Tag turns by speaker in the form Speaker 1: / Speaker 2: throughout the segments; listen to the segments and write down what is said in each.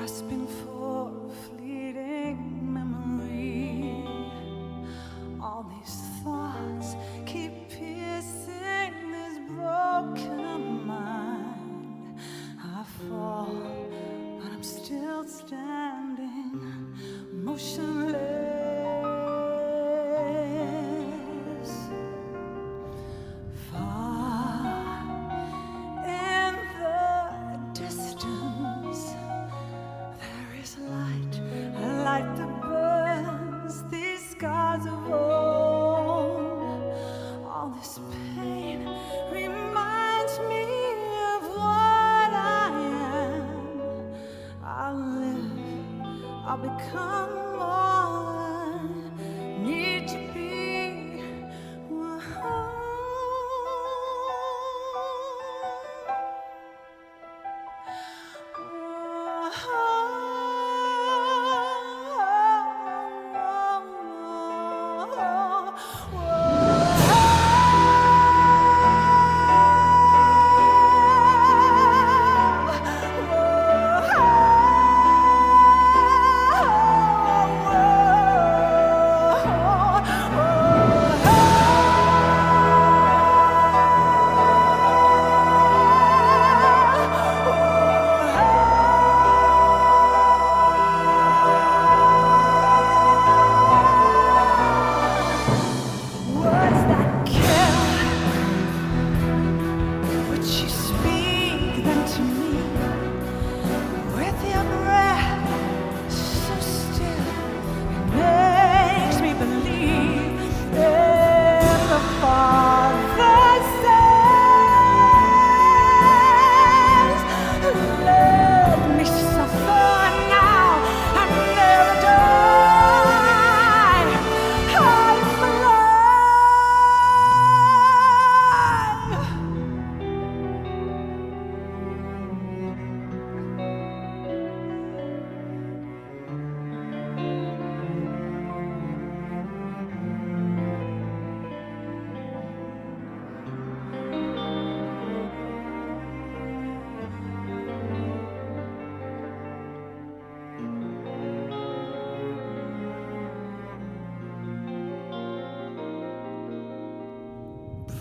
Speaker 1: grasping for a fleeting memory. All these thoughts keep piercing this broken mind. I fall, but I'm still standing, motionless. I'll become all I need to be.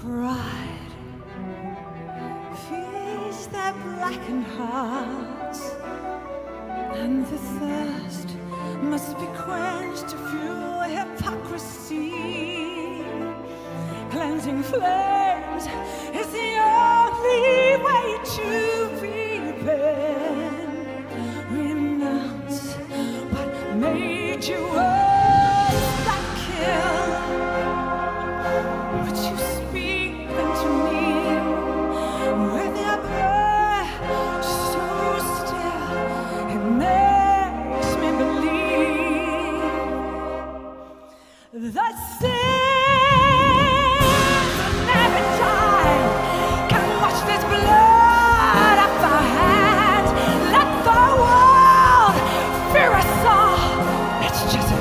Speaker 1: Pride feeds their blackened hearts, and the thirst must be quenched to fuel hypocrisy. Cleansing flames is the only way to repent. Renounce what made you worse than kill. Would you speak them to me with your breath so still? It makes me believe that sin will never die. Can watch this blood off our hands. Let the world fear us all. It's just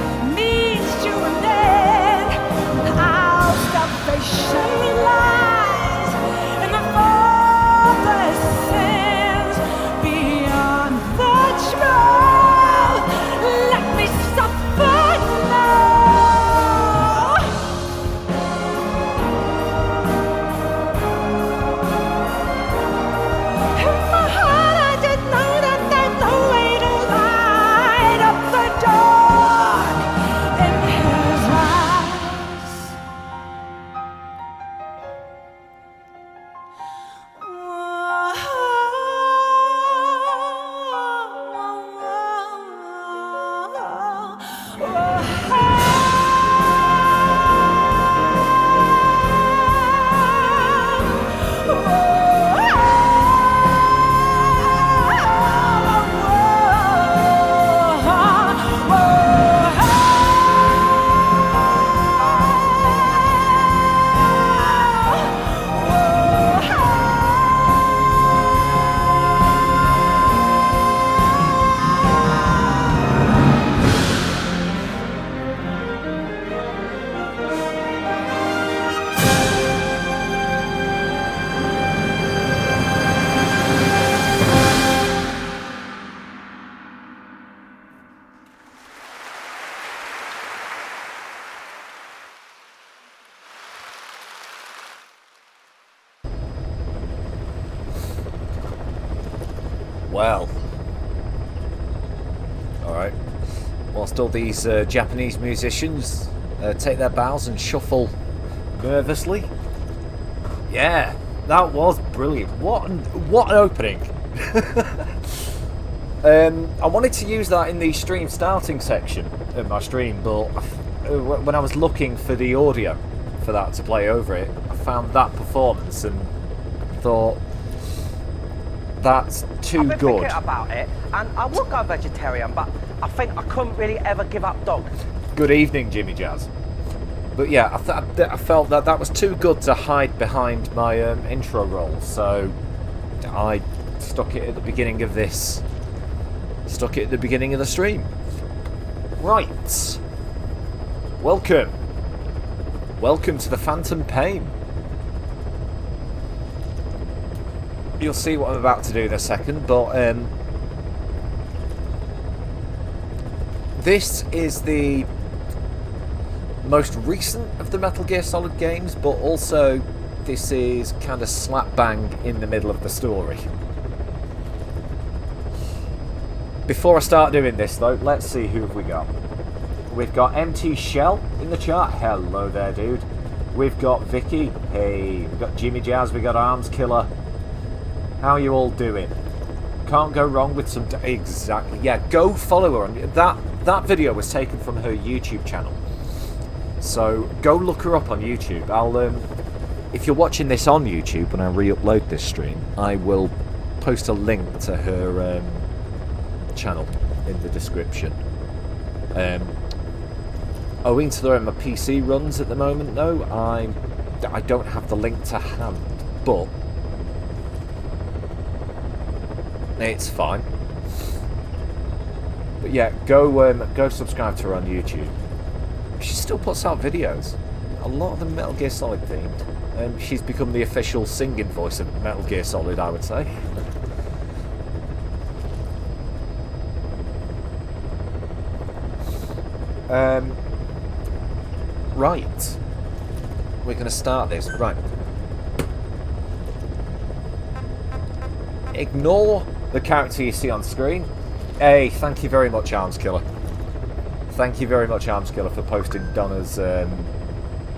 Speaker 2: Well. Alright. Whilst all these Japanese musicians take their bows and shuffle nervously. Yeah, that was brilliant. What an opening. I wanted to use that in the stream starting section of my stream, but when I was looking for the audio for that to play over it, I found that performance and thought, that's too
Speaker 3: I've been
Speaker 2: good.
Speaker 3: thinking about it, and I would go vegetarian, but I think I couldn't really ever give up dog.
Speaker 2: Good evening, Jimmy Jazz. But yeah, I felt that was too good to hide behind my intro roll, so I stuck it at the beginning of this. Stuck it at the beginning of the stream. Right. Welcome. Welcome to the Phantom Pain. You'll see what I'm about to do in a second, but this is the most recent of the Metal Gear Solid games, but also this is kind of slap bang in the middle of the story. Before I start doing this though, let's see who have we got. We've got MT Shell in the chat. Hello there, dude. We've got Vicky. Hey. We've got Jimmy Jazz. We've got Arms Killer. How are you all doing? Can't go wrong with some... Exactly. Yeah, go follow her. That video was taken from her YouTube channel. So go look her up on YouTube. I'll if you're watching this on YouTube when I re-upload this stream, I will post a link to her channel in the description. Owing to the way my PC runs at the moment, though, I don't have the link to hand, but it's fine. But yeah, go subscribe to her on YouTube. She still puts out videos. A lot of them Metal Gear Solid themed. She's become the official singing voice of Metal Gear Solid, I would say. Right. We're going to start this. Right. Ignore the character you see on screen. Hey, thank you very much, Arms Killer. Thank you very much, Arms Killer, for posting Donna's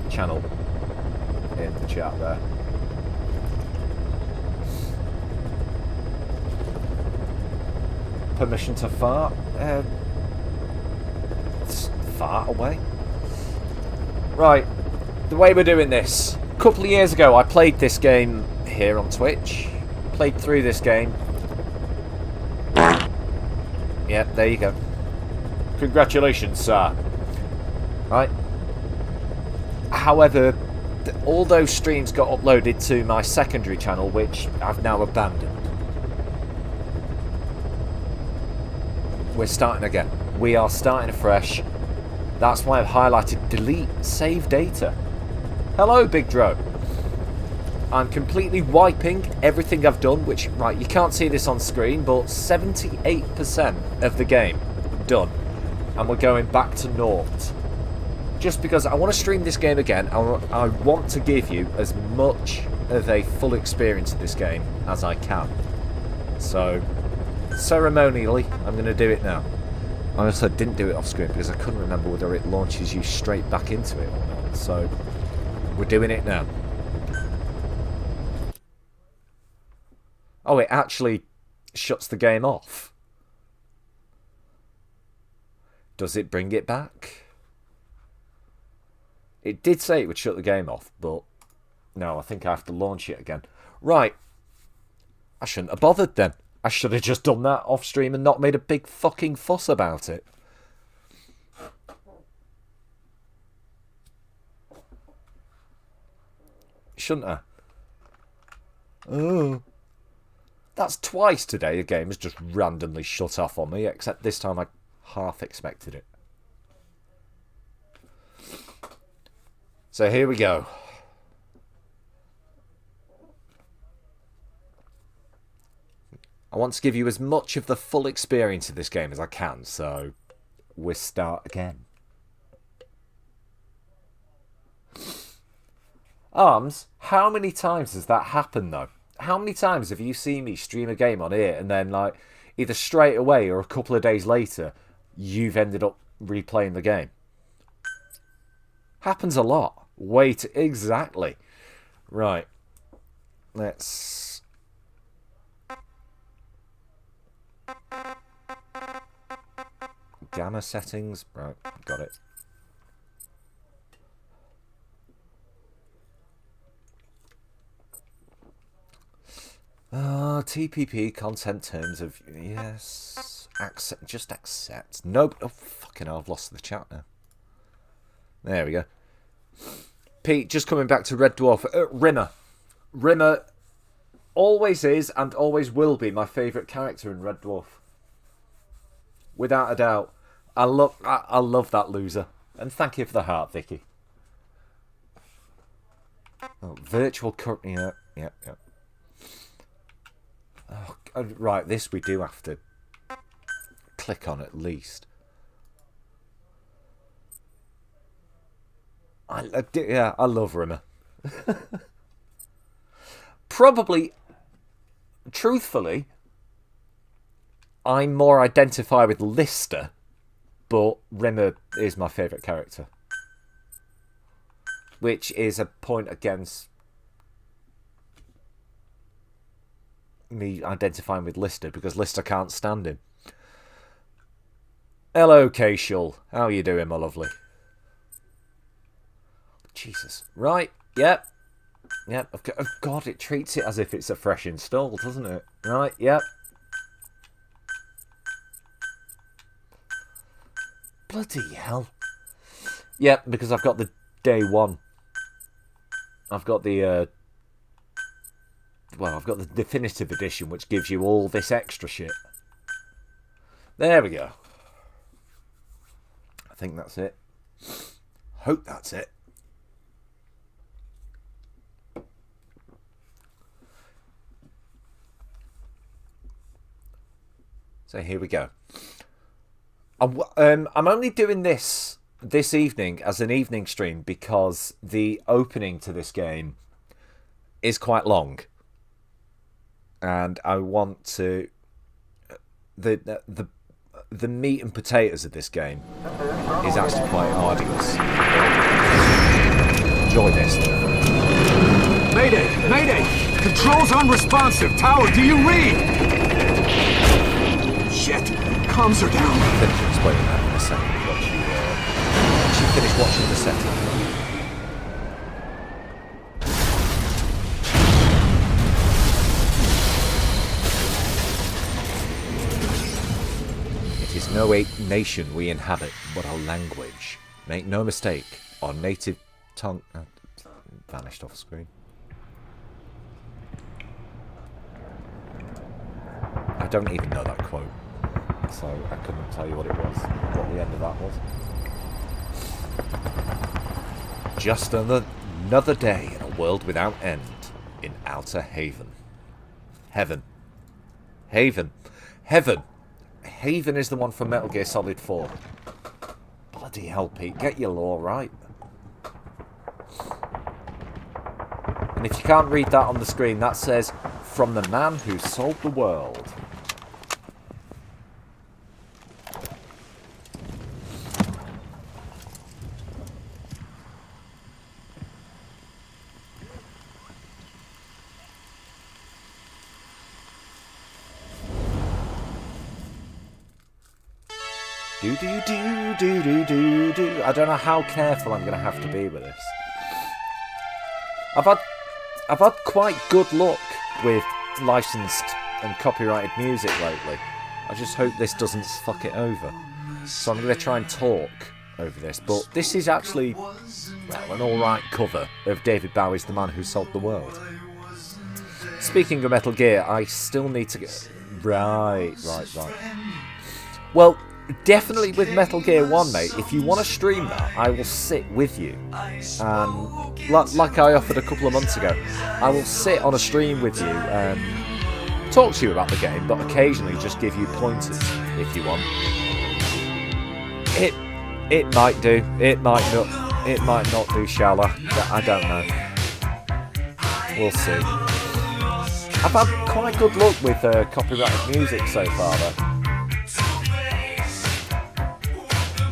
Speaker 2: channel in the chat there. Permission to fart? It's fart away. Right, the way we're doing this. A couple of years ago, I played this game here on Twitch. Played through this game. Yep, there you go. Congratulations, sir. Right. However, all those streams got uploaded to my secondary channel, which I've now abandoned. We're starting again. We are starting afresh. That's why I've highlighted delete save data. Hello, Big Dro. I'm completely wiping everything I've done, which, right, you can't see this on screen, but 78% of the game done. And we're going back to naught. Just because I want to stream this game again, I want to give you as much of a full experience of this game as I can. So, ceremonially, I'm going to do it now. I also didn't do it off screen because I couldn't remember whether it launches you straight back into it or not. So, we're doing it now. Oh, it actually shuts the game off. Does it bring it back? It did say it would shut the game off, but no, I think I have to launch it again. Right. I shouldn't have bothered then. I should have just done that off stream and not made a big fucking fuss about it. Shouldn't I? Oh. That's twice today a game has just randomly shut off on me, except this time I half expected it. So here we go. I want to give you as much of the full experience of this game as I can, so we'll start again. Arms, how many times has that happened though? how many times have you seen me stream a game on here and then, like, either straight away or a couple of days later, you've ended up replaying the game? Happens a lot. Wait, exactly. Right. Let's... Gamma settings. Right, got it. TPP, content terms of... Yes. Accept, just accept. No... Oh, fucking hell, I've lost the chat now. There we go. Pete, just coming back to Red Dwarf. Rimmer. Rimmer always is and always will be my favourite character in Red Dwarf. Without a doubt. I love that loser. And thank you for the heart, Vicky. Oh, virtual current... Yeah. Oh, right, this we do have to click on at least. I love Rimmer. Probably, truthfully, I more identify with Lister, but Rimmer is my favourite character. Which is a point against me identifying with Lister, because Lister can't stand him. Hello, Keishul. How are you doing, my lovely? Jesus. Right. Yep. Oh, God, it treats it as if it's a fresh install, doesn't it? Right. Yep. Bloody hell. Yep, because I've got the day one. I've got the... Well, I've got the definitive edition, which gives you all this extra shit. There we go. I think that's it. Hope that's it. So here we go. I'm only doing this evening as an evening stream because the opening to this game is quite long. And I want to... The meat and potatoes of this game is actually quite arduous. Enjoy this.
Speaker 4: Mayday! Mayday! Controls unresponsive! Tower, do you read? Shit! Comms are down.
Speaker 2: I'll finish explaining that in a second. Once you finish watching the setting. It is no nation we inhabit, but our language. Make no mistake, our native tongue... vanished off screen. I don't even know that quote, so I couldn't tell you what it was, what the end of that was. Just another day in a world without end, in Outer Haven. Heaven. Haven. Heaven. Haven is the one from Metal Gear Solid 4. Bloody hell, Pete, get your lore right. And if you can't read that on the screen, that says, from the man who sold the world. Do. I don't know how careful I'm going to have to be with this. I've had quite good luck with licensed and copyrighted music lately. I just hope this doesn't fuck it over. So I'm going to try and talk over this. But this is actually, well, an alright cover of David Bowie's The Man Who Sold the World. Speaking of Metal Gear, I still need to get... Right. Well, definitely with Metal Gear 1, mate, if you want to stream that, I will sit with you. And like I offered a couple of months ago, I will sit on a stream with you and talk to you about the game, but occasionally just give you pointers if you want. It might do. It might not. It might not do, shall I? I don't know. We'll see. I've had quite good luck with copyrighted music so far, though.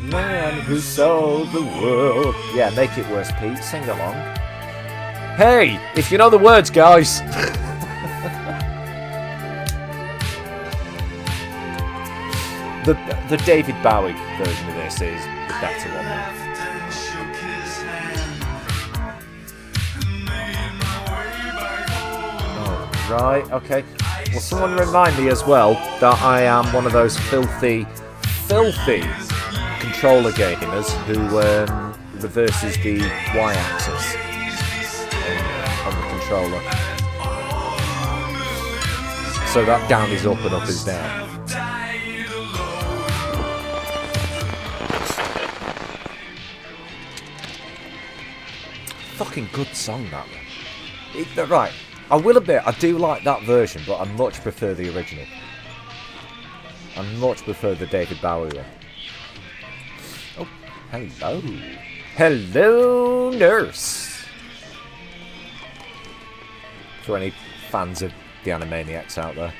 Speaker 2: Man who sold the world. Yeah, make it worse, Pete. Sing along. Hey, if you know the words, guys. The David Bowie version of this is the better one. Oh, right, okay. Will someone remind me as well that I am one of those filthy controller gamers who reverses the Y-axis on the controller. So that down is up and up is down. Fucking good song, that one. Right, I will admit, I do like that version, but I much prefer the original. I much prefer the David Bowie one. Oh, hello. Hello, nurse. For any fans of the Animaniacs out there.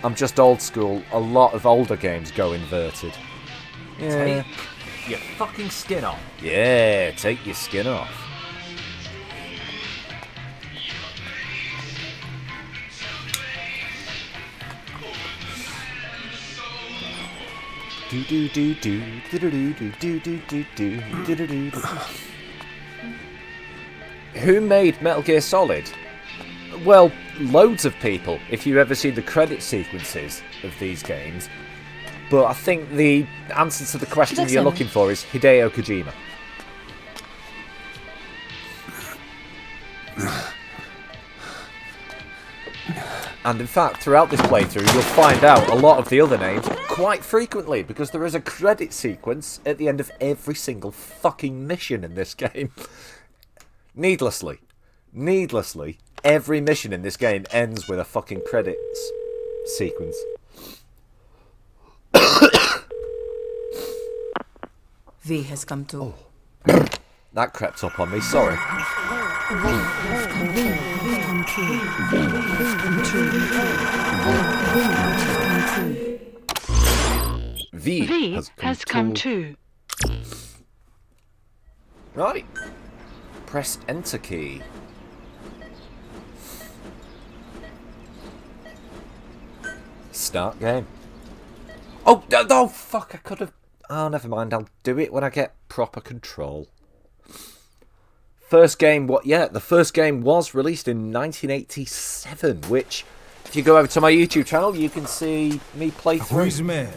Speaker 2: I'm just old school. A lot of older games go inverted. Yeah.
Speaker 5: Take your fucking skin off.
Speaker 2: Yeah, take your skin off. Do do do do do do do do do do do do do. Who made Metal Gear Solid? Well, loads of people, if you ever see the credit sequences of these games. But I think the answer to the question you're looking for is Hideo Kojima. And in fact, throughout this playthrough, you'll find out a lot of the other names quite frequently, because there is a credit sequence at the end of every single fucking mission in this game. Needlessly, every mission in this game ends with a fucking credits sequence.
Speaker 1: V has come to.
Speaker 2: Oh. That crept up on me, sorry. V has come too. Right. Press enter key. Start game. Oh, fuck, I could have... Oh, never mind, I'll do it when I get proper control. First game, the first game was released in 1987, which, if you go over to my YouTube channel, you can see me play through.
Speaker 4: Ακούσμε.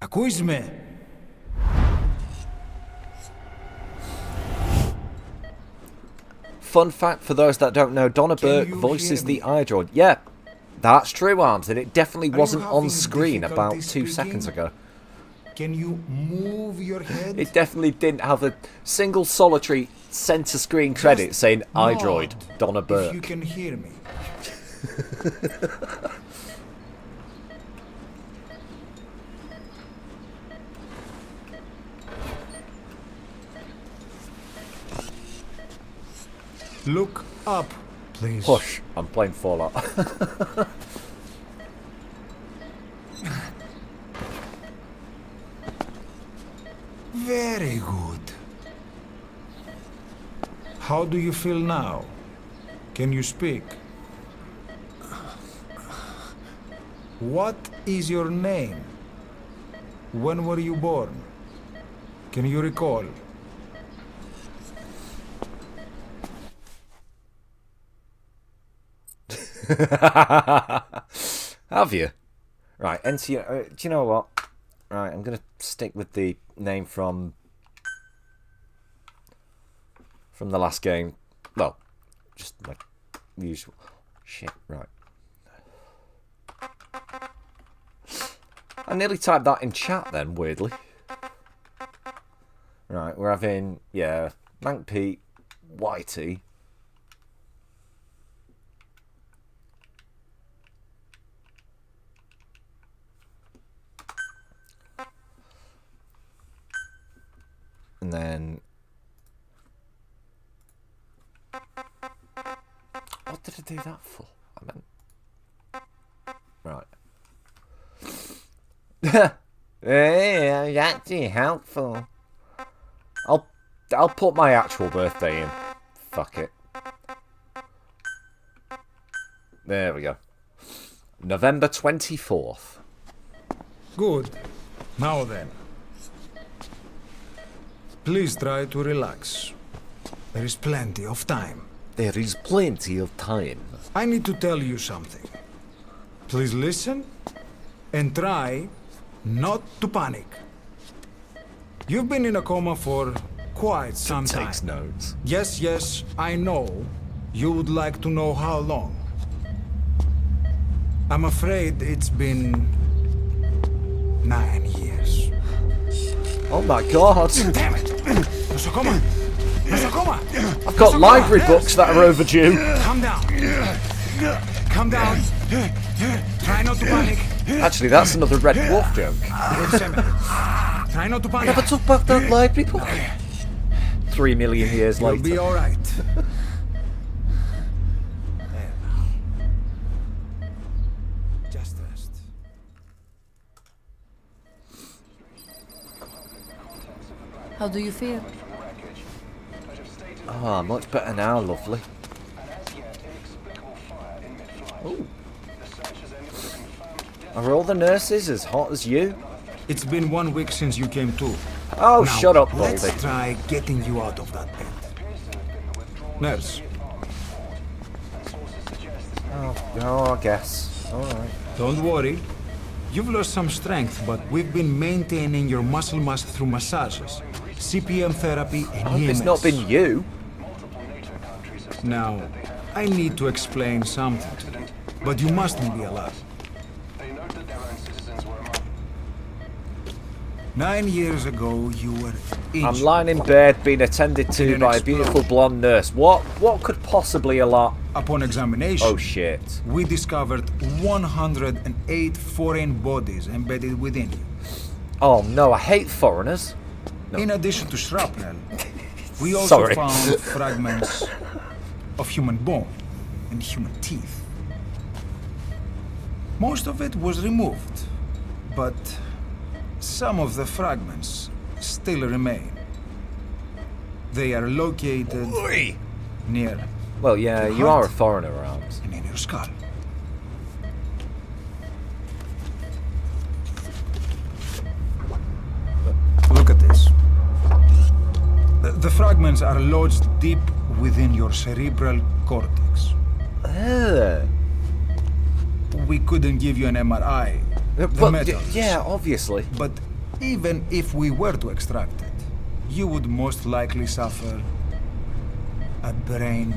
Speaker 4: Ακούσμε.
Speaker 2: Fun fact for those that don't know, Donna Burke voices the iDroid. Yeah, that's true, Arms, and it definitely wasn't on screen about 2 seconds ago.
Speaker 4: Can you move your head?
Speaker 2: It definitely didn't have a single solitary center screen credit saying iDroid, Donna Burke.
Speaker 4: If you can hear me. Look up, please.
Speaker 2: Hush, I'm playing Fallout.
Speaker 4: Very good. How do you feel now? Can you speak? What is your name? When were you born? Can you recall?
Speaker 2: Have you? Right, enter. Do you know what? Right, I'm gonna stick with the name from the last game. Well, just like usual. Shit. Right. I nearly typed that in chat then. Weirdly. Right, we're having Mancpete, Whitey. And then... What did I do that for? I meant... Right. Yeah, actually helpful. I'll put my actual birthday in. Fuck it. There we go. November 24th.
Speaker 4: Good. Now then. Please try to relax. There is plenty of time.
Speaker 2: There is plenty of time.
Speaker 4: I need to tell you something. Please listen and try not to panic. You've been in a coma for quite some time.
Speaker 2: Takes notes.
Speaker 4: Yes, I know. You would like to know how long. I'm afraid it's been 9 years.
Speaker 2: Oh my god.
Speaker 4: Damn it! Nosocoma! Nosocoma!
Speaker 2: I've got library books that are overdue.
Speaker 4: Calm down. Calm down. Try not to panic.
Speaker 2: Actually, that's another Red Dwarf joke.
Speaker 4: Wait a minute. Try not to panic.
Speaker 2: Never talk about that library book. 3 million years
Speaker 4: You'll
Speaker 2: later.
Speaker 4: be alright. Just rest.
Speaker 1: How do you feel?
Speaker 2: Ah, much better now, lovely. Ooh. Are all the nurses as hot as you?
Speaker 4: It's been 1 week since you came to.
Speaker 2: Oh,
Speaker 4: Now,
Speaker 2: shut up, Baldy.
Speaker 4: let's try getting you out of that bed. Nurse,
Speaker 2: Oh, I guess. Alright.
Speaker 4: don't worry. You've lost some strength, but we've been maintaining your muscle mass through massages, CPM therapy, and
Speaker 2: I hope
Speaker 4: EMS.
Speaker 2: it's not been you.
Speaker 4: Now, I need to explain something to you, but you mustn't be alarmed. 9 years ago, you were injured.
Speaker 2: I'm lying in bed being attended to by a beautiful blonde nurse. What could possibly alarm...
Speaker 4: Upon examination,
Speaker 2: Oh shit.
Speaker 4: we discovered 108 foreign bodies embedded within you.
Speaker 2: Oh no, I hate foreigners. No.
Speaker 4: In addition to shrapnel, we also
Speaker 2: Sorry.
Speaker 4: found fragments of human bone and human teeth. Most of it was removed, but some of the fragments still remain. They are located near
Speaker 2: Well, yeah,
Speaker 4: Your
Speaker 2: you are a
Speaker 4: heart.
Speaker 2: foreigner around.
Speaker 4: and in your skull. Look at this. The fragments are lodged deep within your cerebral cortex.
Speaker 2: Ugh.
Speaker 4: We couldn't give you an MRI. The
Speaker 2: Well,
Speaker 4: methods.
Speaker 2: yeah, obviously.
Speaker 4: But even if we were to extract it, you would most likely suffer a brain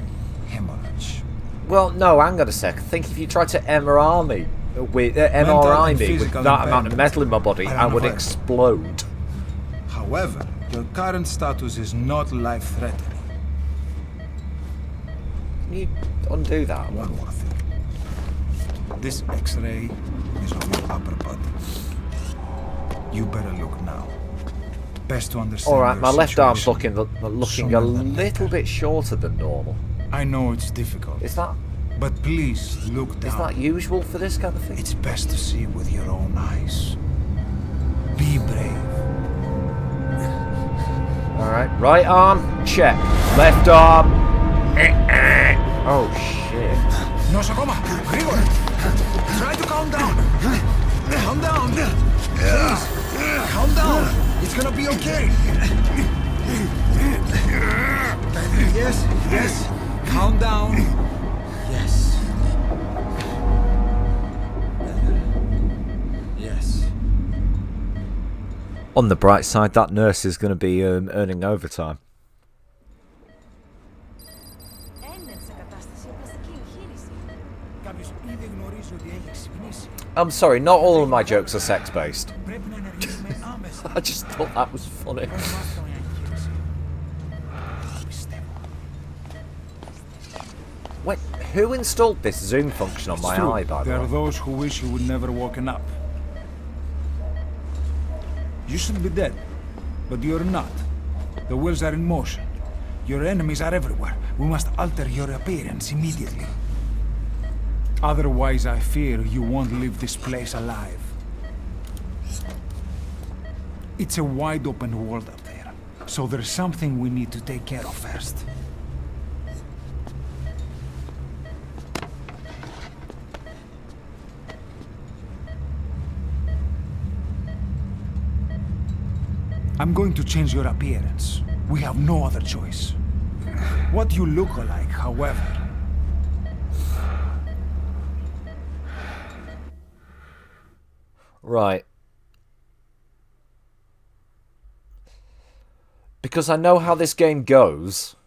Speaker 4: hemorrhage.
Speaker 2: Well, no, hang on a sec. Think if you tried to MRI me with
Speaker 4: and
Speaker 2: me with
Speaker 4: physical
Speaker 2: that amount of
Speaker 4: impairment
Speaker 2: metal in my body,
Speaker 4: are
Speaker 2: I would
Speaker 4: unavoidable.
Speaker 2: explode.
Speaker 4: However, your current status is not life-threatening.
Speaker 2: Can you undo that?
Speaker 4: One more thing. This X-ray is of your upper body. You better look now. Best to understand.
Speaker 2: All right,
Speaker 4: your
Speaker 2: my left arm's
Speaker 4: situation
Speaker 2: looking a
Speaker 4: sooner than
Speaker 2: little bit shorter than normal.
Speaker 4: I know it's difficult,
Speaker 2: Is that
Speaker 4: but please look down.
Speaker 2: is that usual for this kind of thing?
Speaker 4: It's best to see with your own eyes. Be brave.
Speaker 2: All right, right arm check, left arm. Oh shit!
Speaker 4: Nosocoma! Grigor! Try to calm down! Calm down! Please! Calm down! It's gonna be okay! Yes! Calm down! Yes. Yes.
Speaker 2: On the bright side, that nurse is going to be earning overtime. I'm sorry, not all of my jokes are sex-based. I just thought that was funny. Wait, who installed this zoom function on my eye, by the
Speaker 4: There are
Speaker 2: way?
Speaker 4: those who wish you would never woken up. You should be dead, but you're not. The wheels are in motion. Your enemies are everywhere. We must alter your appearance immediately. Otherwise, I fear you won't leave this place alive. It's a wide open world up there, so there's something we need to take care of first. I'm going to change your appearance. We have no other choice. What you look like, however.
Speaker 2: Right. Because I know how this game goes.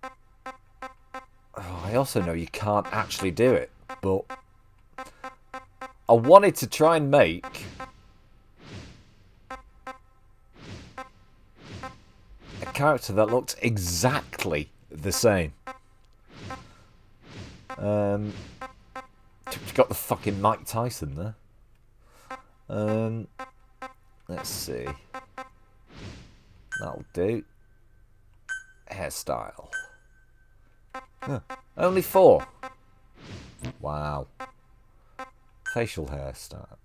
Speaker 2: Oh, I also know you can't actually do it, but I wanted to try and make a character that looked exactly the same. Got the fucking Mike Tyson there. Let's see. That'll do. Hairstyle. Huh. Only 4. Wow. Facial hairstyle.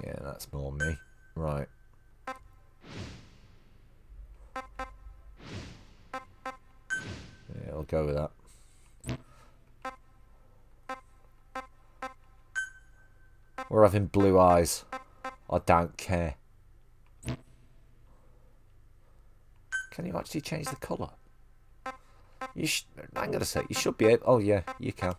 Speaker 2: Yeah, that's more me. Right. Yeah, I'll go with that. We're having blue eyes. I don't care. Can you actually change the colour? I'm gonna say you should be able. Oh yeah, you can.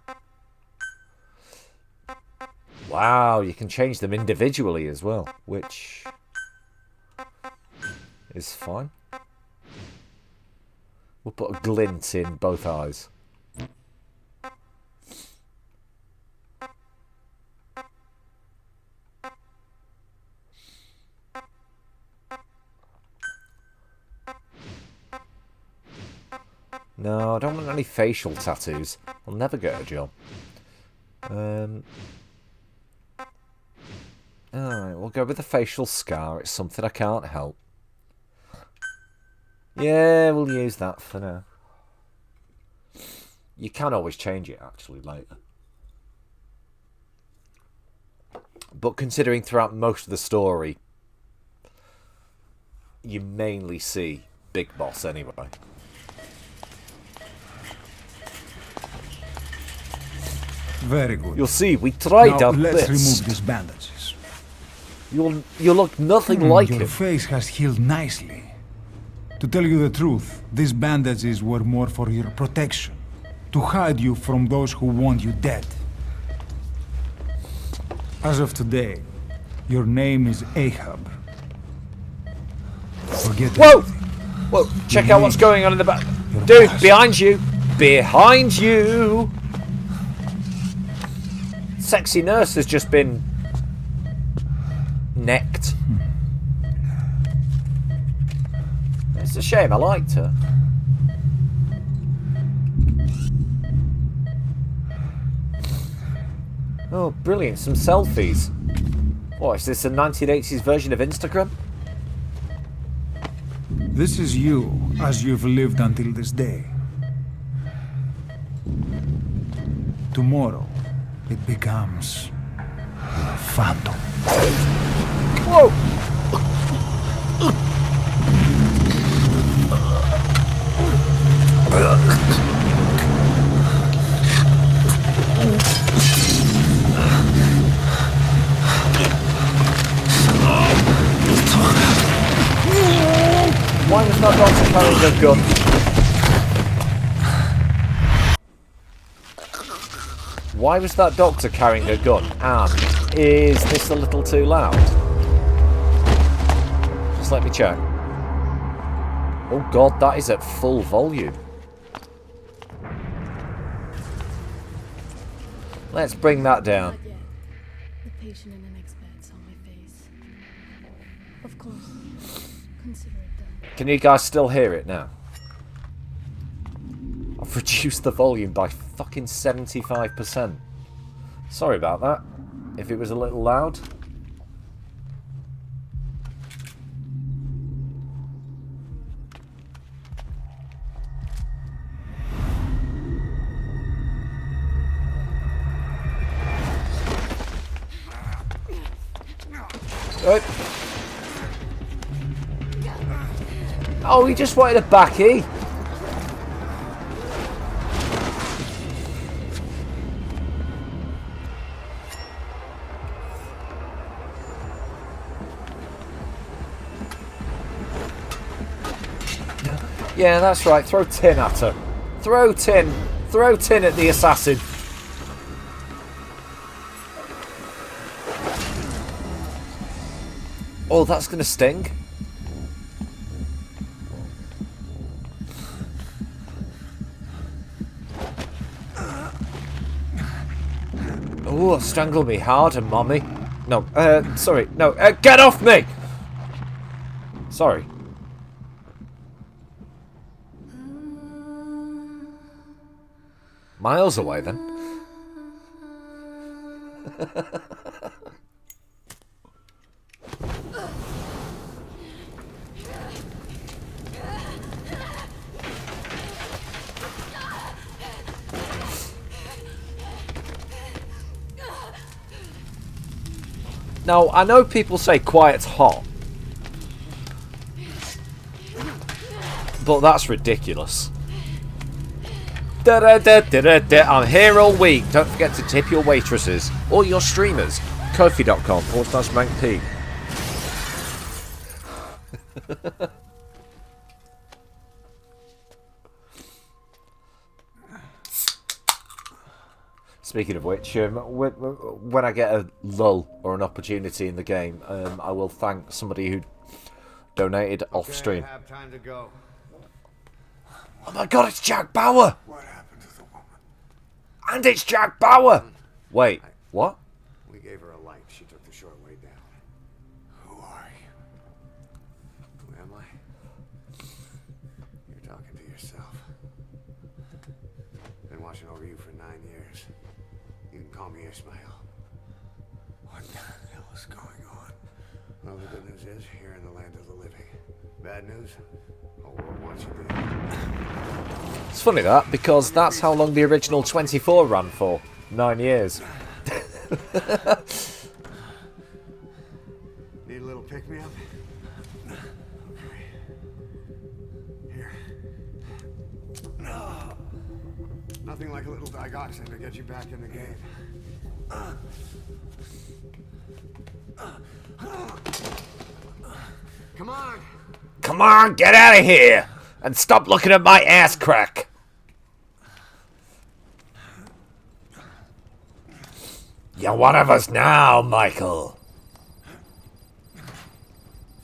Speaker 2: Wow, you can change them individually as well, which is fine. We'll put a glint in both eyes. No, I don't want any facial tattoos. I'll never get a job. Alright, we'll go with the facial scar. It's something I can't help. Yeah, we'll use that for now. You can always change it, actually, later. But considering throughout most of the story, you mainly see Big Boss anyway.
Speaker 4: Very good.
Speaker 2: You'll see, we tried
Speaker 4: now,
Speaker 2: our
Speaker 4: let's
Speaker 2: best.
Speaker 4: remove these bandages.
Speaker 2: You look nothing like
Speaker 4: your
Speaker 2: him.
Speaker 4: face has healed nicely. To tell you the truth, these bandages were more for your protection. To hide you from those who want you dead. As of today, your name is Ahab. Forget
Speaker 2: Whoa!
Speaker 4: everything.
Speaker 2: Whoa, check out what's going on in the back.
Speaker 4: Your
Speaker 2: Dude,
Speaker 4: past.
Speaker 2: behind you! Behind you! Sexy nurse has just been necked. It's a shame, I liked her. Oh, brilliant, some selfies. What, is this a 1980s version of Instagram?
Speaker 4: This is you, as you've lived until this day. Tomorrow, it becomes your phantom.
Speaker 2: Whoa! Why was that doctor carrying a gun? Why was that doctor carrying a gun? And is this a little too loud? Just let me check. Oh god, that is at full volume. Let's bring that down.
Speaker 6: Not yet. The patient and an expert saw my face. Of course, consider it done.
Speaker 2: Can you guys still hear it now? I I've reduced the volume by fucking 75%. Sorry about that, if it was a little loud. Oh, he just wanted a backy. Yeah, that's right. Throw tin at her. Throw tin. Throw tin at the assassin. Oh, that's going to sting. Oh, strangle me harder, mommy. No, sorry. No, get off me! Sorry. Miles away, then. Now, I know people say quiet's hot, but that's ridiculous. I'm here all week. Don't forget to tip your waitresses or your streamers. Kofi.com/Mancpete. Speaking of which, when I get a lull or an opportunity in the game, I will thank somebody who donated off stream.
Speaker 4: Have time to go.
Speaker 2: Oh my god, it's Jack Bauer!
Speaker 4: What happened to the woman?
Speaker 2: And it's Jack Bauer! Wait, what?
Speaker 4: We gave her a light. She took the short way down. Who are you? Who am I? You're talking to yourself. Been watching over you for 9 years. You can call me Ismail. What the hell is going on? Well, the good news is, you're in the land of the living. Bad news? The world wants you dead.
Speaker 2: It's funny that, because that's how long the original 24 ran for. 9 years.
Speaker 4: Need a little pick-me-up? Okay. Here. Nothing like a little digoxin to get you back in the game. Come on!
Speaker 2: Come on, get out of here! And stop looking at my ass crack! You're one of us now, Michael.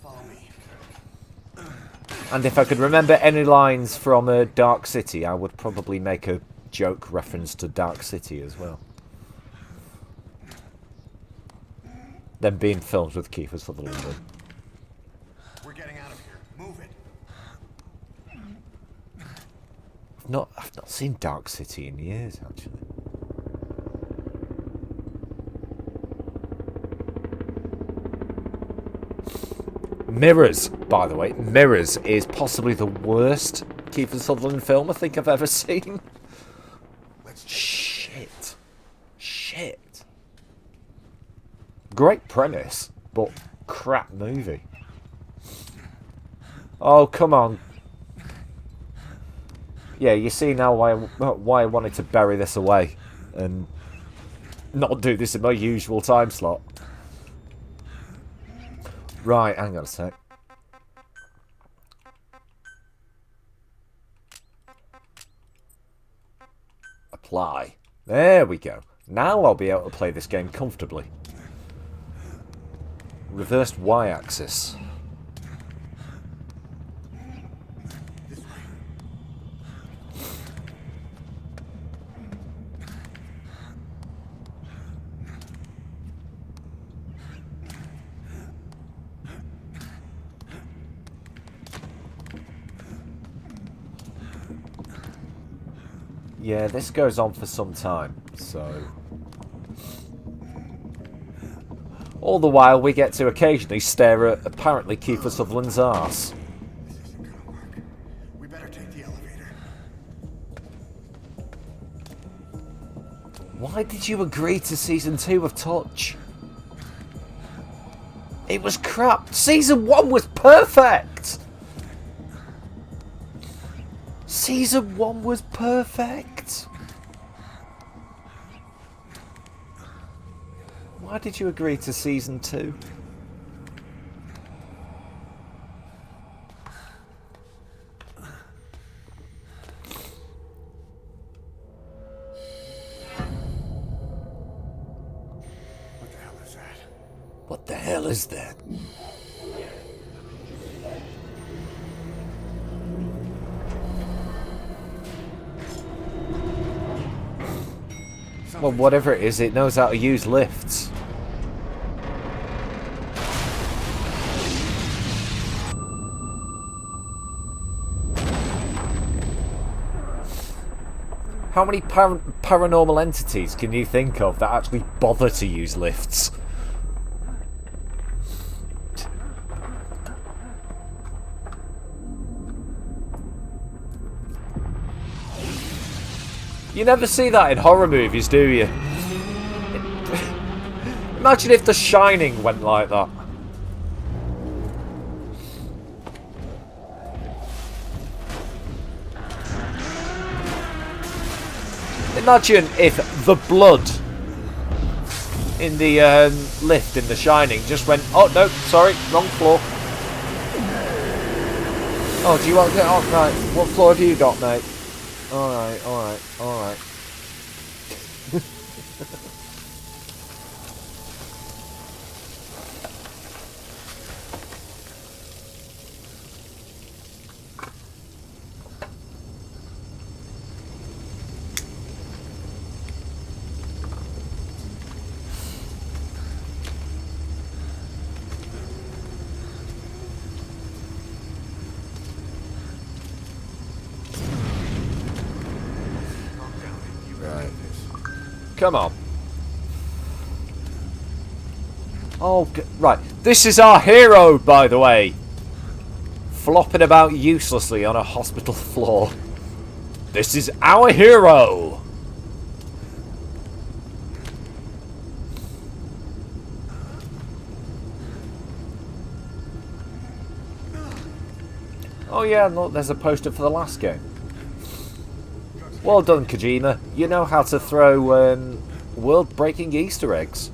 Speaker 4: Follow me.
Speaker 2: And if I could remember any lines from Dark City, I would probably make a joke reference to Dark City as well. Them being films with Kiefer Sutherland.
Speaker 4: We're getting out of here. Move it.
Speaker 2: I've not seen Dark City in years, actually. Mirrors, by the way. Mirrors is possibly the worst Kiefer Sutherland film I think I've ever seen. Shit. Great premise, but crap movie. Oh, come on. Yeah, you see now why I wanted to bury this away and not do this in my usual time slot. Right, hang on a sec. Apply. There we go. Now I'll be able to play this game comfortably. Reversed Y-axis. Yeah, this goes on for some time, so... All the while, we get to occasionally stare at, apparently, Kiefer Sutherland's arse.
Speaker 4: This isn't gonna work. We better take the elevator.
Speaker 2: Why did you agree to Season 2 of Touch? It was crap. Season 1 was perfect. Season 1 was perfect. Why did you agree to Season 2?
Speaker 4: What the hell is that?
Speaker 2: What the hell is that? Well, whatever it is, it knows how to use lifts. How many paranormal entities can you think of that actually bother to use lifts? You never see that in horror movies, do you? Imagine if The Shining went like that. Imagine if the blood in the lift in The Shining just went, oh no, sorry, wrong floor. Oh, do you want to get on? Right, what floor have you got, mate? Alright, alright, alright. Come on. Oh, right. This is our hero, by the way. Flopping about uselessly on a hospital floor. This is our hero. Oh yeah, look, there's a poster for the last game. Well done, Kojima. You know how to throw world-breaking Easter eggs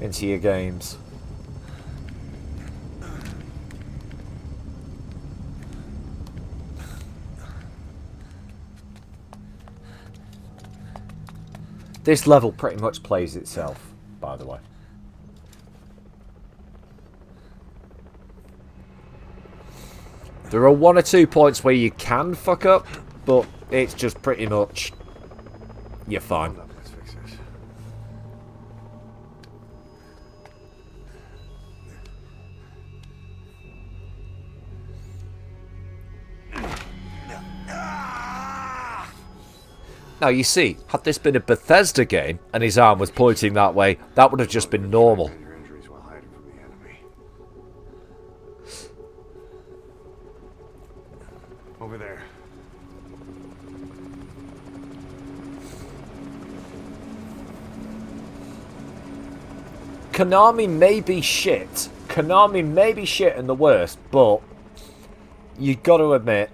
Speaker 2: into your games. This level pretty much plays itself, by the way. There are 1 or 2 points where you can fuck up, but it's just pretty much you're fine.
Speaker 4: Let's fix this.
Speaker 2: Now you see, had this been a Bethesda game and his arm was pointing that way, that would have just been normal.
Speaker 4: Your injuries while hiding from the enemy. Over there.
Speaker 2: Konami may be shit. Konami may be shit and the worst, but you got to admit,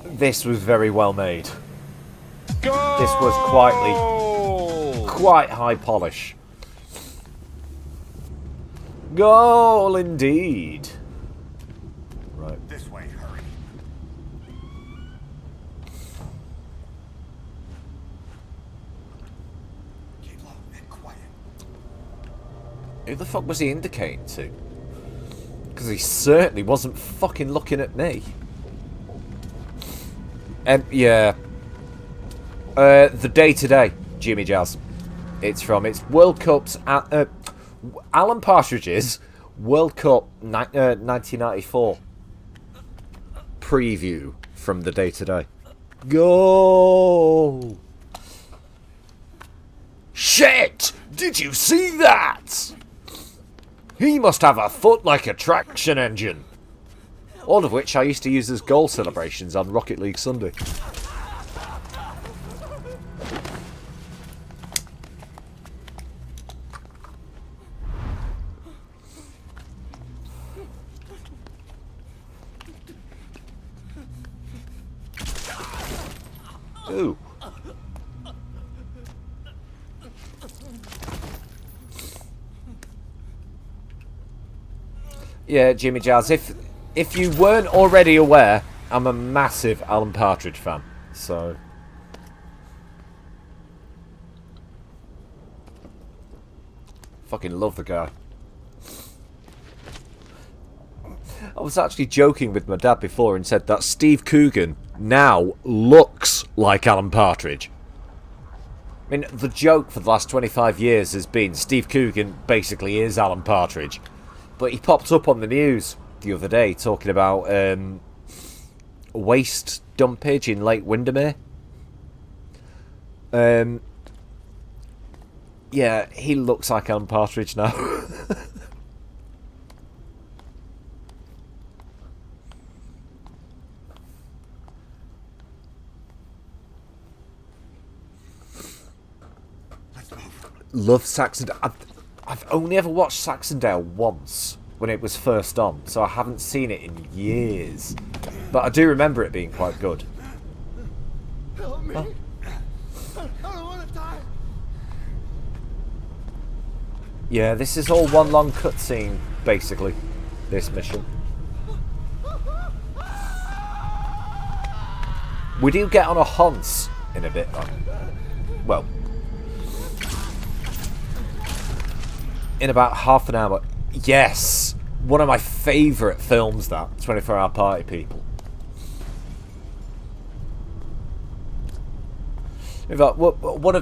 Speaker 2: this was very well made.
Speaker 5: Go!
Speaker 2: This was quite high polish. Goal indeed. Right.
Speaker 4: This way, hurry. Keep low and quiet.
Speaker 2: Who the fuck was he indicating to? Because he certainly wasn't fucking looking at me. Yeah. The day-to-day, Jimmy Jazz. It's from its World Cups at Alan Partridge's World Cup 1994 preview from the day-to-day. Go! Shit! Did you see that? He must have a foot like a traction engine. All of which I used to use as goal celebrations on Rocket League Sunday. Ooh. Yeah, Jimmy Jazz, if you weren't already aware, I'm a massive Alan Partridge fan, so... Fucking love the guy. I was actually joking with my dad before and said that Steve Coogan now looks like Alan Partridge. I mean, the joke for the last 25 years has been Steve Coogan basically is Alan Partridge. But he popped up on the news the other day talking about waste dumpage in Lake Windermere. Yeah, he looks like Alan Partridge now. Love Saxondale. I've only ever watched Saxondale once when it was first on, so I haven't seen it in years. But I do remember it being quite good.
Speaker 4: Help me. I don't want to die.
Speaker 2: Yeah, this is all one long cutscene, basically, this mission. We do get on a Hans in a bit, though. Well, in about half an hour. Yes! One of my favourite films, that. 24-Hour Party People. In fact, one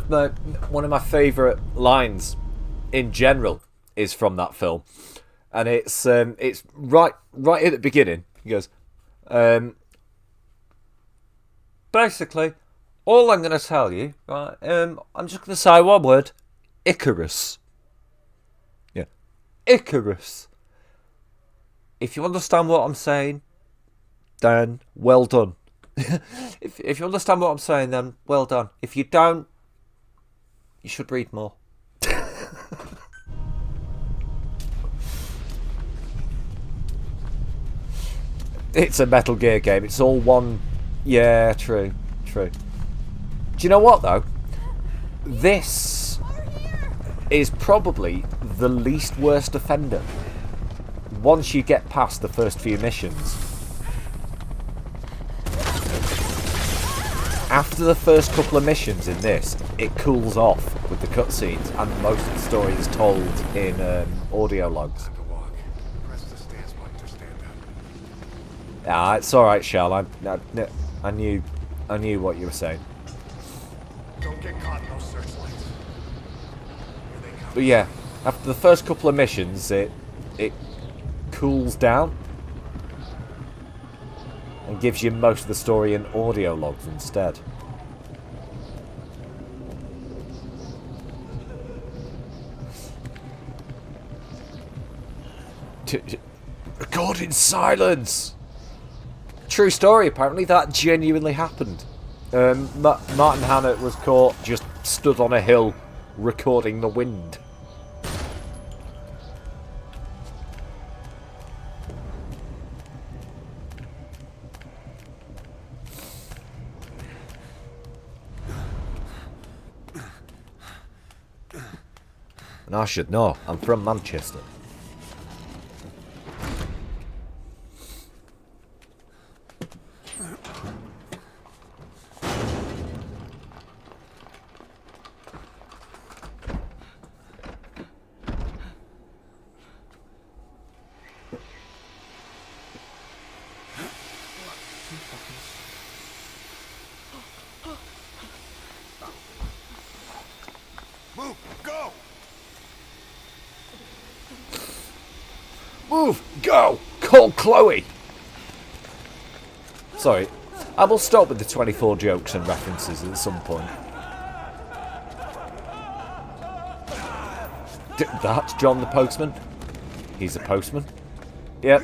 Speaker 2: of my favourite lines in general is from that film. And it's right at the beginning. He goes, basically, all I'm going to tell you, right, I'm just going to say one word. Icarus. Icarus. If you understand what I'm saying, then well done. if you understand what I'm saying, then well done. If you don't, you should read more. It's a Metal Gear game. It's all one... Yeah, true. Do you know what, though? This is probably the least worst offender once you get past the first few missions. After the first couple of missions in this, it cools off with the cutscenes, and most of the story is told in audio logs. Ah, it's alright, Shell. I knew what you were saying.
Speaker 4: Don't get caught in those searchlights.
Speaker 2: But yeah, after the first couple of missions, it cools down and gives you most of the story in audio logs instead. Record in silence! True story, apparently. That genuinely happened. Martin Hannett was caught just stood on a hill recording the wind. And I should know, I'm from Manchester.
Speaker 4: Move, go!
Speaker 2: No! Call Chloe! Sorry, I will stop with the 24 jokes and references at some point. That's John the Postman. He's a postman. Yep.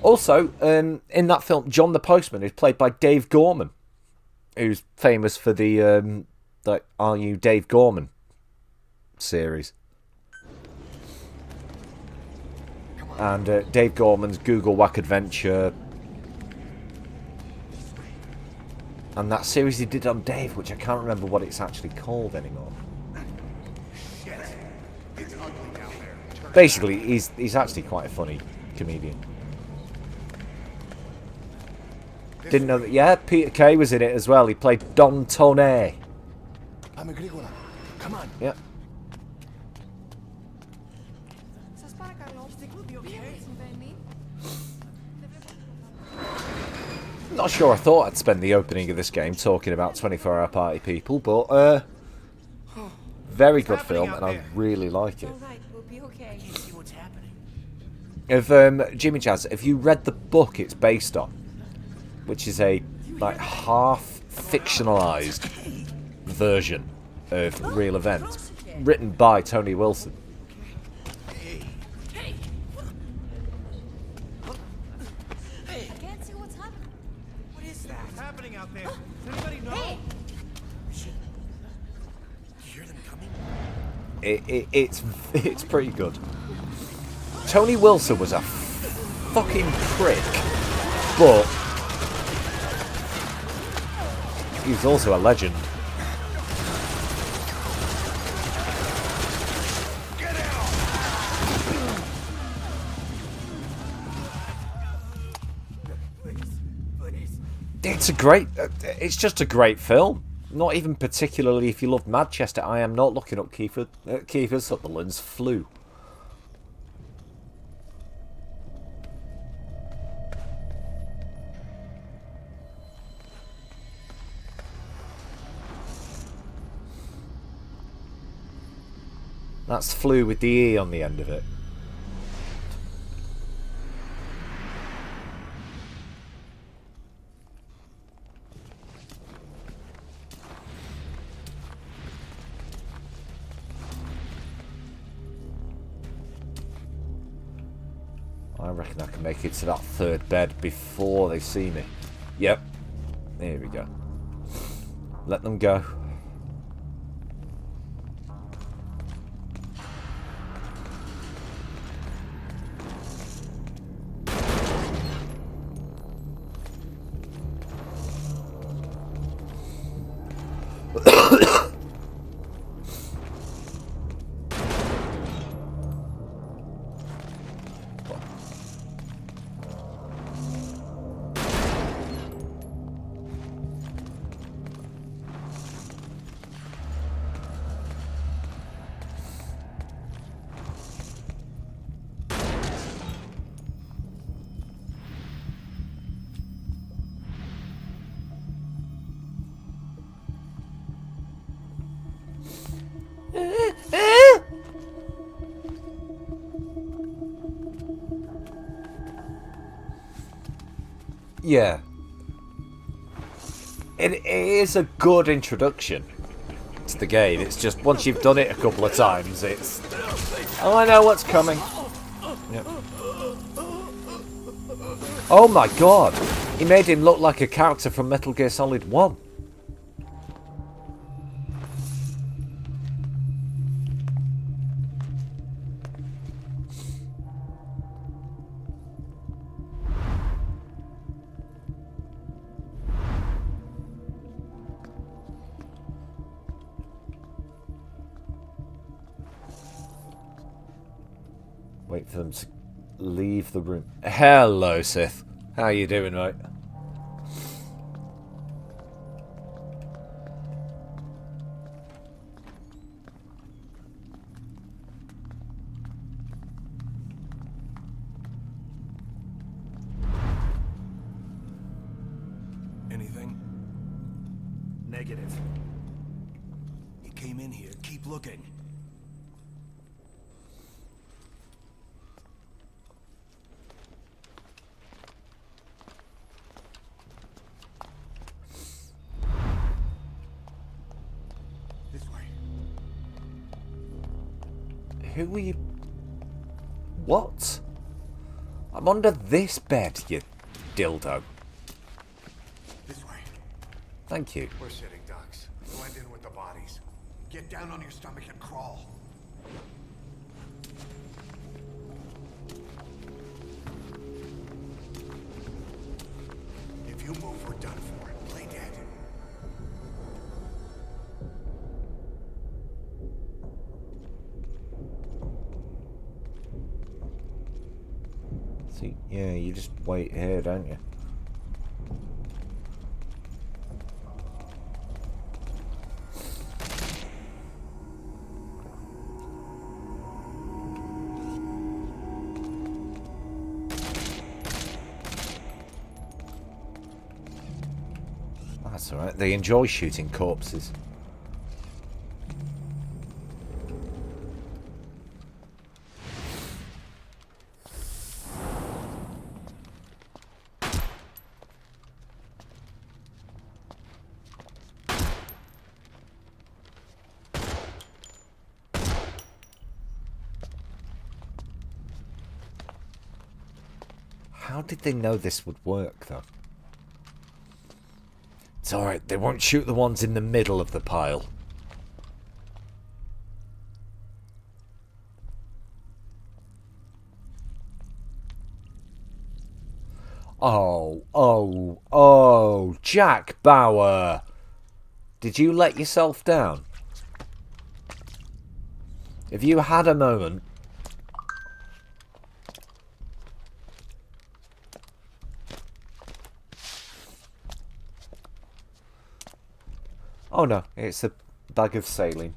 Speaker 2: Also, in that film, John the Postman is played by Dave Gorman, who's famous for the like Are You Dave Gorman series. And Dave Gorman's Google Whack Adventure. And that series he did on Dave, which I can't remember what it's actually called anymore. Basically, he's actually quite a funny comedian. Didn't know that. Yeah, Peter Kay was in it as well. He played Don Toney.
Speaker 5: Come on.
Speaker 2: Yeah. Not sure I thought I'd spend the opening of this game talking about 24-hour party people, but very good film, and I really like it. If Jimmy Jazz, if you read the book it's based on, which is a like half fictionalized version of real events, written by Tony Wilson. It's pretty good. Tony Wilson was a fucking prick, but he's also a legend. It's just a great film. Not even particularly if you love Manchester. I am not looking up Kiefer Sutherland's Flu. That's Flu with the E on the end of it. I reckon I can make it to that third bed before they see me. Yep. Here we go. Let them go. Yeah. It is a good introduction to the game. It's just once you've done it a couple of times, it's... Oh, I know what's coming. Yep. Oh my god! He made him look like a character from Metal Gear Solid 1. Wait for them to leave the room. Hello, Sith. How you doing, mate?
Speaker 5: Anything? Negative. You came in here. Keep looking.
Speaker 2: Who are you? What? I'm under this bed, you dildo.
Speaker 4: This way.
Speaker 2: Thank you.
Speaker 4: We're sitting ducks. Blend in with the bodies. Get down on your stomach and crawl. If you move, we're done for. Play dead.
Speaker 2: See, yeah, you just wait here, don't you? That's alright, they enjoy shooting corpses. How did they know this would work, though? It's alright, they won't shoot the ones in the middle of the pile. Oh, Jack Bauer! Did you let yourself down? If you had a moment... Oh no, it's a bag of saline.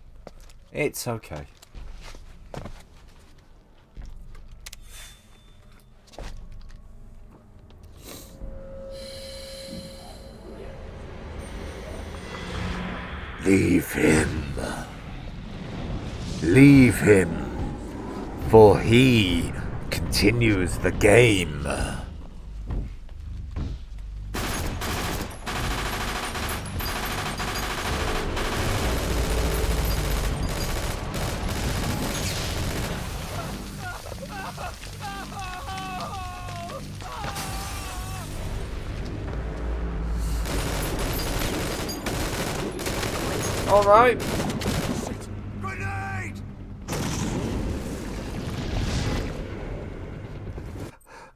Speaker 2: It's okay. Leave him. Leave him. For he continues the game. Alright.
Speaker 4: Grenade!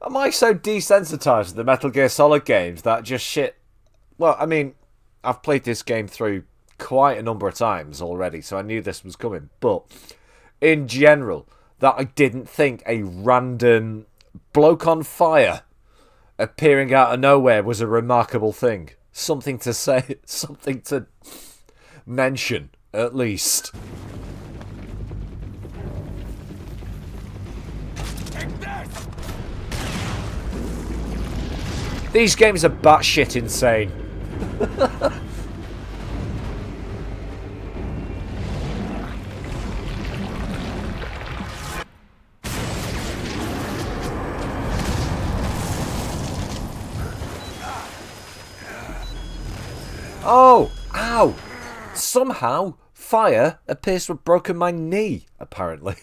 Speaker 2: Am I so desensitized to the Metal Gear Solid games that just shit... Well, I mean, I've played this game through quite a number of times already, so I knew this was coming. But, in general, that I didn't think a random bloke on fire appearing out of nowhere was a remarkable thing. Something to say, something to mention, at least. These games are batshit insane. Oh! Ow! Somehow, fire appears to have broken my knee, apparently.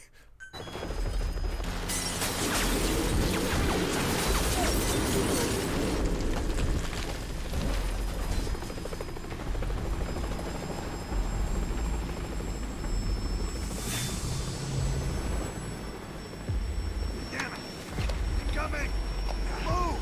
Speaker 4: Damn it! Coming! Move!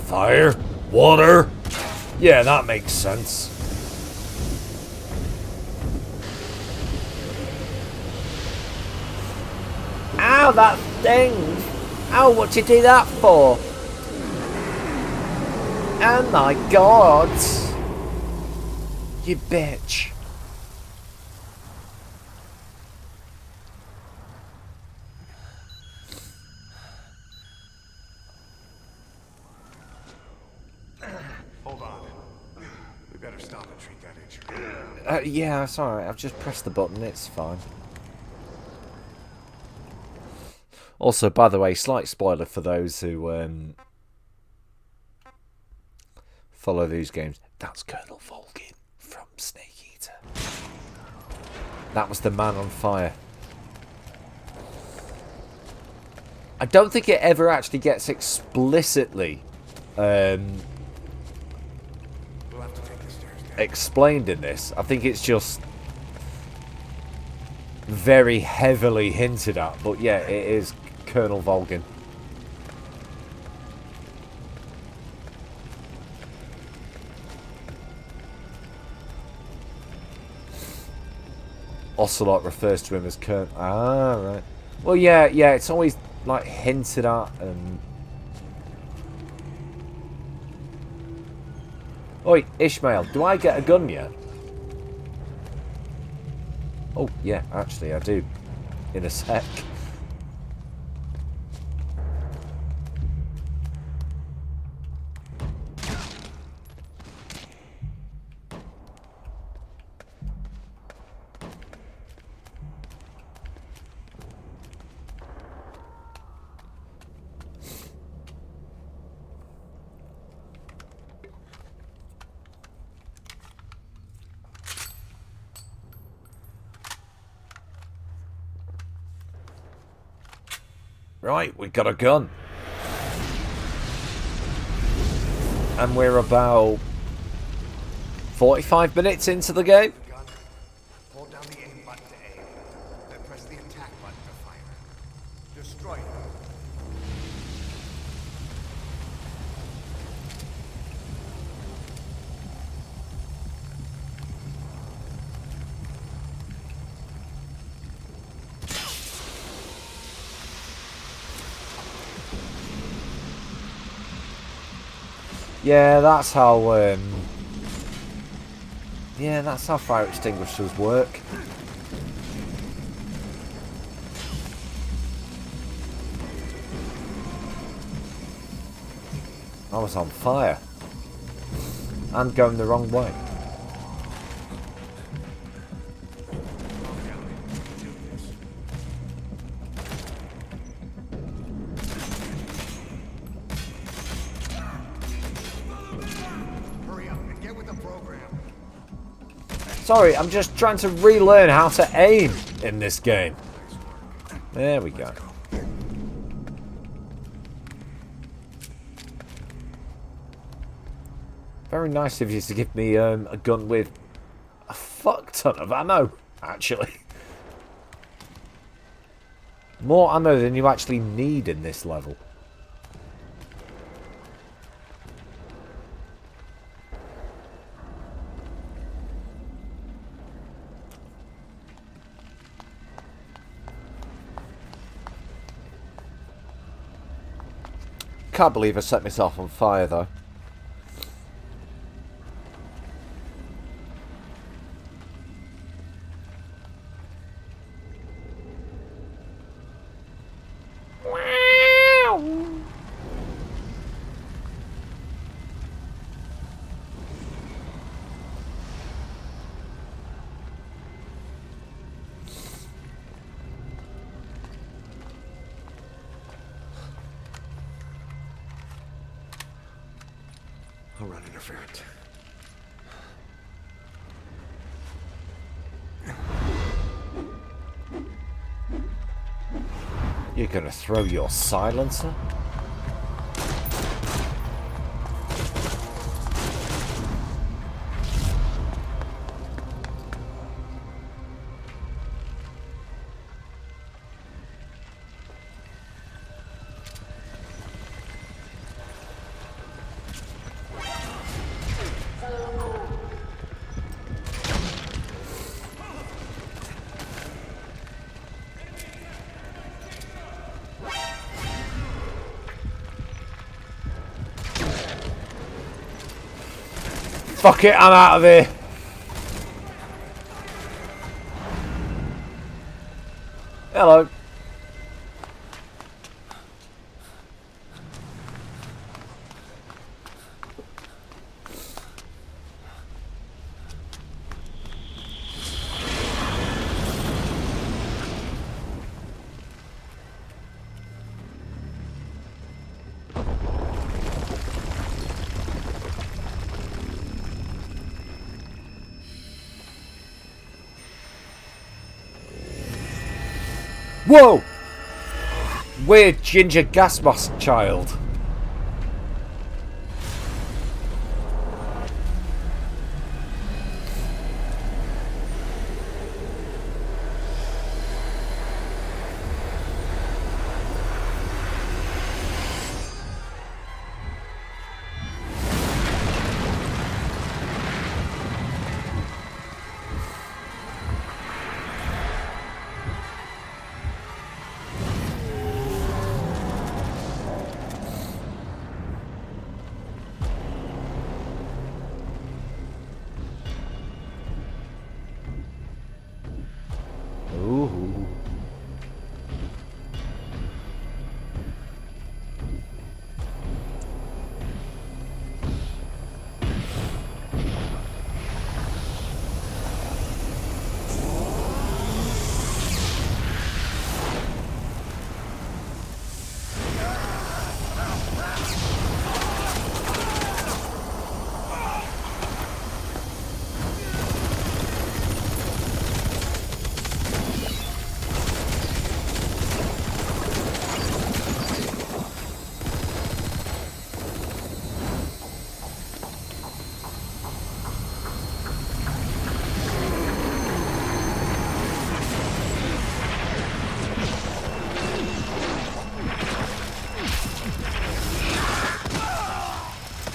Speaker 2: Fire? Water? Yeah, that makes sense. Ow, that stings! Ow, what'd you do that for? Oh my god! You bitch.
Speaker 4: Hold on. We better stop and treat that injury.
Speaker 2: Yeah, it's alright. I've just pressed the button. It's fine. Also, by the way, slight spoiler for those who follow these games. That's Colonel Volgin from Snake Eater. That was the man on fire. I don't think it ever actually gets explicitly explained in this. I think it's just very heavily hinted at. But yeah, it is Colonel Volgin. Ocelot refers to him as Colonel. Ah, right. Well, yeah, it's always like hinted at and. Oi, Ishmael, do I get a gun yet? Oh, yeah, actually, I do. In a sec. Right, we've got a gun. And we're about 45 minutes into the game.
Speaker 4: Hold down the aim button to aim. Then press the attack button to fire. Destroy them.
Speaker 2: Yeah, that's how fire extinguishers work. I was on fire. And going the wrong way. Sorry, I'm just trying to relearn how to aim in this game. There we go. Very nice of you to give me a gun with a fuck ton of ammo, actually. More ammo than you actually need in this level. Can't believe I set myself on fire though.
Speaker 4: I'll run interference.
Speaker 2: You're gonna throw your silencer? Fuck it, I'm out of here. Hello. Whoa! Weird ginger gas mask child. Ooh.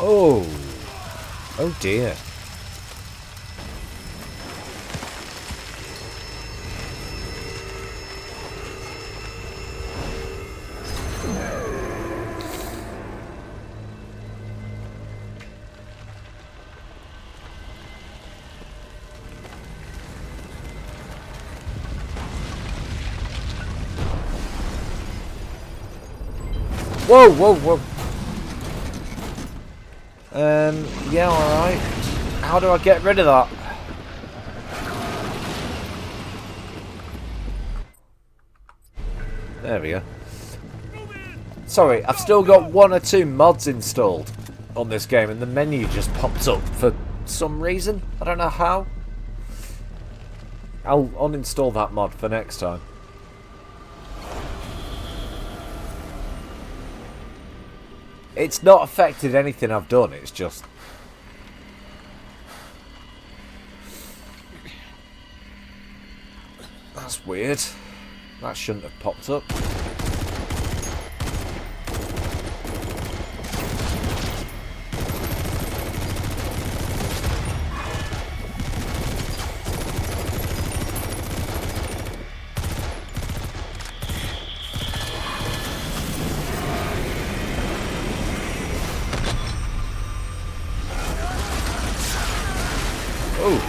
Speaker 2: Oh. Oh dear. Whoa, whoa, whoa. Yeah, alright. How do I get rid of that? There we go. Sorry, I've still got 1 or 2 mods installed on this game and the menu just pops up for some reason. I don't know how. I'll uninstall that mod for next time. It's not affected anything I've done, it's just... That's weird. That shouldn't have popped up. Oh.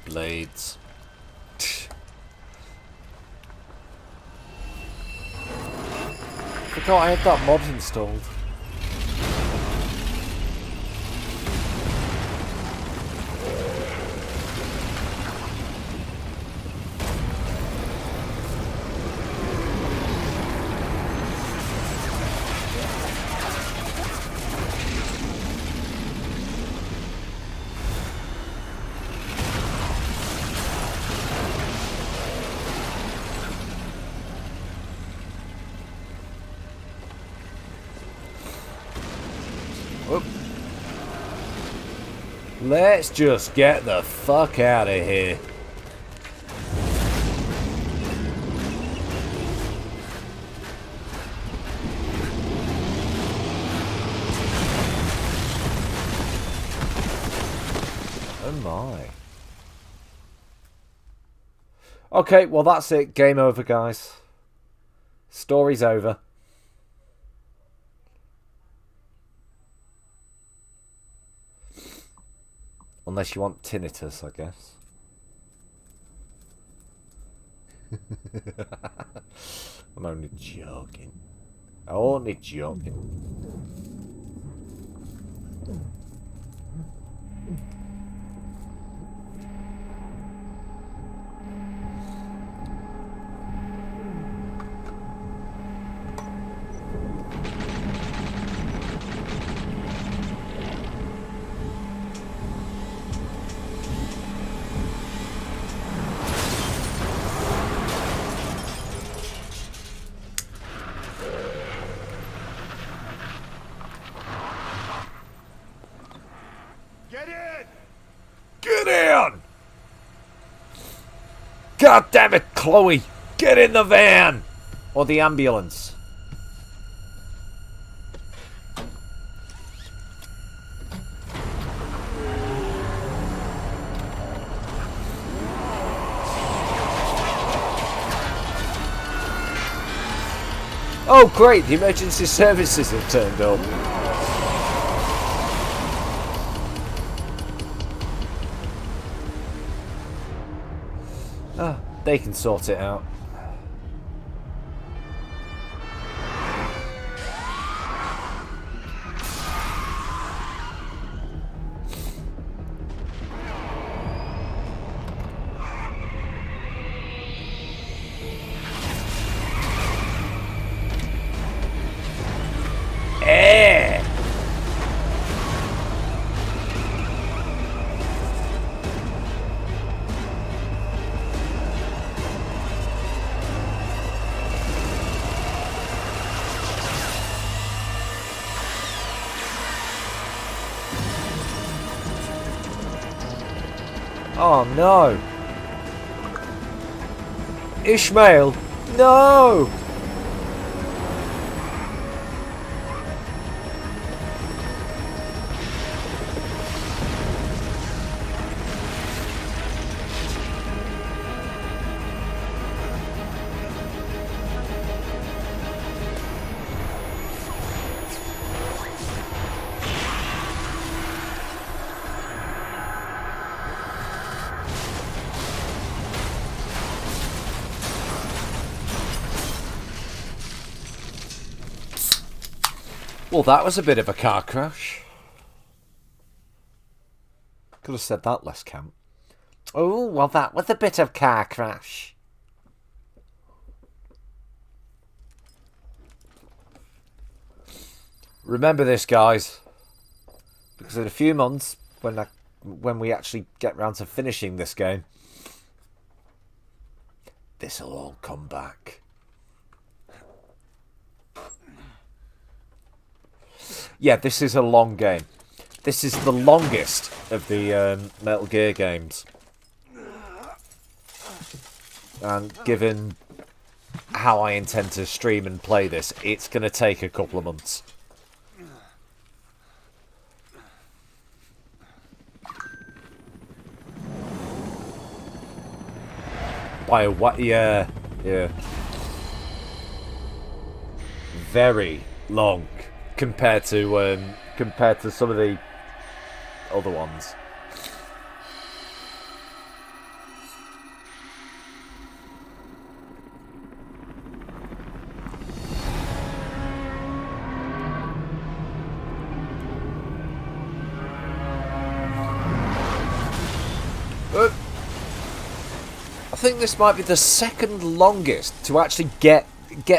Speaker 2: Blades. Forgot I had that mod installed. Let's just get the fuck out of here. Oh my. Okay, well that's it. Game over, guys. Story's over. Unless you want tinnitus, I guess. I'm only joking. Only joking.
Speaker 5: Get in!
Speaker 2: Get in! God damn it, Chloe! Get in the van! Or the ambulance. Oh great, the emergency services have turned up. Oh, they can sort it out. Oh no! Ishmael! No! Well, that was a bit of a car crash. Could have said that less camp. Oh, well, that was a bit of car crash. Remember this, guys, because in a few months, when we actually get round to finishing this game, this'll all come back. Yeah, this is a long game. This is the longest of the Metal Gear games. And given how I intend to stream and play this, it's going to take a couple of months. By what? Yeah. Very long. Compared to some of the other ones. I think this might be the second longest to actually get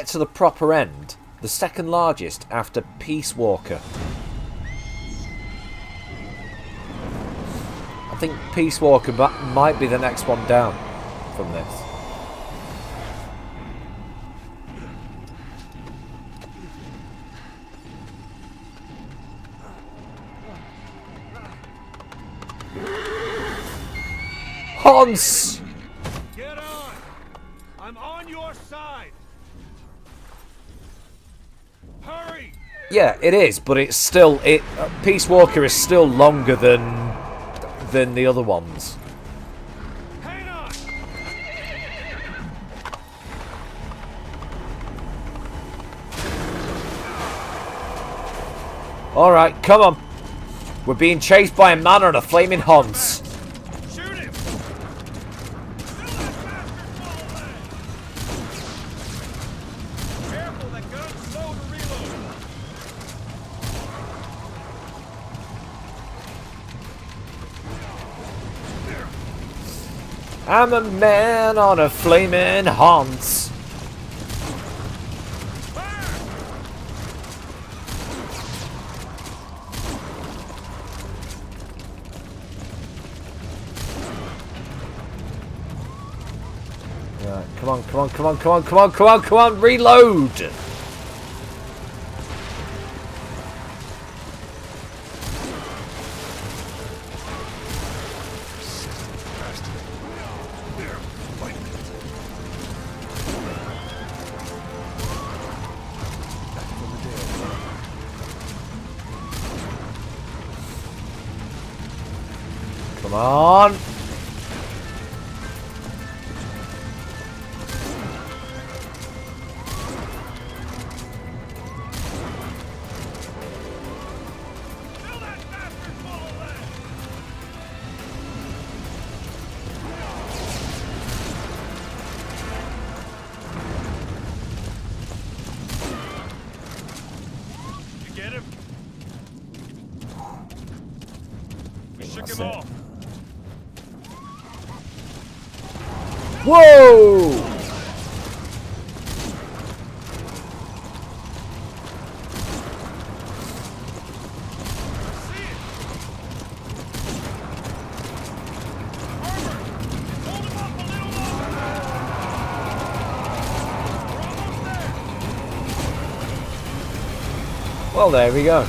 Speaker 2: to the proper end. The second largest after Peace Walker. I think Peace Walker might be the next one down from this. Hans!
Speaker 5: Get on! I'm on your side! Hurry!
Speaker 2: Yeah, it is, but it's still Peace Walker is still longer than the other ones.
Speaker 5: Hang on!
Speaker 2: Alright, come on. We're being chased by a man on a flaming Hans.
Speaker 5: Shoot him! Careful, that gun's slow to reload.
Speaker 2: I'm a man on a flaming Hans. Right, come on, come on, come on, come on, come on, come on, come on, reload! Come on!
Speaker 5: Get him? We shook
Speaker 2: That's
Speaker 5: him
Speaker 2: it.
Speaker 5: off.
Speaker 2: Whoa! Well, there we go.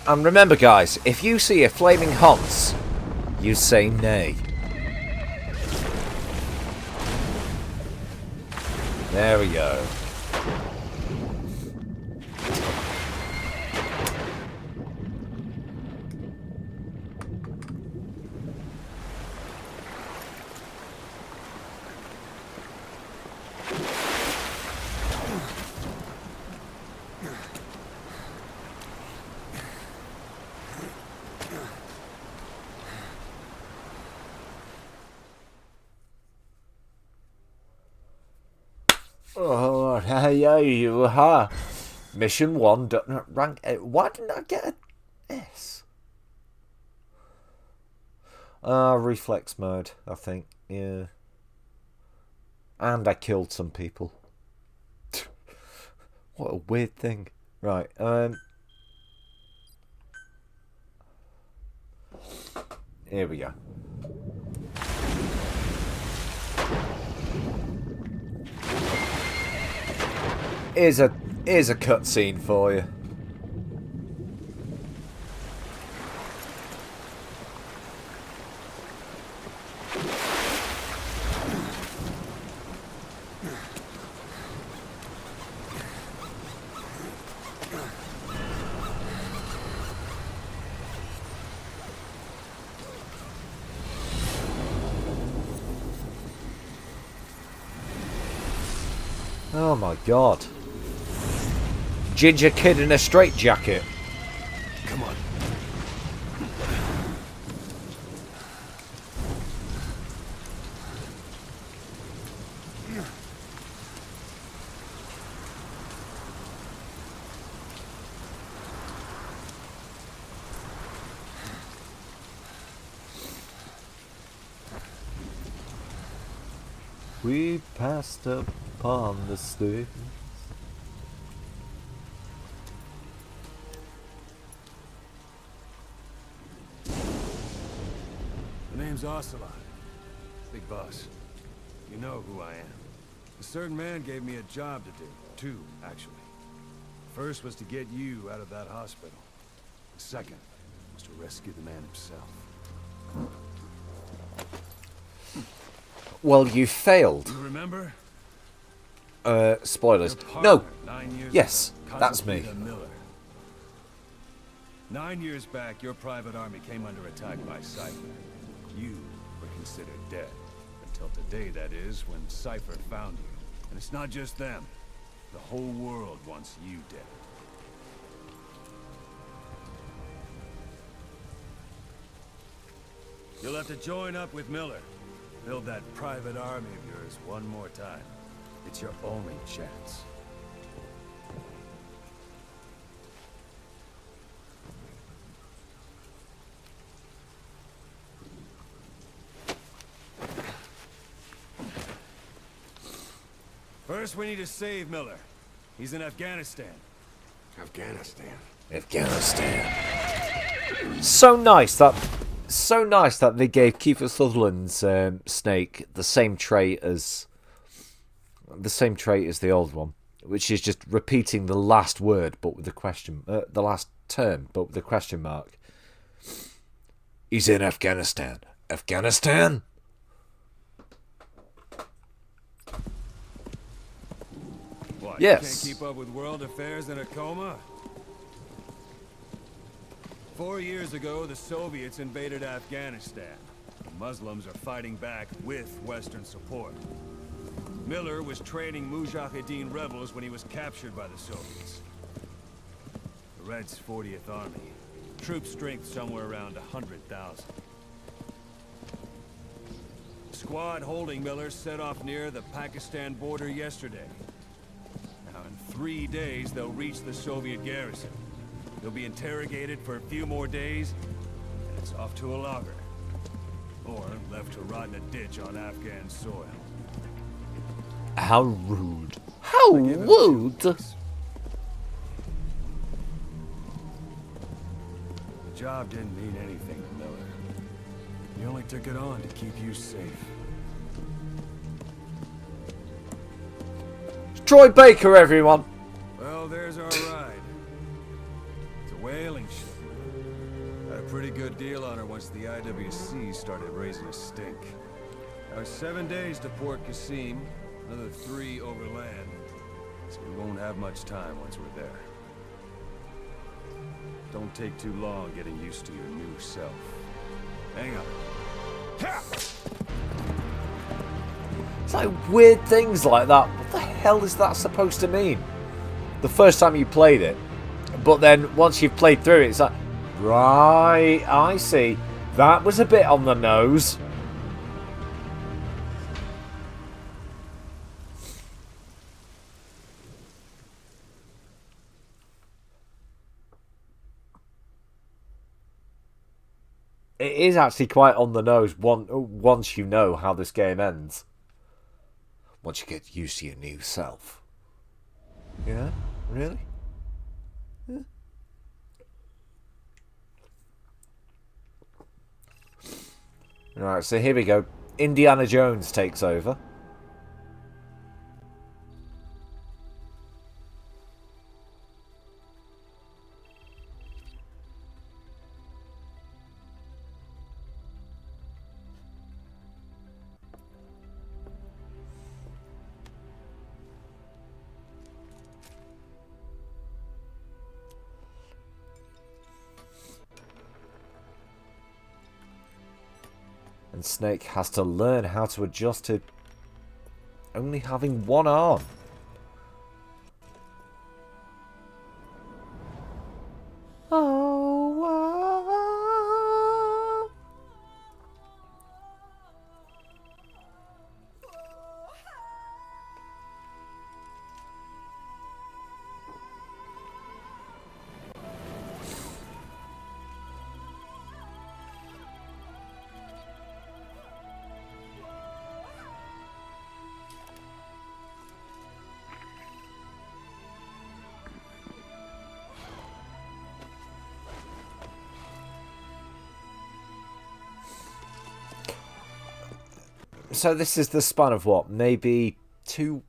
Speaker 2: And remember, guys, if you see a flaming Hans, you say nay. There we go. Oh, yeah, you are. Mission 1 done. Rank 8. Why didn't I get a S? Reflex mode, I think. Yeah. And I killed some people. What a weird thing. Right, here we go. Here's a cutscene for you. Oh my god. Ginger kid in a straitjacket.
Speaker 5: Come on.
Speaker 2: We passed upon the stairs.
Speaker 5: The name's Ocelot. Big boss. You know who I am. A certain man gave me a job to do. Two, actually. First was to get you out of that hospital. The second was to rescue the man himself.
Speaker 2: Well, you failed.
Speaker 5: You remember?
Speaker 2: Spoilers.
Speaker 5: Your
Speaker 2: No.
Speaker 5: partner, 9 years
Speaker 2: Yes,
Speaker 5: ago,
Speaker 2: that's me.
Speaker 5: Constable Miller. 9 years back, your private army came under attack by Cypher. You were considered dead. Until today, that is, when Cypher found you. And it's not just them. The whole world wants you dead. You'll have to join up with Miller. Build that private army of yours one more time. It's your only chance. First, we need to save Miller. He's in Afghanistan.
Speaker 4: Afghanistan.
Speaker 2: So nice that they gave Kiefer Sutherland's Snake the same trait as the old one, which is just repeating the last word but with the question, the last term but with the question mark. He's in Afghanistan. Afghanistan.
Speaker 5: What,
Speaker 2: Yes.
Speaker 5: you can't keep up with world affairs in a coma? 4 years ago, the Soviets invaded Afghanistan. The Muslims are fighting back with Western support. Miller was training Mujahideen rebels when he was captured by the Soviets. The Reds' 40th Army. Troop strength somewhere around 100,000. The squad holding Miller set off near the Pakistan border yesterday. Now, in 3 days, they'll reach the Soviet garrison. They'll be interrogated for a few more days, and it's off to a lager. Or left to rot in a ditch on Afghan soil.
Speaker 2: How rude. How rude.
Speaker 5: The job didn't mean anything to Miller. He only took it on to keep you safe.
Speaker 2: Troy Baker, everyone.
Speaker 5: Well, there's our ride. It's a whaling ship. Had a pretty good deal on her once the IWC started raising a stink. Now 7 days to Port Qasim, another 3 overland. So we won't have much time once we're there. Don't take too long getting used to your new self. Hang on.
Speaker 2: It's like weird things like that. What the hell is that supposed to mean? The first time you played it. But then once you've played through it, it's like, right, I see. That was a bit on the nose. It is actually quite on the nose once you know how this game ends. Once you get used to your new self. Yeah? Really? Yeah. Alright, so here we go. Indiana Jones takes over. And Snake has to learn how to adjust to only having one arm. So this is the span of what? Maybe two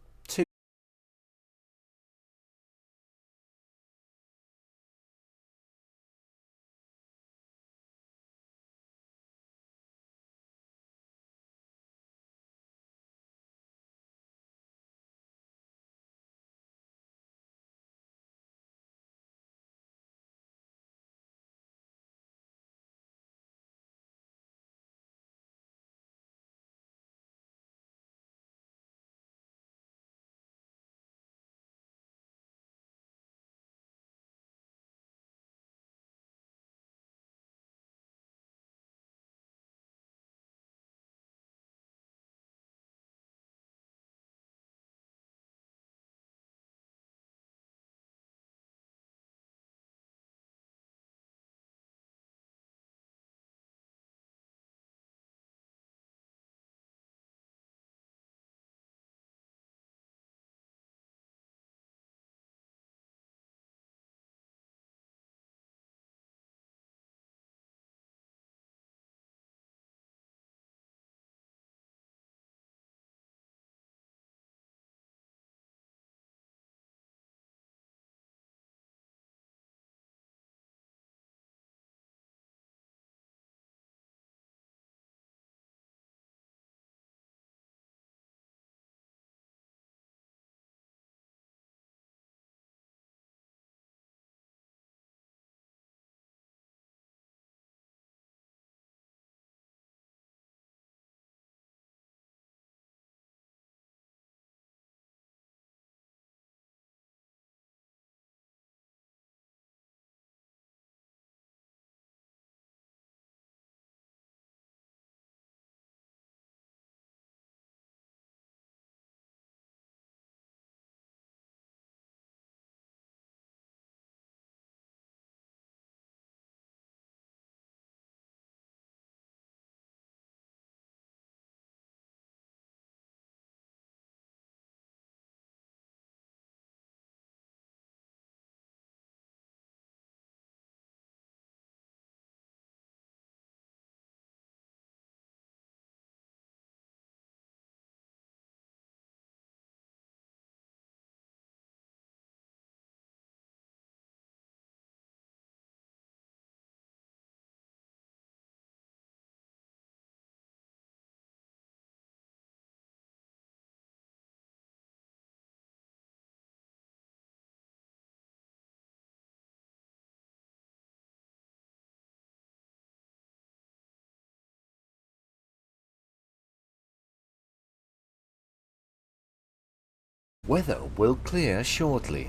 Speaker 2: Weather will clear shortly.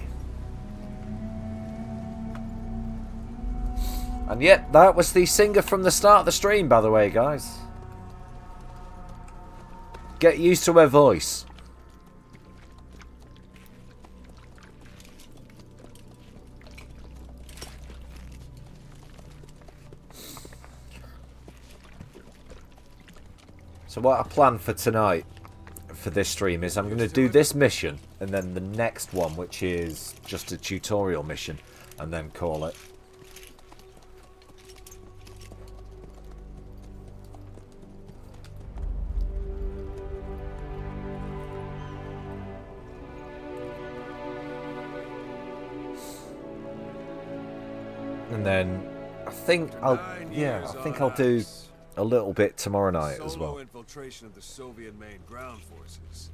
Speaker 2: And yet, that was the singer from the start of the stream, by the way, guys. Get used to her voice. So what I plan for tonight, for this stream, is I'm going to do this mission, and then the next one, which is just a tutorial mission, and then call it. And then I think I'll do a little bit tomorrow night as well.
Speaker 5: Infiltration of the Soviet main ground forces.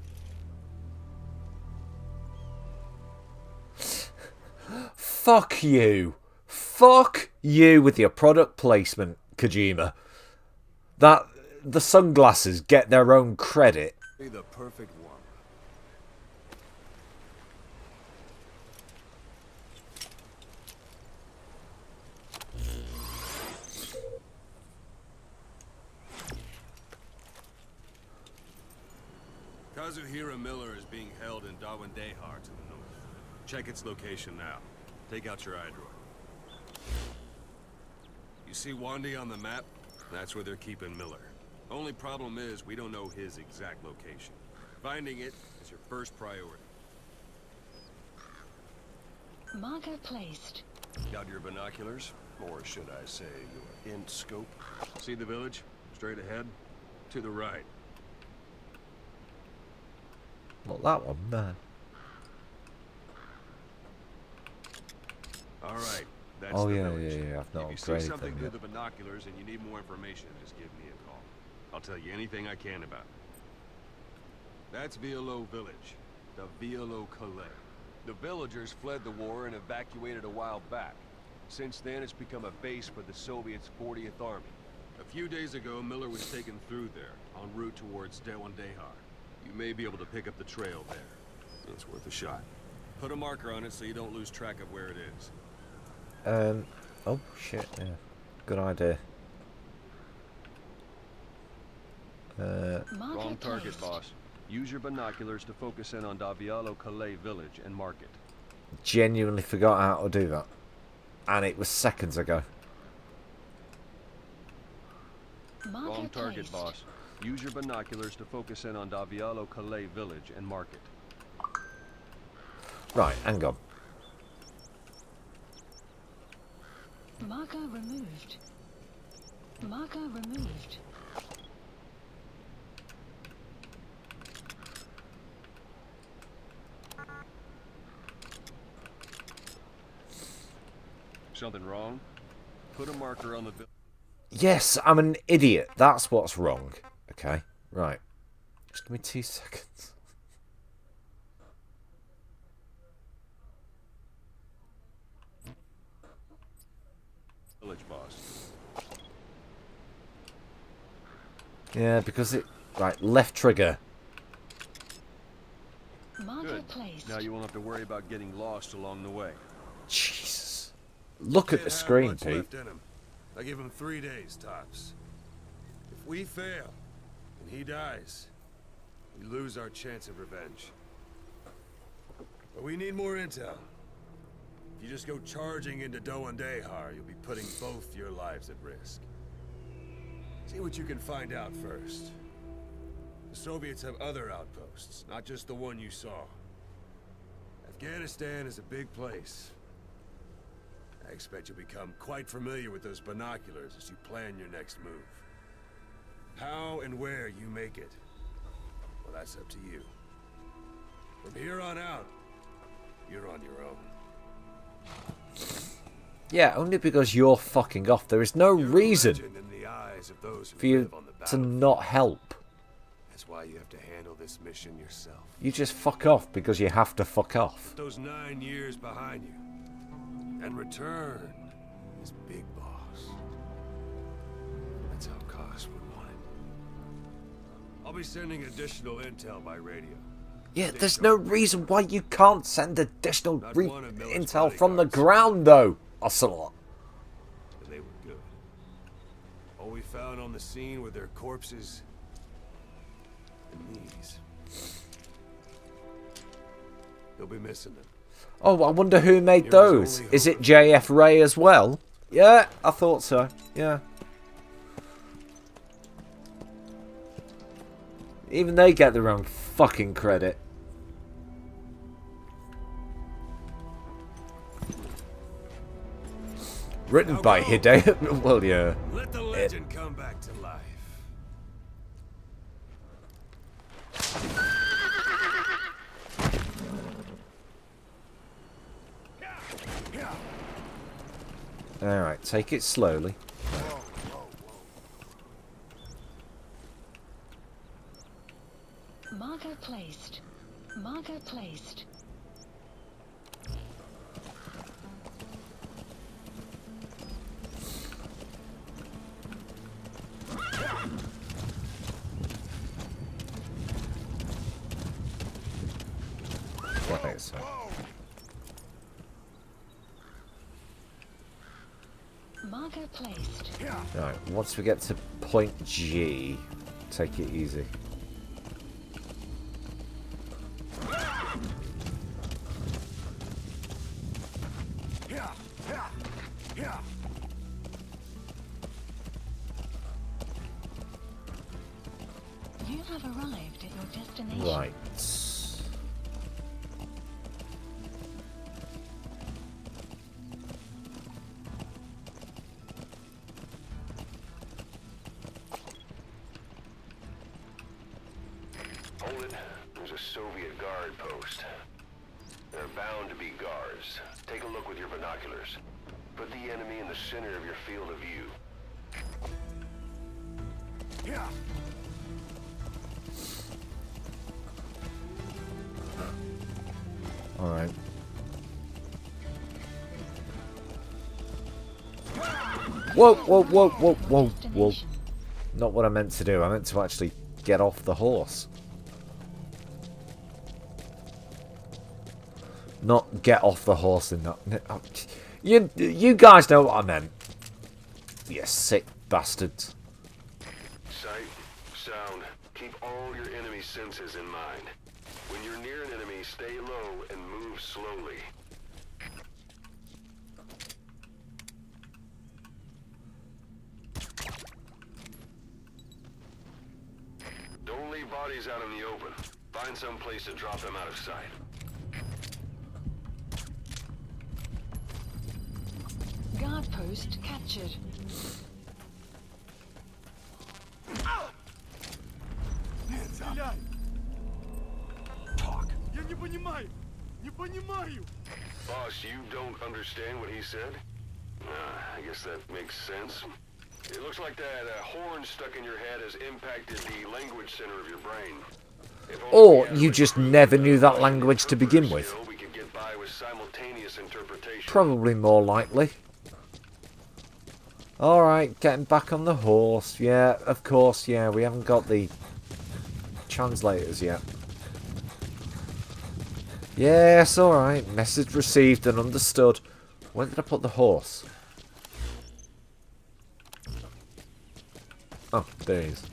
Speaker 2: Fuck you. Fuck you with your product placement, Kojima. That the sunglasses get their own credit.
Speaker 5: Be the perfect one. Kazuhira Miller is being held in Dawandehar to the north. Check its location now. Take out your iDroid. You see Wandy on the map? That's where they're keeping Miller. Only problem is we don't know his exact location. Finding it is your first priority.
Speaker 7: Marker placed.
Speaker 5: Got your binoculars? Or should I say your int scope? See the village? Straight ahead? To the right.
Speaker 2: Not that one, man.
Speaker 5: All right. That's
Speaker 2: Oh
Speaker 5: the
Speaker 2: yeah,
Speaker 5: village.
Speaker 2: yeah. I've not
Speaker 5: If you see
Speaker 2: upgraded
Speaker 5: something
Speaker 2: them
Speaker 5: through
Speaker 2: yet.
Speaker 5: the binoculars and you need more information, just give me a call. I'll tell you anything I can about it. That's Violo Village, the Violo Calais. The villagers fled the war and evacuated a while back. Since then, it's become a base for the Soviets' 40th Army. A few days ago, Miller was taken through there, en route towards Dawandehar. You may be able to pick up the trail there. It's worth a shot. Put a marker on it so you don't lose track of where it is.
Speaker 2: Oh shit, yeah. Good idea.
Speaker 5: Wrong target, boss. Use your binoculars to focus in on Davialo Calais village and mark it.
Speaker 2: Genuinely forgot how to do that. And it was seconds ago.
Speaker 5: Wrong target, boss. Use your binoculars to focus in on Davialo Calais village and mark it.
Speaker 2: Right, hang on.
Speaker 7: Marker removed. Marker removed.
Speaker 5: Something wrong? Put a marker on the
Speaker 2: Yes, I'm an idiot. That's what's wrong. Okay, right. Just give me 2 seconds.
Speaker 5: village, boss.
Speaker 2: Yeah, because it... Right, left trigger.
Speaker 7: Marker
Speaker 5: Good.
Speaker 7: placed.
Speaker 5: Now you won't have to worry about getting lost along the way.
Speaker 2: Jesus. Look at the screen, Pete.
Speaker 5: Left in him. I give him 3 days tops. If we fail and he dies, we lose our chance of revenge. But we need more intel. If you just go charging into Dawandehar, you'll be putting both your lives at risk. See what you can find out first. The Soviets have other outposts, not just the one you saw. Afghanistan is a big place. I expect you'll become quite familiar with those binoculars as you plan your next move. How and where you make it, well, that's up to you. From here on out, you're on your own.
Speaker 2: Yeah, only because you're fucking off. There is no reason
Speaker 5: In the eyes of those who
Speaker 2: for you
Speaker 5: live on the
Speaker 2: to
Speaker 5: battlefield.
Speaker 2: not help.
Speaker 5: That's why you have to handle this mission yourself.
Speaker 2: You just fuck off because you have to fuck off.
Speaker 5: Put those 9 years behind you. And return as Big Boss. That's how Koss would want it. I'll be sending additional intel by radio.
Speaker 2: Yeah, there's no reason why you can't send additional
Speaker 5: Not one of Miller's
Speaker 2: intel from the
Speaker 5: bodyguards.
Speaker 2: ground, though, Ocelot.
Speaker 5: And they were good. All we found on the scene were their corpses and these. They'll be missing them.
Speaker 2: Oh, I wonder who made
Speaker 5: There was
Speaker 2: those.
Speaker 5: only
Speaker 2: Is it
Speaker 5: hope.
Speaker 2: JF Ray as well? Yeah, I thought so. Yeah. Even they get their own fucking credit. Written
Speaker 5: Now
Speaker 2: by
Speaker 5: go.
Speaker 2: Hideo. Well, yeah.
Speaker 5: Let the legend come back to life.
Speaker 2: Alright, take it slowly.
Speaker 7: Marker placed. Marker placed.
Speaker 2: Right, so.
Speaker 7: Marker placed.
Speaker 2: Right, once we get to point G, take it easy.
Speaker 7: You have arrived at your destination.
Speaker 2: Right.
Speaker 8: Hold it. There's a Soviet guard post. There are bound to be guards. Take a look with your binoculars. Put the enemy in the center of your field of view.
Speaker 2: Alright. Whoa, whoa, whoa, whoa, whoa, whoa.
Speaker 7: Destination.
Speaker 2: Not what I meant to do. I meant to actually get off the horse. Not get off the horse and not... You guys know what I meant. You sick bastards.
Speaker 8: Sight, sound, keep all your enemy senses in mind. When you're near an enemy, stay low and move slowly. Don't leave bodies out in the open. Find some place to drop them out of sight.
Speaker 7: Guard post captured.
Speaker 8: Boss, you don't understand what he said? I guess that makes sense. It looks like that horn stuck in your head has impacted the language center of your brain. If only
Speaker 2: Or
Speaker 8: we had
Speaker 2: you
Speaker 8: a
Speaker 2: just
Speaker 8: recruit
Speaker 2: never
Speaker 8: with
Speaker 2: knew
Speaker 8: a
Speaker 2: that
Speaker 8: Russian
Speaker 2: language to begin
Speaker 8: interpreter
Speaker 2: with.
Speaker 8: skill, we could get by with simultaneous interpretation.
Speaker 2: Probably more likely. Alright, getting back on the horse. Yeah, of course, yeah, we haven't got the translators yet. Yes, alright. Message received and understood. Where did I put the horse? Oh, there he is.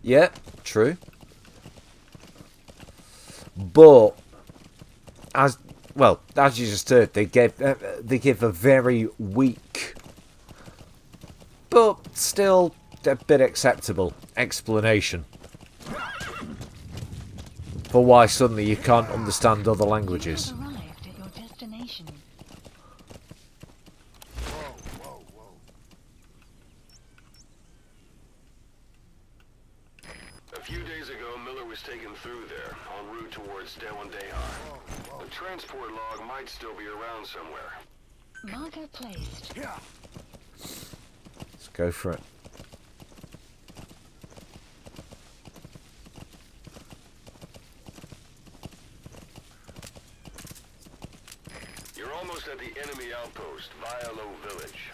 Speaker 2: Yeah, true. But as you just heard, they give a very weak, but still a bit acceptable explanation for why suddenly you can't understand other languages.
Speaker 7: You have arrived at your destination.
Speaker 8: A few days ago, Miller was taken through there, en route towards Dehar. The transport log might still be around somewhere.
Speaker 7: Marker placed.
Speaker 2: Let's go for it.
Speaker 8: You're almost at the enemy outpost, Vialo Village.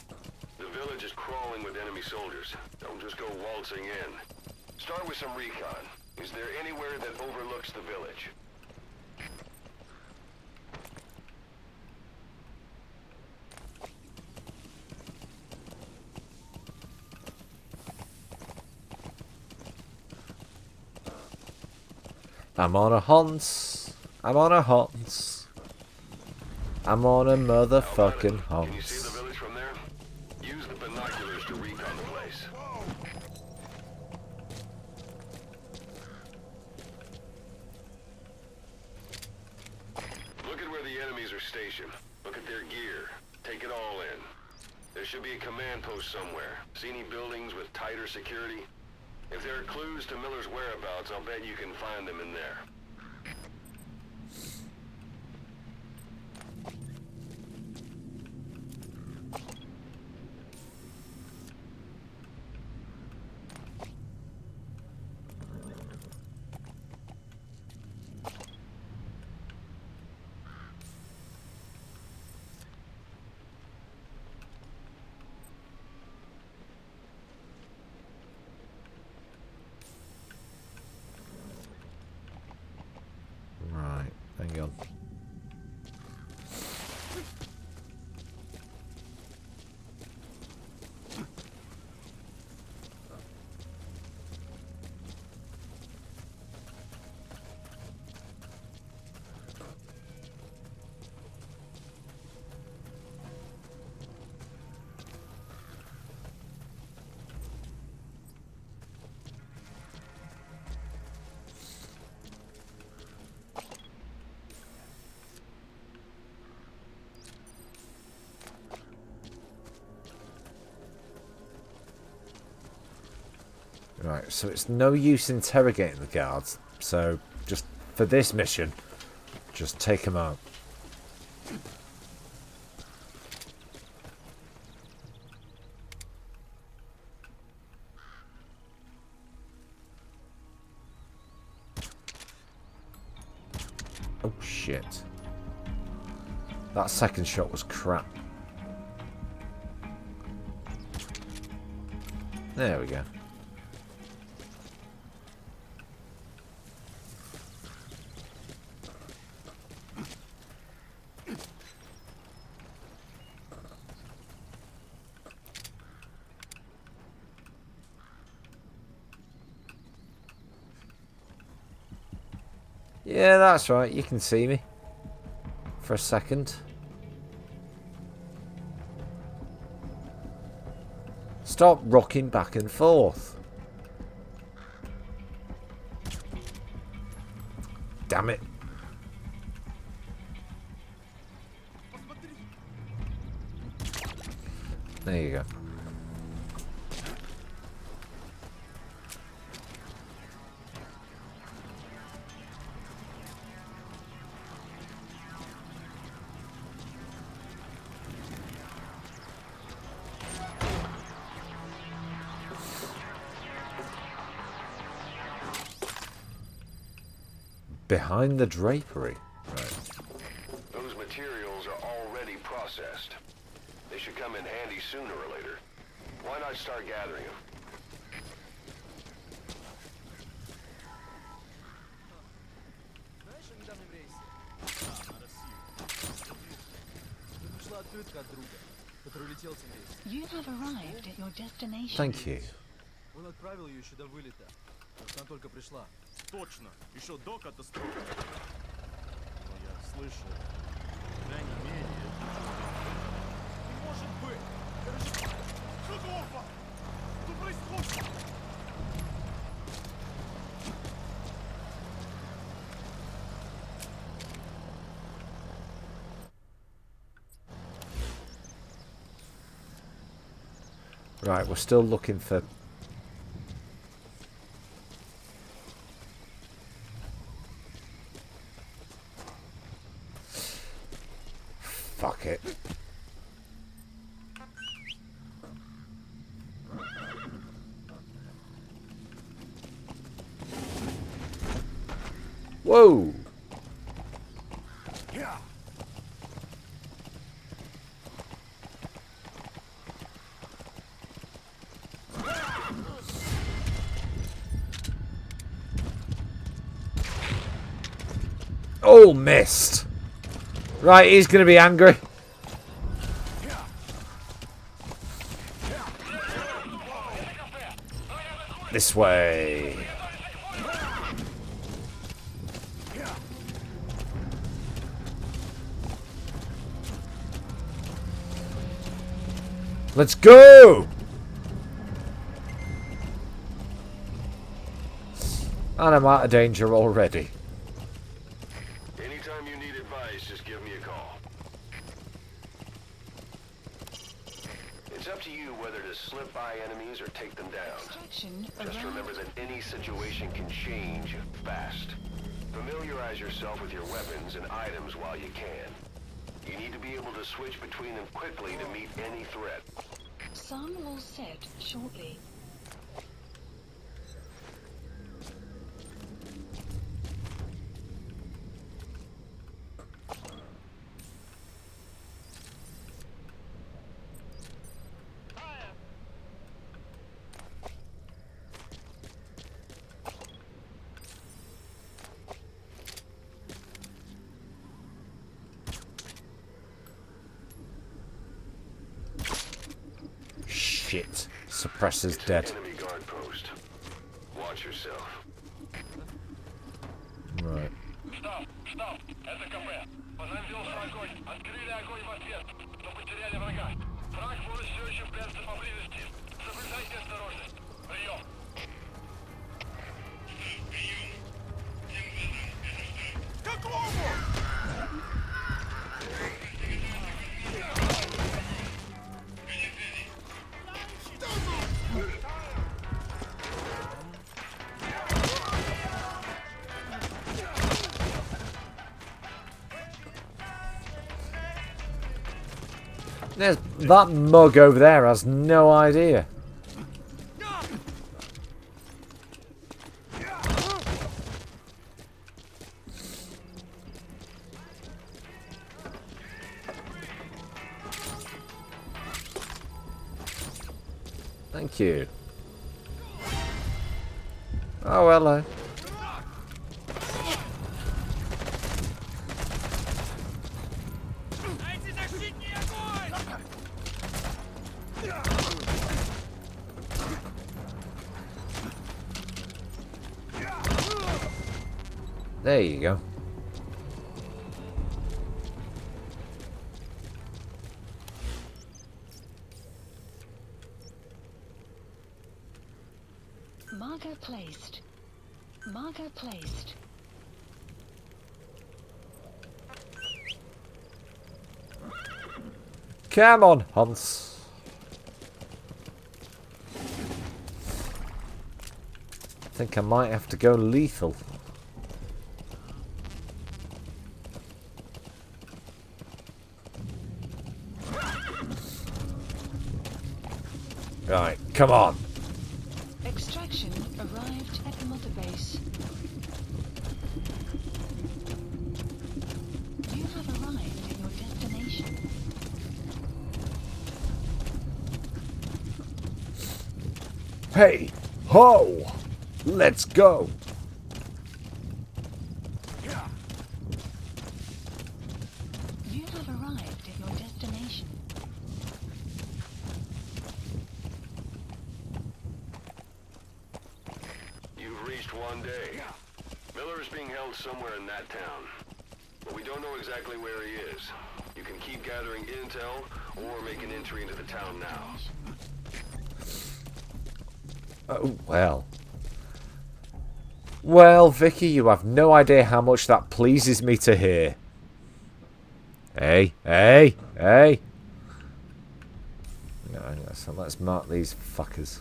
Speaker 8: The village is crawling with enemy soldiers. Don't just go waltzing in. Start with some recon. Is there anywhere that overlooks the village?
Speaker 2: I'm on a hunt. I'm on a hunt. I'm on a motherfucking
Speaker 8: Can you see the
Speaker 2: hunt.
Speaker 8: village from there? Use the binoculars to recon the place. Look at where the enemies are stationed. Look at their gear. Take it all in. There should be a command post somewhere. See any buildings with tighter security? If there are clues to Miller's whereabouts, I'll bet you can find them in there.
Speaker 2: Right, hang on. Right, so it's no use interrogating the guards, so just for this mission, just take them out. Oh shit. That second shot was crap. There we go. Yeah, that's right. You can see me. For a second. Stop rocking back and forth. Damn it. There you go. Behind the drapery. Right.
Speaker 8: Those materials are already processed. They should come in handy sooner or later. Why not start gathering them?
Speaker 7: You have arrived at your destination.
Speaker 2: Thank you.
Speaker 9: Он отправил ее еще до вылета. Она только пришла. Точно. Еще до катастрофы. Но я слышал. По крайней мере, не может быть. Катастрофа! Что происходит?
Speaker 2: Right, we're still looking for... Fuck it. Whoa! Oh, missed. Right, he's going to be angry. This way. Let's go! And I'm out of danger already.
Speaker 8: Anytime you need advice, just give me a call. It's up to you whether to slip by enemies or take them down. Just remember that any situation can change fast. Familiarize yourself with your weapons and items while you can. You need to be able to switch between them quickly to meet any threat.
Speaker 7: Sun will set shortly.
Speaker 2: Shit. Suppressor's dead.
Speaker 8: Enemy guard post. Watch yourself.
Speaker 2: Right.
Speaker 8: Стоп! Стоп! Это КП. Позавелся огонь. Открыли огонь в ответ, но потеряли врага. Враг может все еще прятаться поблизости. Соблюдайте осторожность. Прием!
Speaker 2: There's that mug over there has no idea. Thank you. Oh, hello. There you go.
Speaker 7: Marker placed. Marker placed.
Speaker 2: Come on, Hans. I think I might have to go lethal. Right, come on.
Speaker 7: Extraction arrived at the mother base. You have arrived at your destination.
Speaker 2: Hey, ho! Let's go.
Speaker 7: You have arrived at your destination.
Speaker 8: You've reached one day. Miller is being held somewhere in that town. But we don't know exactly where he is. You can keep gathering intel or make an entry into the town now.
Speaker 2: Oh, well. Well, Vicky, you have no idea how much that pleases me to hear. Hey, hey, hey. No, so let's mark these fuckers.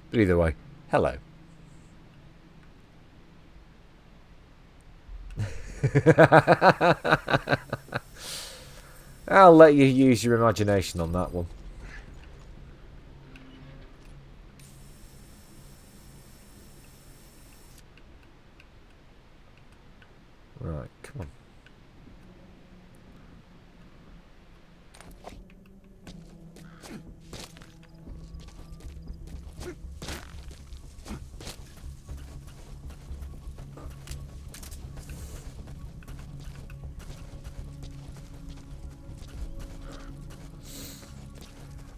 Speaker 2: But either way, hello. I'll let you use your imagination on that one. Right, come on.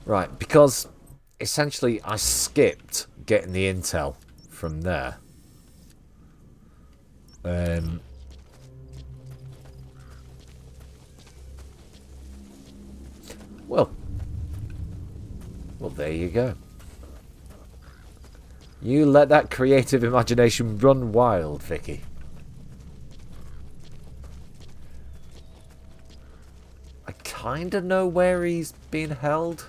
Speaker 2: Right, because essentially I skipped getting the intel from there. Well, there you go. You let that creative imagination run wild, Vicky. I kind of know where he's being held.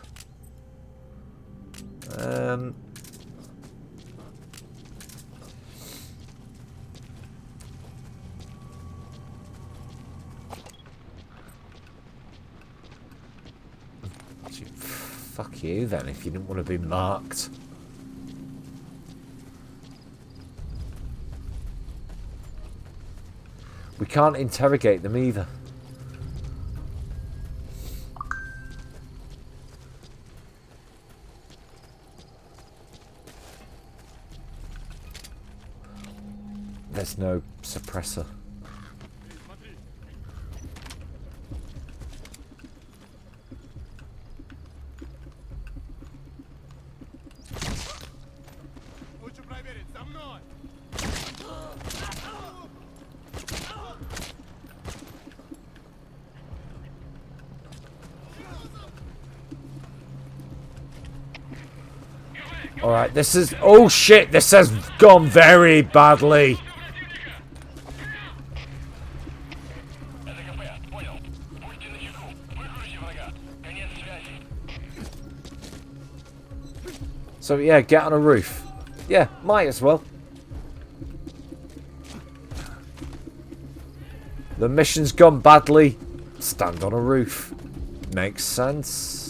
Speaker 2: Fuck you then, if you didn't want to be marked. We can't interrogate them either. There's no suppressor. Alright, this is... Oh shit, this has gone very badly. So yeah, get on a roof. Yeah, might as well. The mission's gone badly. Stand on a roof. Makes sense.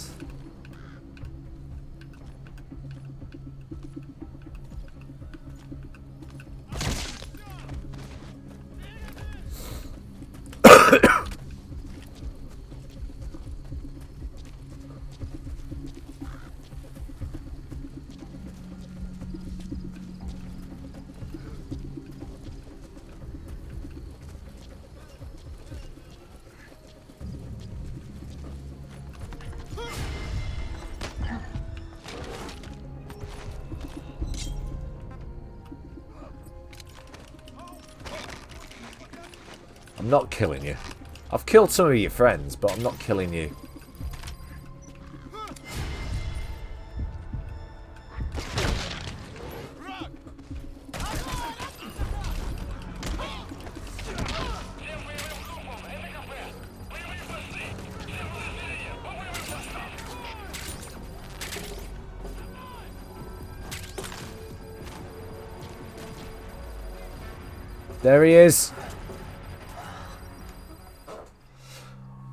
Speaker 2: I'm not killing you. I've killed some of your friends, but I'm not killing you. There he is.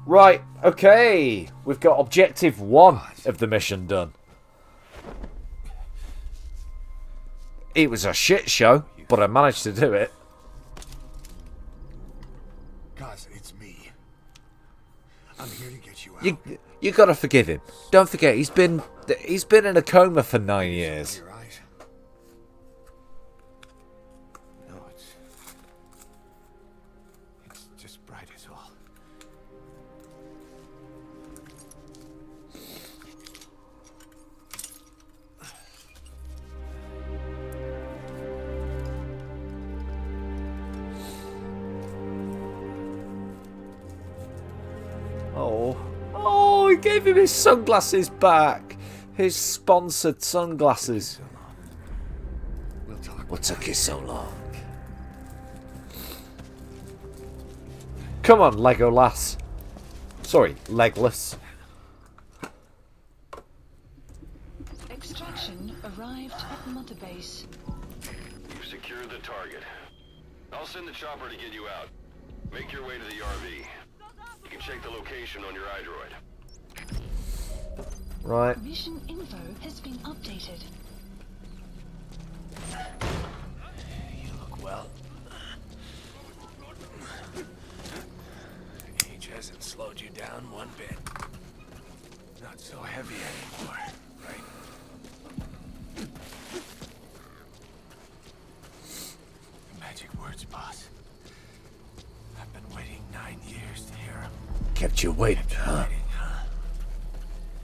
Speaker 2: Right, okay. We've got objective 1 of the mission done. It was a shit show, but I managed to do it.
Speaker 4: Guys, it's me. I'm here to get you out.
Speaker 2: You gotta forgive him. Don't forget, he's been in a coma for 9 years.
Speaker 4: Your eyes. No, it's just bright as all.
Speaker 2: Oh, he gave him his sunglasses back. His sponsored sunglasses.
Speaker 4: We'll talk.
Speaker 2: What took you so long? Come on, Lego lass. Sorry, legless.
Speaker 7: Extraction arrived at Mother Base.
Speaker 8: You've secured the target. I'll send the chopper to get you out. Make your way to the RV. You can check the location on your iDroid.
Speaker 2: Right.
Speaker 7: Mission info has been updated.
Speaker 4: You look well. Age hasn't slowed you down one bit. Not so heavy anymore, right? Magic words, boss. I've been waiting 9 years to hear them.
Speaker 2: Kept you waiting, huh?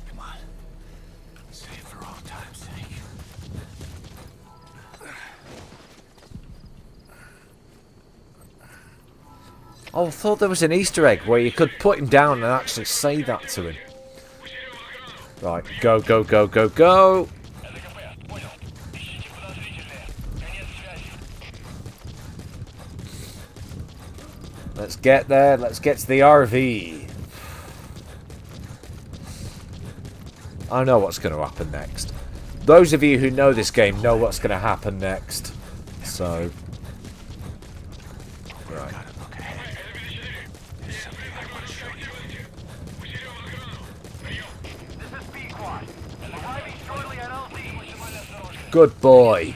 Speaker 4: Come on.
Speaker 2: Oh, I thought there was an Easter egg where you could put him down and actually say that to him. Right, go, go, go, go, go. Let's get there. Let's get to the RV. I know what's going to happen next. Those of you who know this game know what's going to happen next. So... right. Good boy.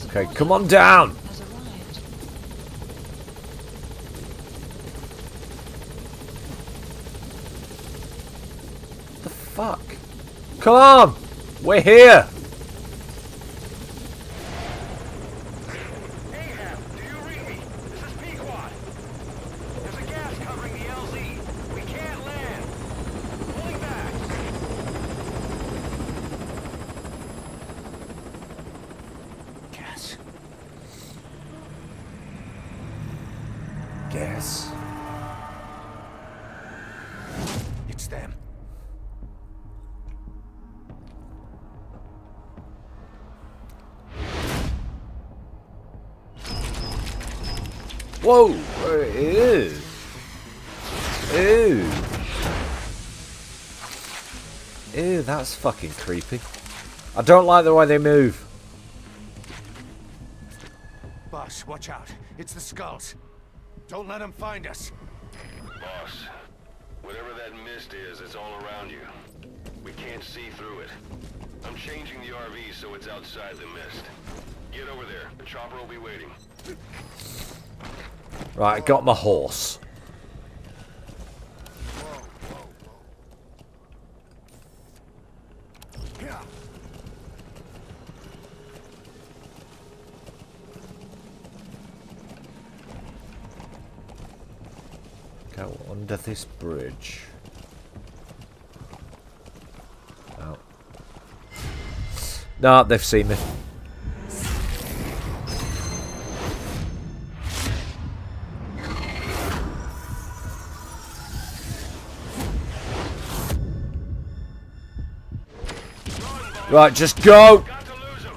Speaker 2: Okay, come on down. The fuck? Come on! We're here!
Speaker 8: Ahab, do you read me? This is Pequod. There's a gas covering the LZ. We can't land. Pulling back.
Speaker 4: Gas.
Speaker 2: Gas.
Speaker 4: It's them.
Speaker 2: Whoa! Ew! Ew! Ew, that's fucking creepy. I don't like the way they move.
Speaker 4: Boss, watch out. It's the skulls. Don't let them find us.
Speaker 8: Boss, whatever that mist is, it's all around you. We can't see through it. I'm changing the RV so it's outside the mist. Get over there. The chopper will be waiting.
Speaker 2: Right, I got my horse. Go under this bridge. Oh. No, they've seen me. Right, just go!
Speaker 8: Got to lose him.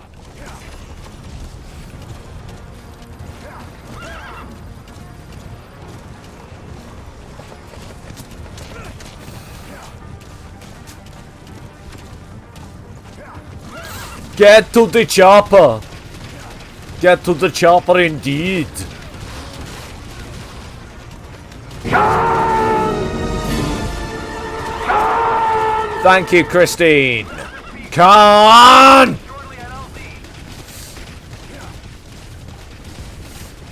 Speaker 2: Get to the chopper! Get to the chopper indeed! Thank you, Christine! Come on!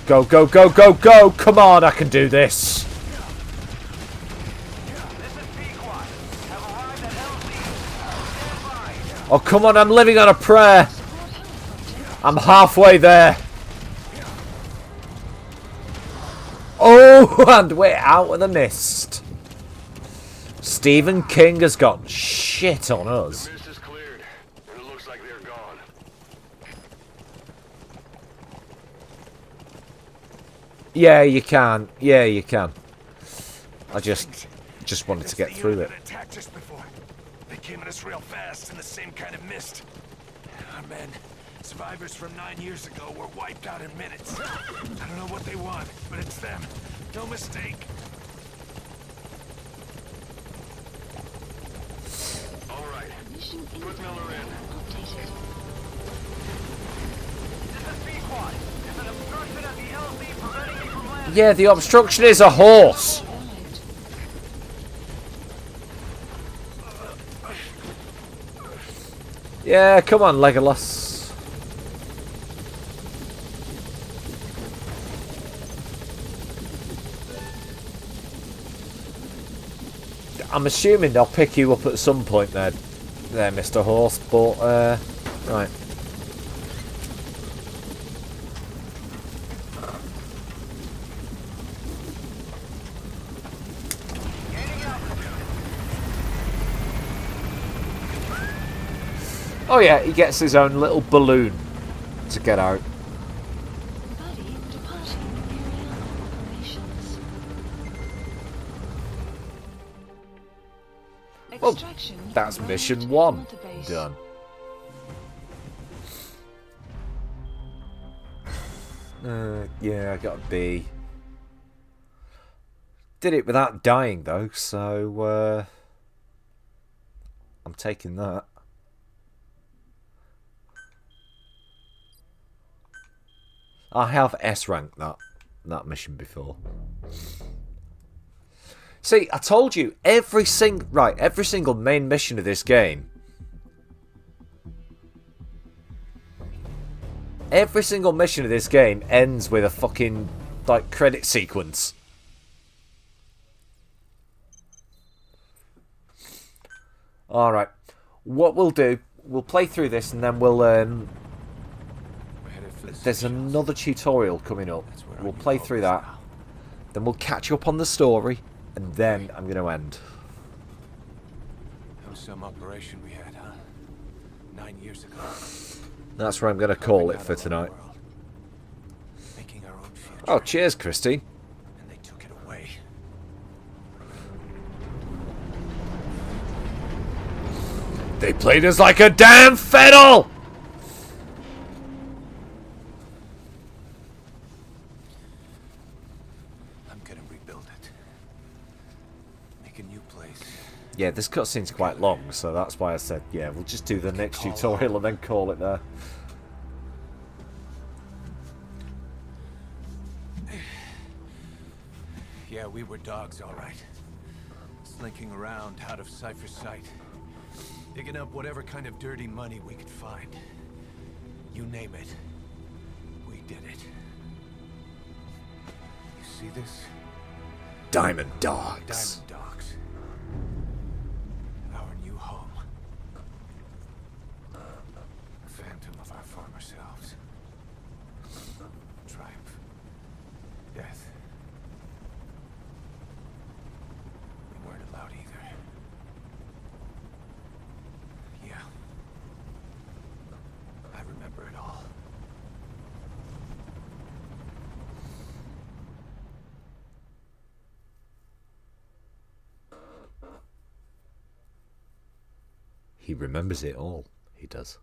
Speaker 2: Go, go, go, go, go! Come on, I can do this! Oh, come on, I'm living on a prayer! I'm halfway there! Oh, and we're out of the mist! Stephen King has got shit on us.
Speaker 8: The mist is cleared, and it looks like they're gone.
Speaker 2: Yeah, you can. Yeah, you can. I just wanted to get through it.
Speaker 4: Attacked us before. They came at us real fast in the same kind of mist. Our men, survivors from 9 years ago, were wiped out in minutes. I don't know what they want, but it's them. No mistake.
Speaker 8: All right, put Miller in. This is Pequod. There's an obstruction at the LZ preventing me from landing.
Speaker 2: Yeah, the obstruction is a horse. Yeah, come on, Legolas. I'm assuming they'll pick you up at some point there, Mr. Horse, but, right. Oh yeah, he gets his own little balloon to get out.
Speaker 7: Buddy departing area operations.
Speaker 2: Well,
Speaker 7: Extraction
Speaker 2: that's
Speaker 7: arrived
Speaker 2: mission
Speaker 7: at
Speaker 2: 1
Speaker 7: database.
Speaker 2: done. Yeah, I got a B. Did it without dying though, so I'm taking that. I have S ranked that mission before. See, I told you every single main mission of this game. Every single mission of this game ends with a fucking like credit sequence. All right, what we'll do, we'll play through this and then we'll there's another tutorial coming up. We'll play through that. Then we'll catch up on the story and then I'm going to end.
Speaker 5: That was some operation we had, huh? 9 years ago.
Speaker 2: That's where I'm going to call it for tonight.
Speaker 5: Making our own future.
Speaker 2: Oh, cheers, Christine.
Speaker 5: And they took it away.
Speaker 2: They played us like a damn fiddle!
Speaker 5: I'm gonna rebuild it. Make a new place.
Speaker 2: Yeah, this cutscene's quite long, so that's why I said, yeah, we'll just do the next tutorial and then call it there.
Speaker 5: Yeah, we were dogs, all right. Slinking around out of Cypher's sight. Digging up whatever kind of dirty money we could find. You name it. We did it. You see this?
Speaker 2: Diamond Dogs.
Speaker 5: Diamond Dogs. Our new home. A phantom of our former selves. Triumph. Death. We weren't allowed either. Yeah. I remember it all.
Speaker 2: He remembers it all. He does.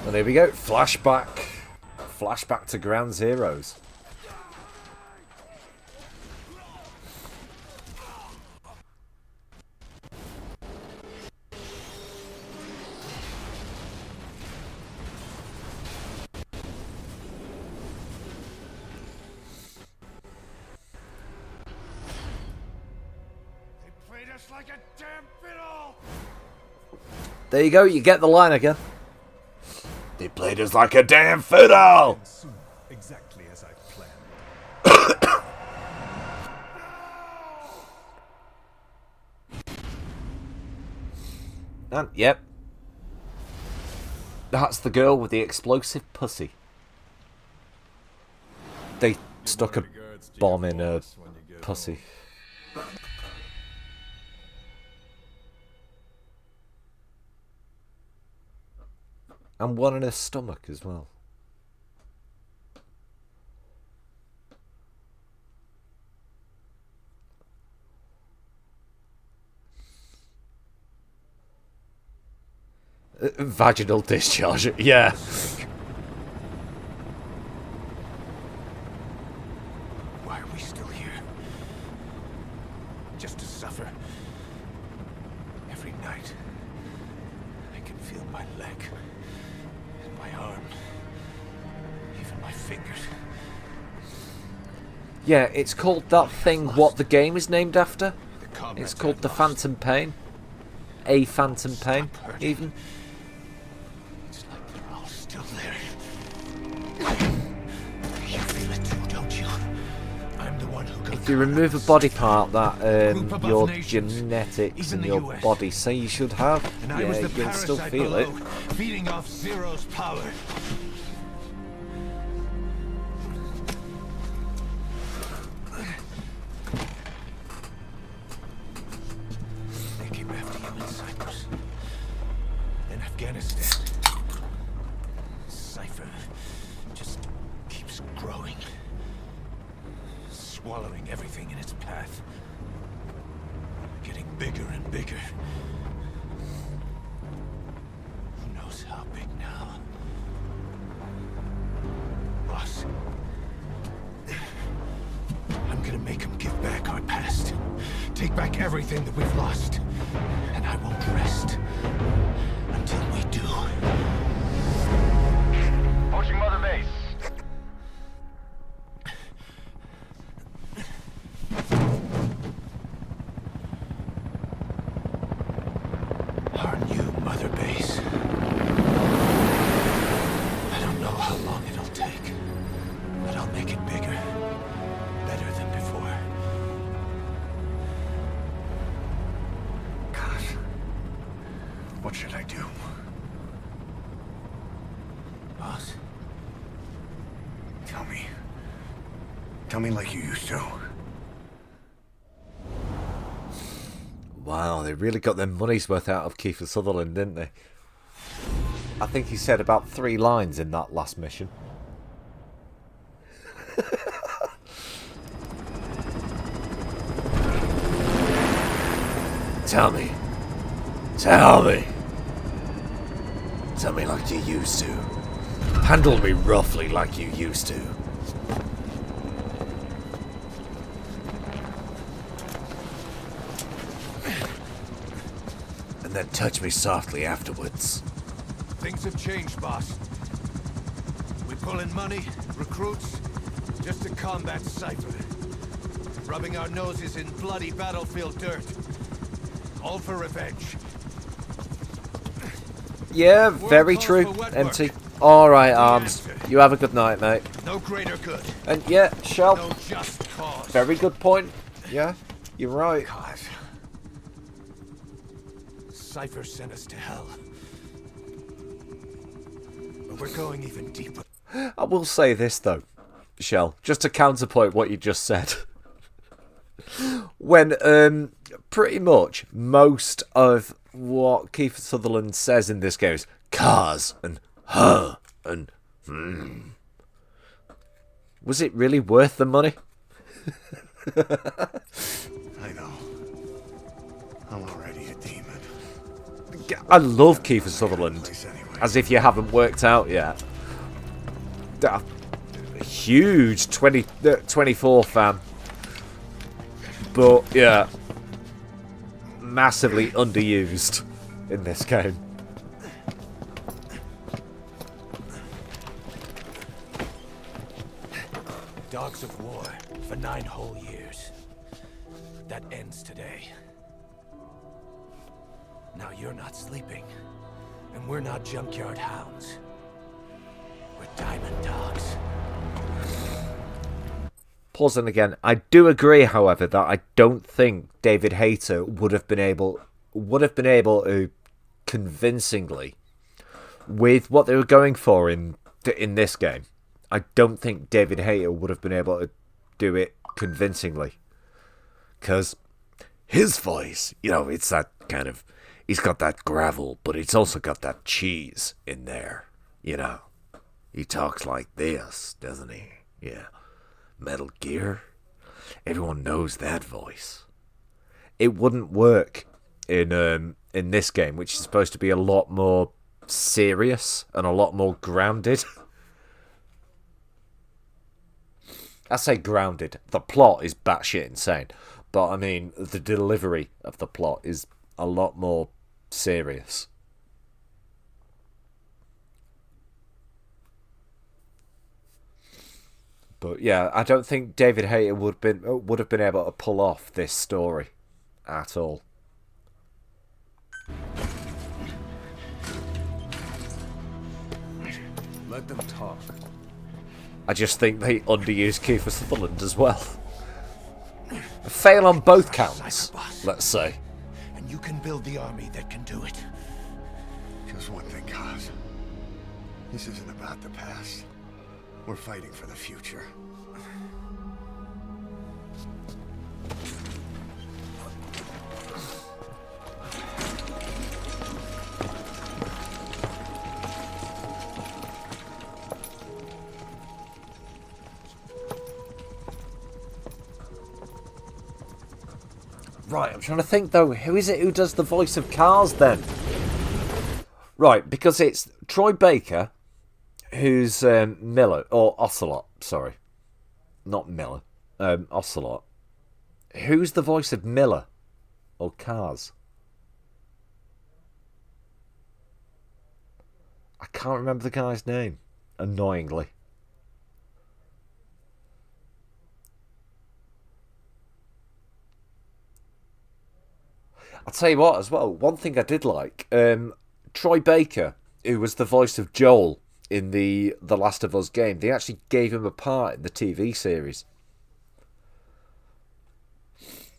Speaker 2: Well, there we go. Flashback. Flashback to Ground Zeroes.
Speaker 4: Like a damn fiddle!
Speaker 2: There you go. You get the line again. They played us like a damn fiddle!
Speaker 5: Exactly as I planned.
Speaker 2: And, yep. That's the girl with the explosive pussy. They stuck a bomb in her pussy. And one in her stomach as well. Vaginal discharge, yeah.
Speaker 5: Why are we still here? Just to suffer. Every night, I can feel my leg, and my arm, even my fingers.
Speaker 2: Yeah, it's called that thing what the game is named after. It's called the Phantom Pain. A Phantom Pain, even.
Speaker 5: It's like they're all still there. You feel it too, don't you? I'm the one who got
Speaker 2: If you remove a body part that
Speaker 5: Group above
Speaker 2: your
Speaker 5: nations,
Speaker 2: genetics
Speaker 5: even
Speaker 2: and
Speaker 5: the
Speaker 2: your
Speaker 5: US.
Speaker 2: body say you should have,
Speaker 5: And I
Speaker 2: yeah,
Speaker 5: was the
Speaker 2: you can still
Speaker 5: parasite
Speaker 2: feel
Speaker 5: below,
Speaker 2: it.
Speaker 5: feeding off Zero's power. in Cyprus. Then Afghanistan. Cypher just keeps growing. Swallowing everything in its path. Getting bigger and bigger. Who knows how big now? Boss. I'm gonna make him give back our past. Take back everything that we've lost. And I won't rest until we do.
Speaker 8: Approaching Mother Base.
Speaker 5: Our new Mother Base. I don't know how long it'll take, but I'll make it bigger. Better than before.
Speaker 4: Gosh. What should I do?
Speaker 5: Boss,
Speaker 4: Tell me. Tell me like you used to.
Speaker 2: Wow, they really got their money's worth out of Kiefer Sutherland, didn't they? I think he said about 3 lines in that last mission. Tell me. Tell me. Tell me like you used to. Handle me roughly like you used to. And then touch me softly afterwards.
Speaker 5: things have changed, boss. We pull in money, recruits, just to combat Cypher. Rubbing our noses in bloody battlefield dirt. All for revenge.
Speaker 2: Yeah, very true, MT. Alright, Arms. You have a good night, mate.
Speaker 5: No greater good.
Speaker 2: And yeah, Shell.
Speaker 5: No just cause.
Speaker 2: Very good point. Yeah, you're right.
Speaker 5: Cause. Cypher sent us to hell. But we're going even deeper.
Speaker 2: I will say this, though, Shell, just to counterpoint what you just said. When pretty much most of what Kiefer Sutherland says in this game is cars and huh and was it really worth the money?
Speaker 4: I know. I'm already a demon.
Speaker 2: I love Kiefer Sutherland, as if you haven't worked out yet. A huge 24 fan. But, yeah, massively underused in this game.
Speaker 5: Dogs of war for 9 whole years. That ends today. Now you're not sleeping, and we're not junkyard hounds. We're diamond dogs.
Speaker 2: Pausing again, I do agree, however, that I don't think David Hayter would have been able to convincingly, with what they were going for in this game, I don't think David Hayter would have been able to do it convincingly. Because his voice, you know, it's that kind of, he's got that gravel, but it's also got that cheese in there, you know. He talks like this, doesn't he? Yeah. Metal Gear. Everyone knows that voice. It wouldn't work in this game, which is supposed to be a lot more serious and a lot more grounded. I say grounded. The plot is batshit insane, but I mean the delivery of the plot is a lot more serious. But yeah, I don't think David Hayter would have been able to pull off this story at all.
Speaker 5: Let them talk.
Speaker 2: I just think they underused Kiefer Sutherland as well. Fail on both counts, let's say.
Speaker 5: And you can build the army that can do it.
Speaker 4: Just one thing, Kaz. This isn't about the past. We're fighting for the future.
Speaker 2: Right, I'm trying to think though. Who is it who does the voice of Cars then? Right, because it's Troy Baker, who's Miller, or Ocelot, sorry. Not Miller, Ocelot. Who's the voice of Miller or Cars? I can't remember the guy's name, annoyingly. I'll tell you what as well, one thing I did like, Troy Baker, who was the voice of Joel in the Last of Us game, they actually gave him a part in the TV series.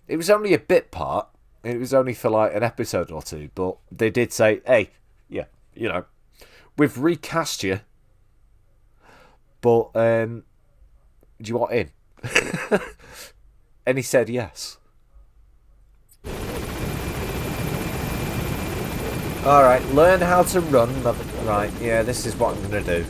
Speaker 2: It was only a bit part, it was only for like an episode or two, but they did say, hey, yeah, you know, we've recast you, but do you want in? And he said yes. Alright, learn how to run. Right, yeah, this is what I'm going to do.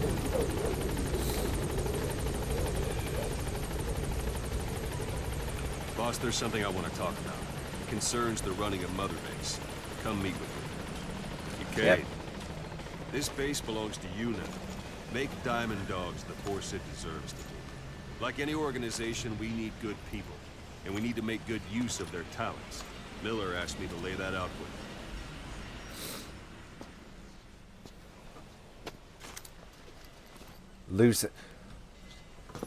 Speaker 5: Boss, there's something I want to talk about. It concerns the running of Mother Base. Come meet with me. You can't.
Speaker 2: Yep.
Speaker 5: This base belongs to you now. Make Diamond Dogs the force it deserves to be. Like any organization, we need good people. And we need to make good use of their talents. Miller asked me to lay that out with you.
Speaker 2: Lose it.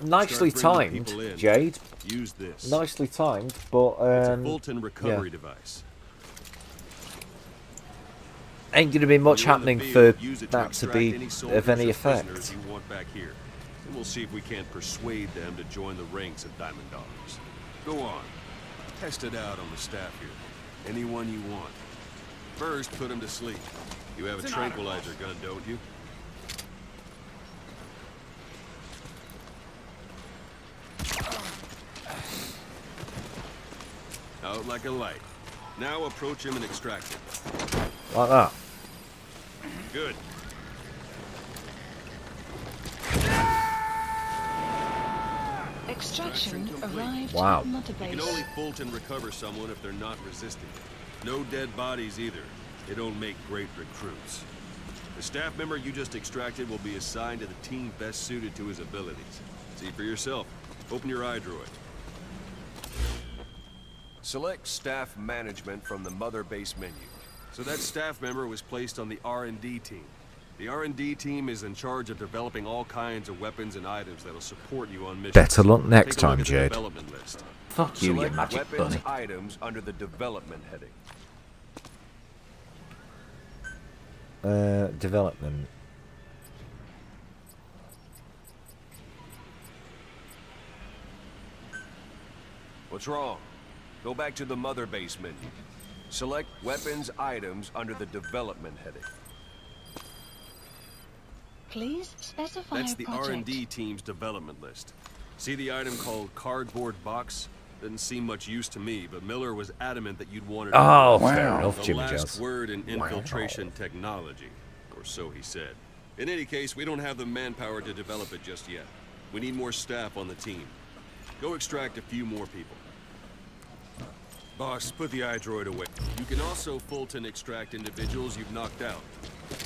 Speaker 2: Nicely timed, Jade.
Speaker 5: Use this.
Speaker 2: Nicely timed, but
Speaker 5: it's a Fulton recovery
Speaker 2: yeah.
Speaker 5: device.
Speaker 2: Ain't going to be much happening for that to be of any
Speaker 5: You
Speaker 2: effect.
Speaker 5: want back here. And we'll see if we can't persuade them to join the ranks of Diamond Dogs. Go on. Test it out on the staff here. Anyone you want. First, put them to sleep. You have a tranquilizer gun, don't you? Out like a light. Now approach him and extract him.
Speaker 2: Like that.
Speaker 5: Good.
Speaker 7: Extraction arrived
Speaker 2: Wow.
Speaker 7: at Mother
Speaker 5: You can
Speaker 7: Base.
Speaker 5: only Fulton recover someone if they're not resisting. No dead bodies either. They don't make great recruits. The staff member you just extracted will be assigned to the team best suited to his abilities. See for yourself. Open your iDroid. Select staff management from the Mother Base menu. So that staff member was placed on the R&D team. The R&D team is in charge of developing all kinds of weapons and items that'll support you on missions.
Speaker 2: Better luck next
Speaker 5: Take a look
Speaker 2: time,
Speaker 5: at the
Speaker 2: Jade.
Speaker 5: development list.
Speaker 2: Fuck you, you
Speaker 5: Select
Speaker 2: magic
Speaker 5: weapons
Speaker 2: bunny.
Speaker 5: items under the development heading.
Speaker 2: Development.
Speaker 5: What's wrong? Go back to the Mother Base menu. Select weapons items under the development heading.
Speaker 7: Please specify
Speaker 5: That's the
Speaker 7: project.
Speaker 5: R&D team's development list. See the item called cardboard box? Didn't seem much use to me, but Miller was adamant that you'd want it.
Speaker 2: Oh, fair enough,
Speaker 5: The
Speaker 2: Jimmy
Speaker 5: last
Speaker 2: Jones.
Speaker 5: word in infiltration technology, or so he said. In any case, we don't have the manpower to develop it just yet. We need more staff on the team. Go extract a few more people. Boss, put the iDroid away. You can also Fulton extract individuals you've knocked out.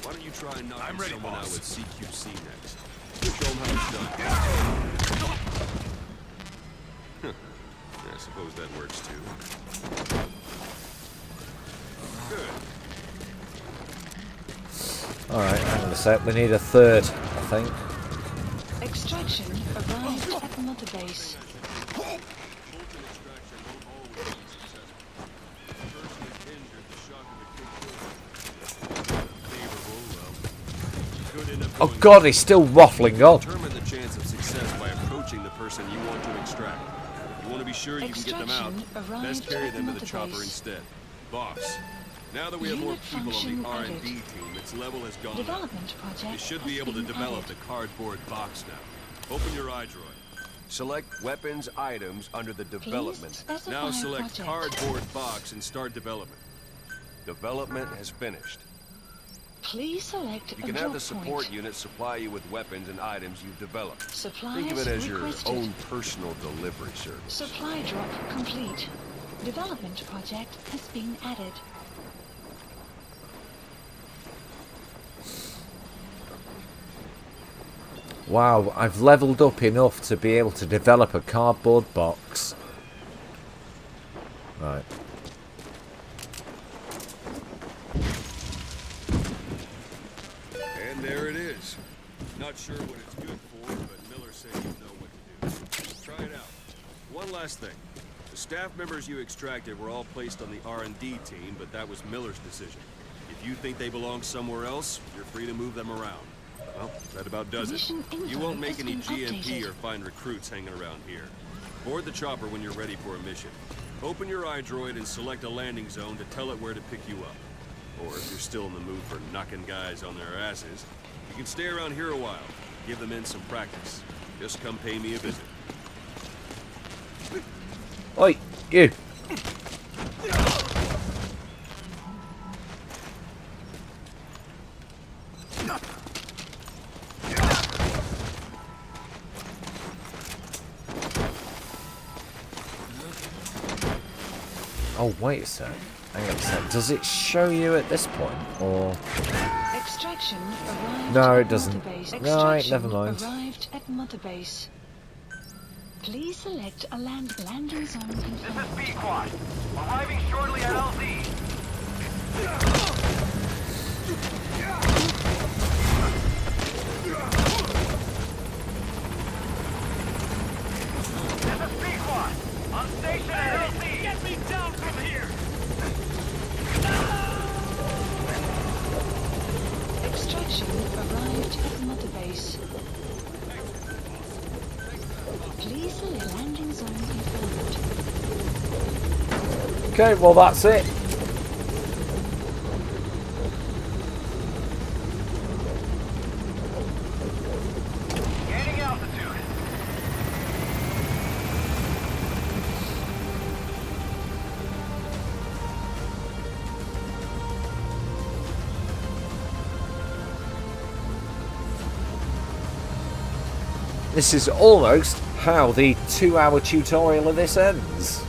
Speaker 5: Why don't you try knocking someone out with CQC next? Show them how it's done. I suppose that works too. Good.
Speaker 2: Alright, hang on a sec. We need a third, I think.
Speaker 7: Extraction arrived at Mother Base.
Speaker 2: Oh god, he's still waffling on.
Speaker 5: Determine the chance of success by approaching the person you want to extract. You want to be sure you can get them out. Best carry them to the chopper instead. Boss, now that we have more people on the R&D team, its level has gone up.
Speaker 7: Development project.
Speaker 5: You should be able to develop the cardboard box now. Open your iDroid. Select weapons items under the development. Now select cardboard box and start development. Development has finished.
Speaker 7: Please select
Speaker 5: You can
Speaker 7: a
Speaker 5: have
Speaker 7: drop
Speaker 5: the support
Speaker 7: point.
Speaker 5: unit supply you with weapons and items you've developed.
Speaker 7: Supplies
Speaker 5: Think of it as your
Speaker 7: requested.
Speaker 5: own personal delivery service.
Speaker 7: Supply drop complete. Development project has been added.
Speaker 2: Wow, I've leveled up enough to be able to develop a cardboard box. Right.
Speaker 5: And there it is. Not sure what it's good for, but Miller said you know what to do. Try it out. One last thing. The staff members you extracted were all placed on the R&D team, but that was Miller's decision. If you think they belong somewhere else, you're free to move them around. Well, that about does it. You won't make any GMP or find recruits hanging around here. Board the chopper when you're ready for a mission. Open your iDroid and select a landing zone to tell it where to pick you up. Or if you're still in the mood for knocking guys on their asses, you can stay around here a while. Give the men some practice. Just come pay me a visit.
Speaker 2: Oi, you! Oh, wait a sec. Hang on a sec. Does it show you at this point, or...?
Speaker 7: Extraction arrived
Speaker 2: No, it
Speaker 7: at
Speaker 2: doesn't.
Speaker 7: Mother Base.
Speaker 2: Right, never mind.
Speaker 7: Arrived at Mother Base. Please select a landing zone confirmed.
Speaker 10: This is B-Quad. Arriving shortly at LZ. This is B-Quad. On station at LZ. Get me down from here.
Speaker 7: Extraction arrived at Mother Base. Please select landing zone confirmed.
Speaker 2: Okay, well that's it.
Speaker 10: Gaining altitude.
Speaker 2: This is almost how the 2-hour tutorial of this ends.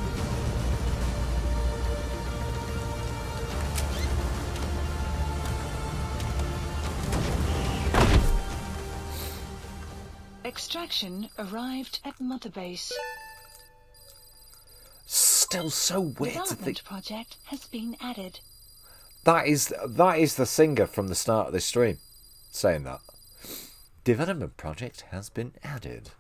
Speaker 7: Extraction arrived at Mother Base.
Speaker 2: Still so weird to
Speaker 7: Development
Speaker 2: think
Speaker 7: project has been added.
Speaker 2: that is the singer from the start of this stream saying that. Development project has been added.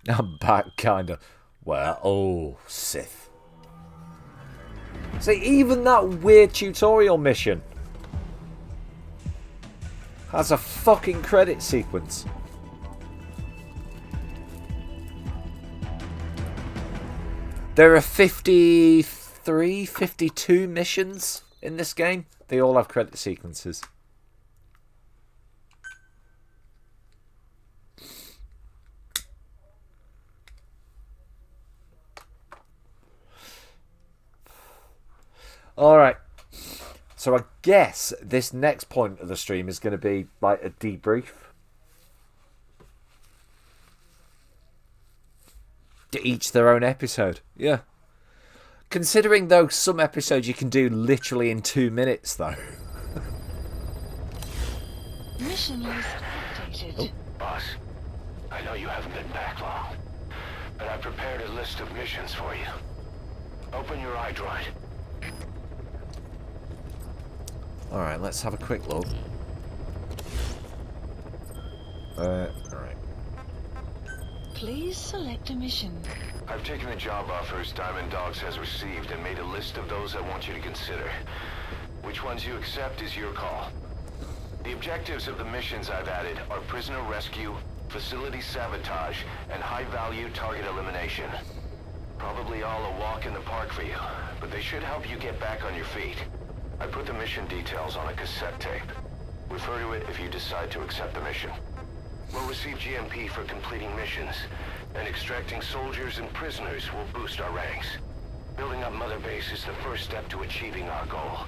Speaker 2: I'm back, kinda. Well, oh, Sith. See, even that weird tutorial mission has a fucking credit sequence. There are 53, 52 missions in this game. They all have credit sequences. Alright. So I guess this next point of the stream is going to be like a debrief. To each their own episode. Yeah. Considering, though, some episodes you can do literally in 2 minutes, though.
Speaker 7: Mission list updated.
Speaker 8: Oh. Boss, I know you haven't been back long, but I prepared a list of missions for you. Open your iDroid.
Speaker 2: Alright, let's have a quick look. Alright.
Speaker 7: Please select a mission.
Speaker 8: I've taken the job offers Diamond Dogs has received and made a list of those I want you to consider. Which ones you accept is your call. The objectives of the missions I've added are prisoner rescue, facility sabotage, and high-value target elimination. Probably all a walk in the park for you, but they should help you get back on your feet. I put the mission details on a cassette tape. Refer to it if you decide to accept the mission. We'll receive GMP for completing missions, and extracting soldiers and prisoners will boost our ranks. Building up Mother Base is the first step to achieving our goal.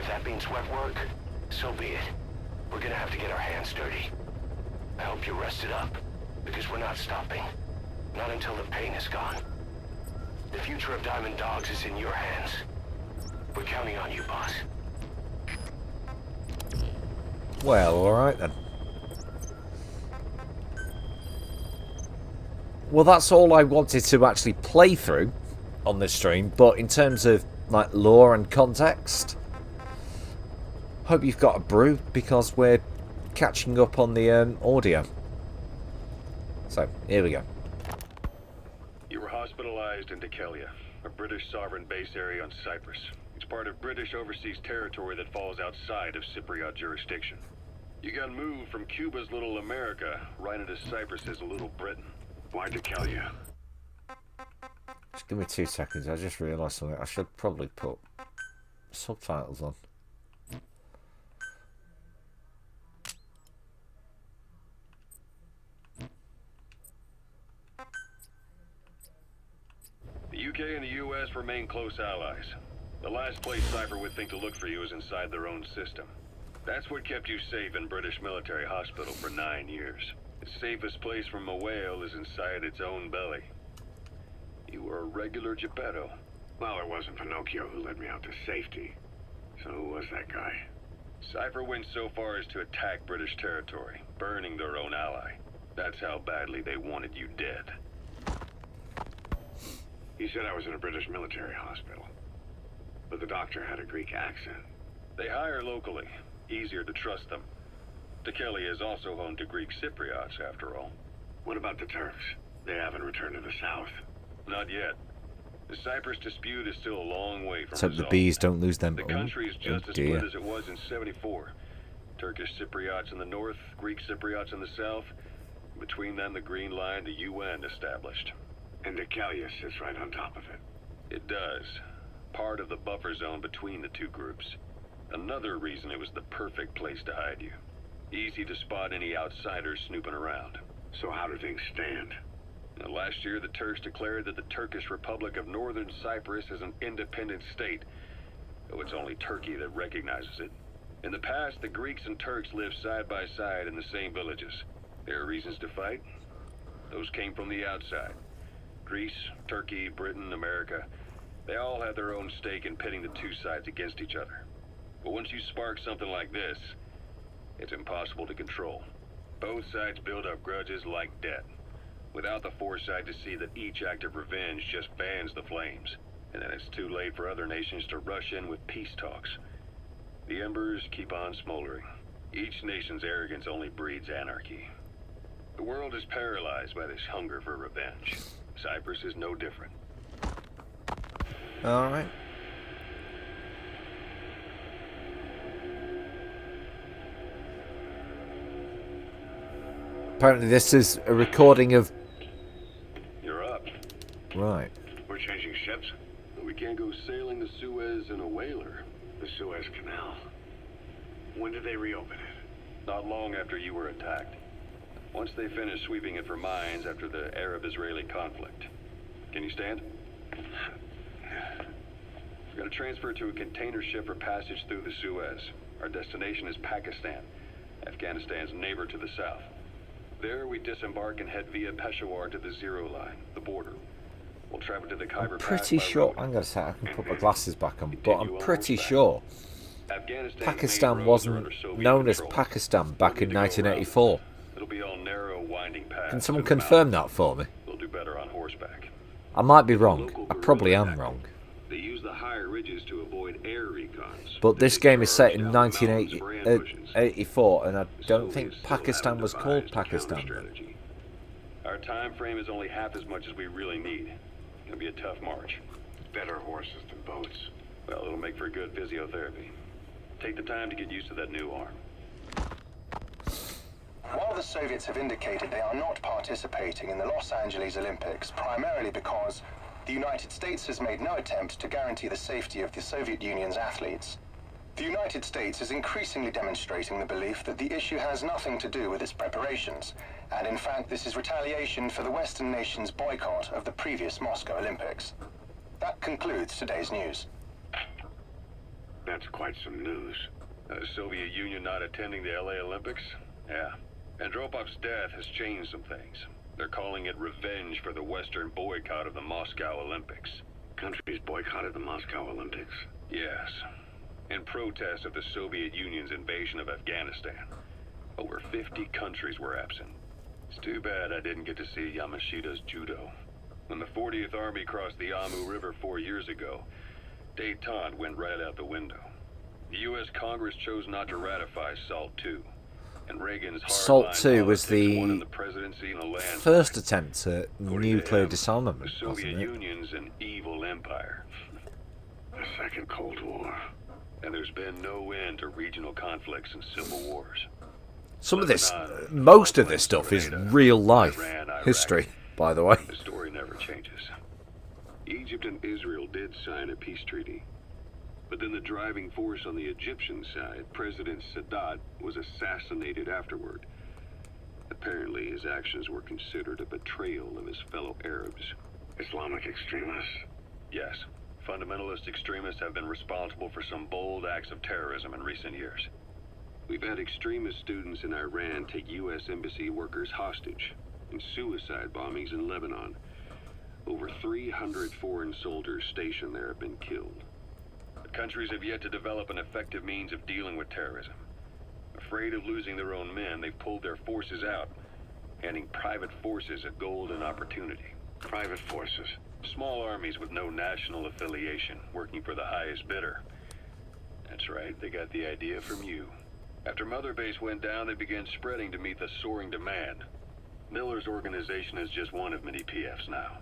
Speaker 8: If that means wet work, so be it. We're gonna have to get our hands dirty. I hope you're rested up, because we're not stopping. Not until the pain is gone. The future of Diamond Dogs is in your hands. We're counting on you, boss.
Speaker 2: Well, alright then. Well, that's all I wanted to actually play through on this stream, but in terms of like lore and context, hope you've got a brew, because we're catching up on the audio. So, here we go.
Speaker 8: You were hospitalized in Dekelia, a British sovereign base area on Cyprus. It's part of British overseas territory that falls outside of Cypriot jurisdiction. You got moved from Cuba's Little America right into Cyprus's Little Britain. Why Dekelia?
Speaker 2: Just give me 2 seconds, I just realised something. I should probably put subtitles on.
Speaker 8: The UK and the US remain close allies. The last place Cypher would think to look for you is inside their own system. That's what kept you safe in British military hospital for 9 years. The safest place from a whale is inside its own belly. You were a regular Geppetto. Well, it wasn't Pinocchio who led me out to safety. So who was that guy? Cypher went so far as to attack British territory, burning their own ally. That's how badly they wanted you dead. He said I was in a British military hospital. But the doctor had a Greek accent. They hire locally. Easier to trust them. Dekelia is also home to Greek Cypriots, after all. What about the Turks? They haven't returned to the south. Not yet. The Cyprus dispute is still a long way from
Speaker 2: Let's hope the
Speaker 8: resolved.
Speaker 2: bees don't lose them.
Speaker 8: The country is just as
Speaker 2: dear.
Speaker 8: split as it was in '74. Turkish Cypriots in the north, Greek Cypriots in the south. Between them, the Green Line, the UN established. And Dekelia sits right on top of it. It does. Part of the buffer zone between the two groups. Another reason it was the perfect place to hide you. Easy to spot any outsiders snooping around. So how do things stand? Now, last year, the Turks declared that the Turkish Republic of Northern Cyprus is an independent state, though it's only Turkey that recognizes it. In the past, the Greeks and Turks lived side by side in the same villages. There are reasons to fight. Those came from the outside. Greece, Turkey, Britain, America, they all had their own stake in pitting the two sides against each other. But once you spark something like this, it's impossible to control. Both sides build up grudges like debt, without the foresight to see that each act of revenge just fans the flames. And then it's too late for other nations to rush in with peace talks. The embers keep on smoldering. Each nation's arrogance only breeds anarchy. The world is paralyzed by this hunger for revenge. Cyprus is no different.
Speaker 2: Alright. Apparently this is a recording of...
Speaker 8: You're up.
Speaker 2: Right.
Speaker 8: We're changing ships. We can't go sailing the Suez in a whaler. The Suez Canal. When did they reopen it? Not long after you were attacked. Once they finished sweeping it for mines after the Arab-Israeli conflict. Can you stand? We're going to transfer to a container ship for passage through the Suez. Our destination is Pakistan, Afghanistan's neighbor to the south. There we disembark and head via Peshawar to the Zero Line, the border. We'll travel to the Khyber
Speaker 2: I'm
Speaker 8: Pass
Speaker 2: pretty
Speaker 8: by
Speaker 2: sure...
Speaker 8: road.
Speaker 2: I'm going to say I can put my glasses back on, but I'm
Speaker 8: Continue on
Speaker 2: pretty
Speaker 8: horseback.
Speaker 2: sure
Speaker 8: Afghanistan's
Speaker 2: Pakistan
Speaker 8: main roads are
Speaker 2: wasn't
Speaker 8: under Soviet
Speaker 2: known as
Speaker 8: control.
Speaker 2: Pakistan back
Speaker 8: We'll
Speaker 2: in
Speaker 8: need to go
Speaker 2: 1984.
Speaker 8: around. It'll be all narrow, winding paths.
Speaker 2: Can someone
Speaker 8: through the
Speaker 2: confirm
Speaker 8: mountains.
Speaker 2: that for me?
Speaker 8: We'll do better on horseback.
Speaker 2: I might be wrong.
Speaker 8: Local
Speaker 2: I probably
Speaker 8: guerrilla
Speaker 2: am wrong.
Speaker 8: They use the higher ridges to avoid air recons.
Speaker 2: But this game is set in
Speaker 8: Down the mountains for ambushes.
Speaker 2: 1984, and I
Speaker 8: The
Speaker 2: don't think
Speaker 8: Soviets still
Speaker 2: Pakistan
Speaker 8: haven't
Speaker 2: was called
Speaker 8: devised a
Speaker 2: Pakistan.
Speaker 8: counter-strategy. Our time frame is only half as much as we really need. It'll be a tough march. Better horses than boats. Well, it'll make for good physiotherapy. Take the time to get used to that new arm.
Speaker 11: While the Soviets have indicated they are not participating in the Los Angeles Olympics, primarily because the United States has made no attempt to guarantee the safety of the Soviet Union's athletes, the United States is increasingly demonstrating the belief that the issue has nothing to do with its preparations, and in fact this is retaliation for the Western nations' boycott of the previous Moscow Olympics. That concludes today's news.
Speaker 8: That's quite some news. The Soviet Union not attending the LA Olympics? Yeah. Andropov's death has changed some things. They're calling it revenge for the Western boycott of the Moscow Olympics.
Speaker 4: Countries boycotted the Moscow Olympics?
Speaker 8: Yes. In protest of the Soviet Union's invasion of Afghanistan. Over 50 countries were absent. It's too bad I didn't get to see Yamashita's judo. When the 40th Army crossed the Amu River 4 years ago, détente went right out the window. The U.S. Congress chose not to ratify SALT II. And Reagan's
Speaker 2: SALT II was
Speaker 8: the
Speaker 2: the first attempt at nuclear disarmament,
Speaker 8: the Soviet
Speaker 2: wasn't it?
Speaker 8: Union's an evil empire.
Speaker 4: The Second Cold War.
Speaker 8: And there's been no end to regional conflicts and civil wars.
Speaker 2: Some of this, most of this stuff is real life history, by the way.
Speaker 8: The story never changes. Egypt and Israel did sign a peace treaty. But then the driving force on the Egyptian side, President Sadat, was assassinated afterward. Apparently his actions were considered a betrayal of his fellow Arabs.
Speaker 4: Islamic extremists?
Speaker 8: Yes. Fundamentalist extremists have been responsible for some bold acts of terrorism in recent years. We've had extremist students in Iran take U.S. embassy workers hostage, and suicide bombings in Lebanon. Over 300 foreign soldiers stationed there have been killed. The countries have yet to develop an effective means of dealing with terrorism. Afraid of losing their own men, they've pulled their forces out, handing private forces a golden opportunity.
Speaker 4: Private forces?
Speaker 8: Small armies with no national affiliation, working for the highest bidder. That's right, they got the idea from you. After Mother Base went down, they began spreading to meet the soaring demand. Miller's organization is just one of many PFs now.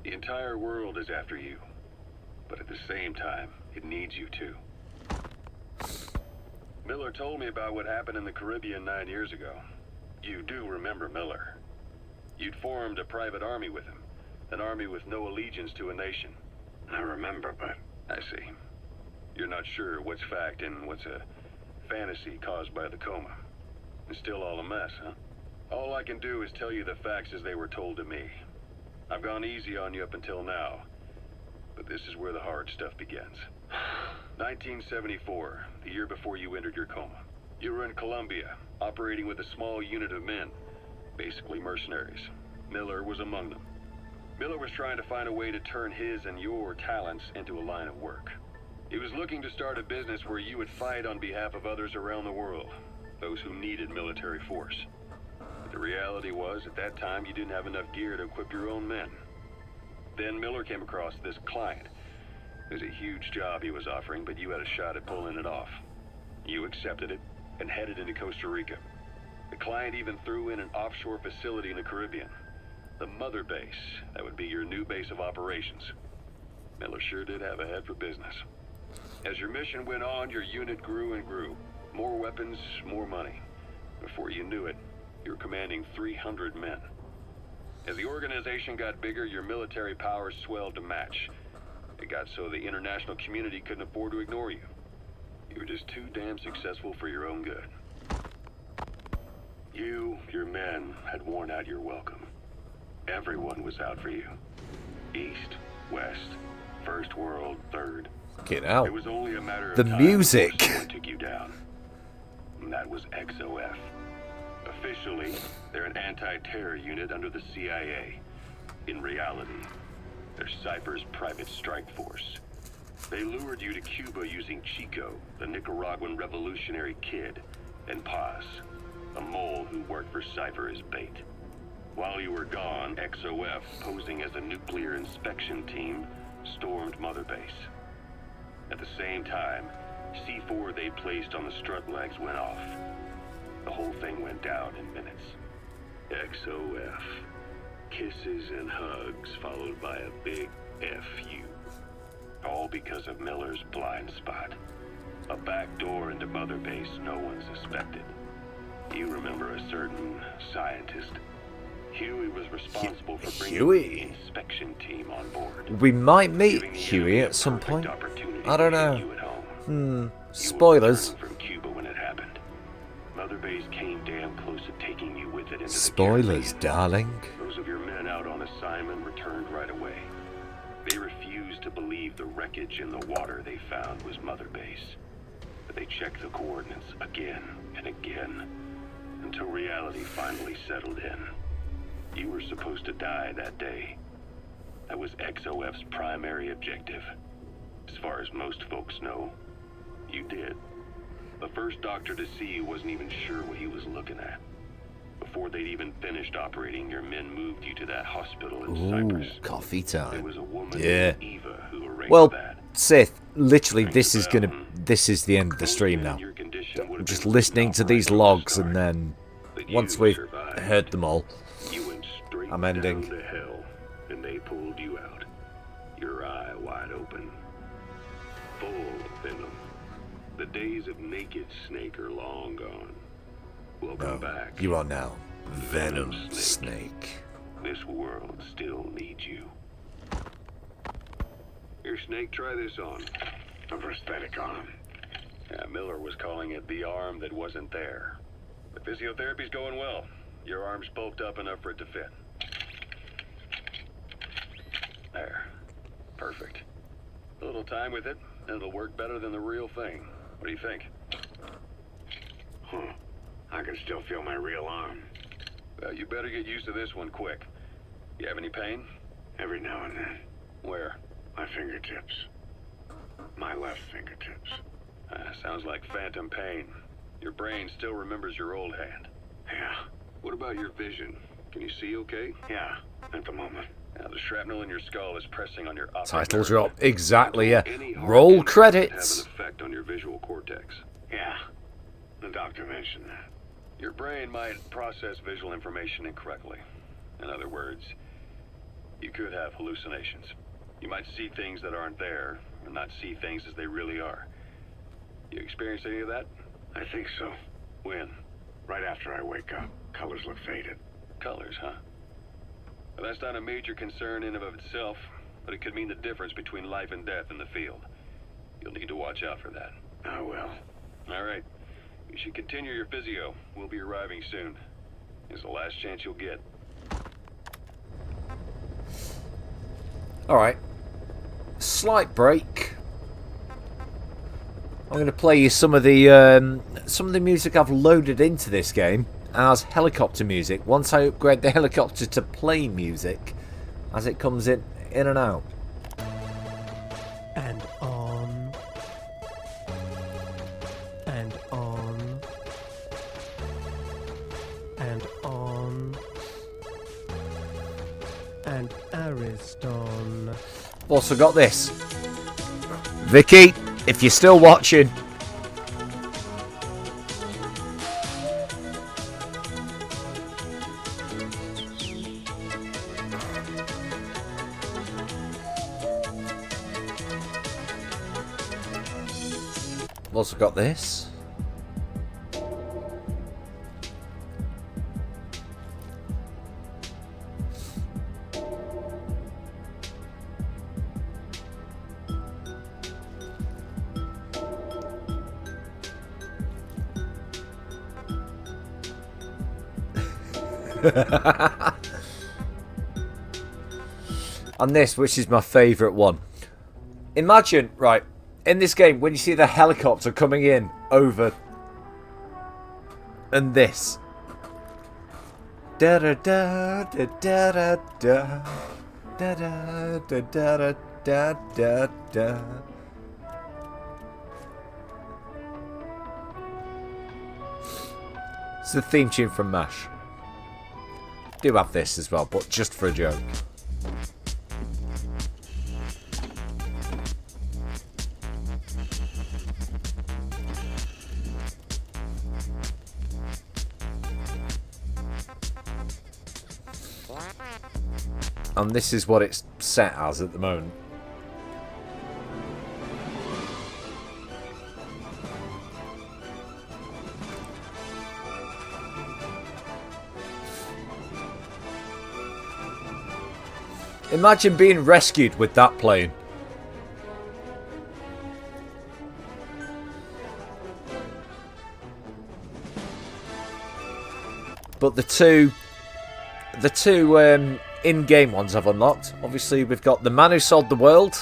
Speaker 8: The entire world is after you. But at the same time, it needs you too. Miller told me about what happened in the Caribbean 9 years ago. You do remember Miller. You'd formed a private army with him. An army with no allegiance to a nation.
Speaker 4: I remember, but...
Speaker 8: I see. You're not sure what's fact and what's a fantasy caused by the coma. It's still all a mess, huh? All I can do is tell you the facts as they were told to me. I've gone easy on you up until now. But this is where the hard stuff begins. 1974, the year before you entered your coma. You were in Colombia, operating with a small unit of men, basically mercenaries. Miller was among them. Miller was trying to find a way to turn his and your talents into a line of work. He was looking to start a business where you would fight on behalf of others around the world, those who needed military force. But the reality was, at that time, you didn't have enough gear to equip your own men. Then Miller came across this client. It was a huge job he was offering, but you had a shot at pulling it off. You accepted it and headed into Costa Rica. The client even threw in an offshore facility in the Caribbean. The Mother Base, that would be your new base of operations. Miller sure did have a head for business. As your mission went on, your unit grew and grew. More weapons, more money. Before you knew it, you were commanding 300 men. As the organization got bigger, your military powers swelled to match. It got so the international community couldn't afford to ignore you. You were just too damn successful for your own good. You, your men, had worn out your welcome. Everyone was out for you. East, West, First World, Third.
Speaker 2: Get out.
Speaker 8: It was only a matter of
Speaker 2: the
Speaker 8: time
Speaker 2: music.
Speaker 8: before someone took you down. And that was XOF. Officially, they're an anti-terror unit under the CIA. In reality, they're Cypher's private strike force. They lured you to Cuba using Chico, the Nicaraguan revolutionary kid, and Paz, a mole who worked for Cypher as bait. While you were gone, XOF, posing as a nuclear inspection team, stormed Mother Base. At the same time, C4 they placed on the strut legs went off. The whole thing went down in minutes. XOF. Kisses and hugs followed by a big FU. All because of Miller's blind spot. A back door into Mother Base no one suspected. You remember a certain scientist. Huey was responsible for bringing the inspection team on board.
Speaker 2: We might meet Huey at some point. I don't know. Spoilers.
Speaker 8: From Cuba when it happened. Mother Base came damn close to taking you with it into
Speaker 2: Spoilers,
Speaker 8: the
Speaker 2: darling.
Speaker 8: Those of your men out on assignment returned right away. They refused to believe the wreckage in the water they found was Mother Base. But they checked the coordinates again and again, until reality finally settled in. You were supposed to die that day. That was XOF's primary objective. As far as most folks know, you did. The first doctor to see you wasn't even sure what he was looking at. Before they'd even finished operating, your men moved you to that hospital in Cyprus.
Speaker 2: Coffee time.
Speaker 8: It was a woman
Speaker 2: Yeah.
Speaker 8: named Eva who arranged
Speaker 2: Well,
Speaker 8: that.
Speaker 2: Sith, literally, this is the end of the stream now. I'm just listening to these logs, and then once we've heard them all, I'm ending.
Speaker 8: Down to hell, and they pulled you out. Your eye wide open. Full of venom. The days of naked Snake are long gone. Welcome back.
Speaker 2: You are now Venom Snake.
Speaker 8: This world still needs you. Here, Snake, try this on. A prosthetic arm. Yeah, Miller was calling it the arm that wasn't there. The physiotherapy's going well. Your arm's bulked up enough for it to fit. There. Perfect. A little time with it, and it'll work better than the real thing. What do you think? Huh. I can still feel my real arm. Well, you better get used to this one quick. You have any pain? Every now and then. Where? My fingertips. My left fingertips. Sounds like phantom pain. Your brain still remembers your old hand. Yeah. What about your vision? Can you see okay? Yeah, at the moment. Now, the shrapnel in your skull is pressing on your optic
Speaker 2: Title
Speaker 8: nerve.
Speaker 2: drop. Exactly, yeah.
Speaker 8: Any hard
Speaker 2: Roll
Speaker 8: impact
Speaker 2: credits.
Speaker 8: have an effect on your visual cortex. Yeah, the doctor mentioned that. Your brain might process visual information incorrectly. In other words, you could have hallucinations. You might see things that aren't there, or not see things as they really are. You experience any of that? I think so. When? Right after I wake up. Colors look faded. Colors, huh? Well, that's not a major concern in and of itself, but it could mean the difference between life and death in the field. You'll need to watch out for that. I will. All right. You should continue your physio. We'll be arriving soon. It's the last chance you'll get.
Speaker 2: Alright. Slight break. I'm going to play you some of the music I've loaded into this game as helicopter music. Once I upgrade the helicopter to play music as it comes in and out.
Speaker 12: And on. And on. And on. And Ariston.
Speaker 2: Also got this. Vicky, if you're still watching. Also got this. And this, which is my favourite one. Imagine, right, in this game, when you see the helicopter coming in over, and this. Da da da da da da da da da da da da da. It's the theme tune from MASH. Do have this as well, but just for a joke. And this is what it's set as at the moment. Imagine being rescued with that playing. But the two in-game ones I've unlocked. Obviously, we've got the man who sold the world.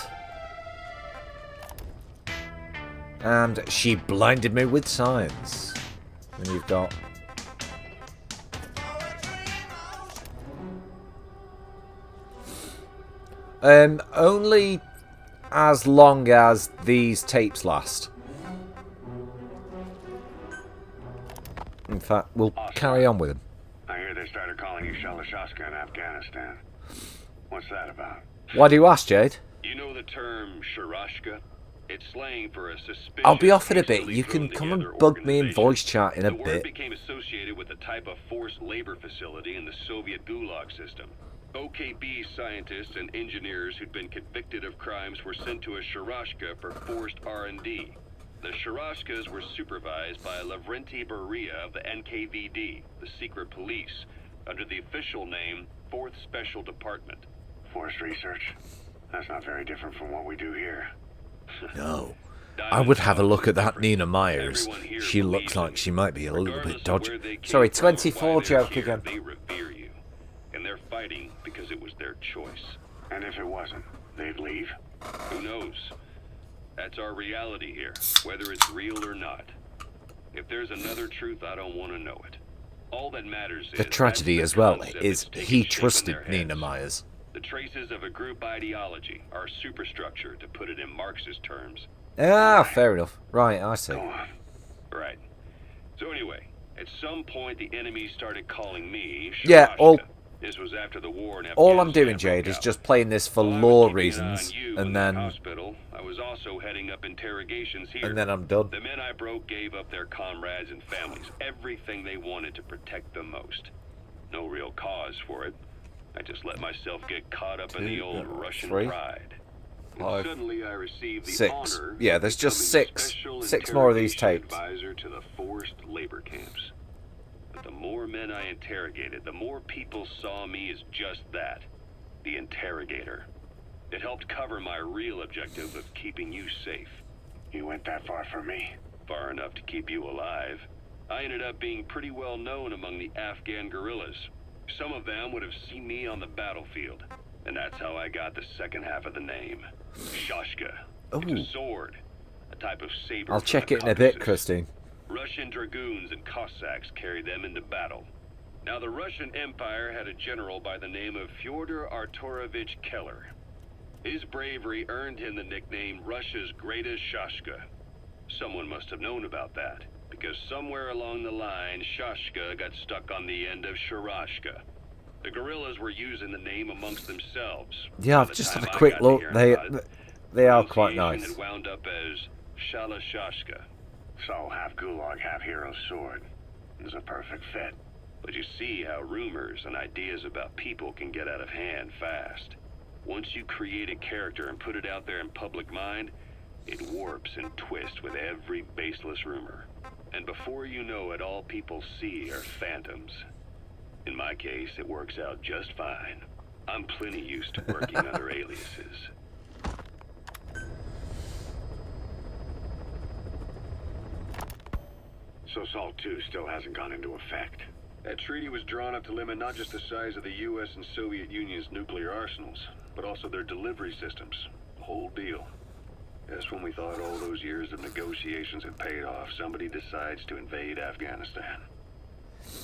Speaker 2: And she blinded me with science. And you've got... only as long as these tapes last. In fact, we'll carry on with them.
Speaker 4: I hear they started calling you Shalashaska in Afghanistan. What's that about?
Speaker 2: Why do you ask, Jade?
Speaker 8: You know the term Sharashka? It's slang for a suspicious...
Speaker 2: I'll be off in a bit. You can come and bug me in voice chat in a
Speaker 8: The word
Speaker 2: bit.
Speaker 8: became associated with a type of forced labor facility in the Soviet Gulag system. OKB scientists and engineers who'd been convicted of crimes were sent to a Sharashka for forced R&D. The Sharashkas were supervised by Lavrenti Beria of the NKVD, the secret police, under the official name 4th Special Department.
Speaker 4: Forced research? That's not very different from what we do here.
Speaker 2: No. I would have a look at that Nina Myers. She looks like she might be a little bit dodgy. Sorry, 24 joke again.
Speaker 8: They revere you, and they're fighting because it was their choice.
Speaker 4: And if it wasn't, they'd leave?
Speaker 8: Who knows? That's our reality here, whether it's real or not. If there's another truth, I don't want to know it. All that matters is...
Speaker 2: The tragedy as well is he trusted Nina Myers.
Speaker 8: The traces of a group ideology, our superstructure, to put it in Marxist terms.
Speaker 2: Ah, fair enough. Right, I see.
Speaker 8: Right. So anyway, at some point the enemy started calling me Sharashka.
Speaker 2: Yeah,
Speaker 8: This was after the war in
Speaker 2: all I'm doing, Jade, is just playing this for lore reasons, and then...
Speaker 8: hospital. I was also heading up interrogations here.
Speaker 2: And then I'm done.
Speaker 8: The men I broke gave up their comrades and families, everything they wanted to protect them most. No real cause for it. I just let myself get caught up in the old Russian pride. And suddenly I received the honor
Speaker 2: yeah, there's just six more of these tapes.
Speaker 8: Advisor to the forced labor camps. But the more men I interrogated, the more people saw me as just that, the interrogator. It helped cover my real objective of keeping you safe.
Speaker 4: You went that far for me?
Speaker 8: Far enough to keep you alive. I ended up being pretty well known among the Afghan guerrillas. Some of them would have seen me on the battlefield, and that's how I got the second half of the name. Shashka. It's a sword, a type of saber.
Speaker 2: I'll check it in a bit, Christine.
Speaker 8: Russian dragoons and Cossacks carried them into battle. Now the Russian Empire had a general by the name of Fyodor Arturovich Keller. His bravery earned him the nickname Russia's Greatest Shashka. Someone must have known about that, because somewhere along the line, Shashka got stuck on the end of Sharashka. The guerrillas were using the name amongst themselves.
Speaker 2: Yeah, I've just had a quick look. They are quite nice.
Speaker 8: It wound up as Shalashashka.
Speaker 4: So half Gulag, half hero sword. Is a perfect fit.
Speaker 8: But you see how rumors and ideas about people can get out of hand fast. Once you create a character and put it out there in public mind, it warps and twists with every baseless rumor. And before you know it, all people see are phantoms. In my case, it works out just fine. I'm plenty used to working under aliases.
Speaker 4: So SALT 2 still hasn't gone into effect.
Speaker 8: That treaty was drawn up to limit not just the size of the U.S. and Soviet Union's nuclear arsenals, but also their delivery systems. The whole deal. That's when we thought all those years of negotiations had paid off. Somebody decides to invade Afghanistan.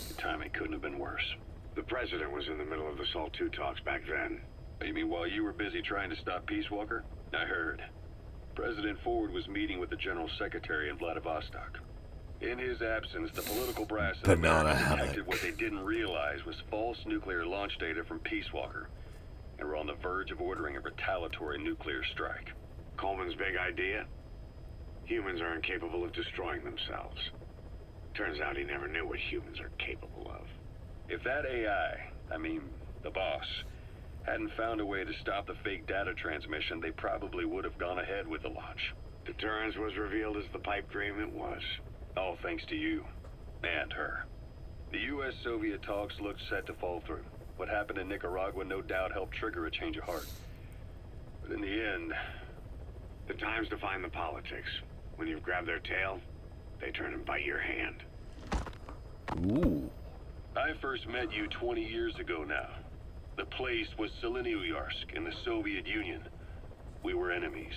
Speaker 8: The timing couldn't have been worse.
Speaker 4: The president was in the middle of the SALT 2 talks back then.
Speaker 8: You mean while you were busy trying to stop Peace Walker? I heard. President Ford was meeting with the General Secretary in Vladivostok. In his absence, the political brass in America detected what they didn't realize was false nuclear launch data from Peace Walker, and were on the verge of ordering a retaliatory nuclear strike.
Speaker 4: Coleman's big idea? Humans are incapable of destroying themselves. Turns out he never knew what humans are capable of.
Speaker 8: If that AI, I mean, the boss, hadn't found a way to stop the fake data transmission, they probably would have gone ahead with the launch.
Speaker 4: Deterrence was revealed as the pipe dream it was.
Speaker 8: All thanks to you. And her. The U.S.-Soviet talks looked set to fall through. What happened in Nicaragua no doubt helped trigger a change of heart. But in the end...
Speaker 4: The time's to find the politics. When you've grabbed their tail, they turn and bite your hand.
Speaker 2: Ooh.
Speaker 8: I first met you 20 years ago now. The place was Selenouyarsk in the Soviet Union. We were enemies.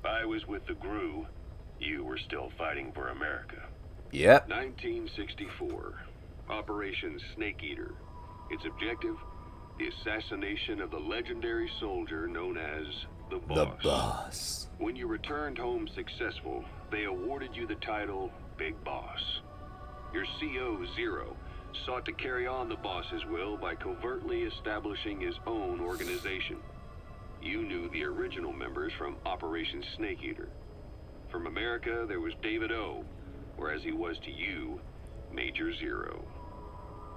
Speaker 8: I was with the GRU. you were still fighting for America.
Speaker 2: Yep.
Speaker 8: 1964. Operation Snake Eater. Its objective? The assassination of the legendary soldier known as the Boss.
Speaker 2: The Boss.
Speaker 8: When you returned home successful, they awarded you the title Big Boss. Your CO, Zero, sought to carry on the boss's will by covertly establishing his own organization. You knew the original members from Operation Snake Eater. From America, there was David O, whereas he was to you, Major Zero.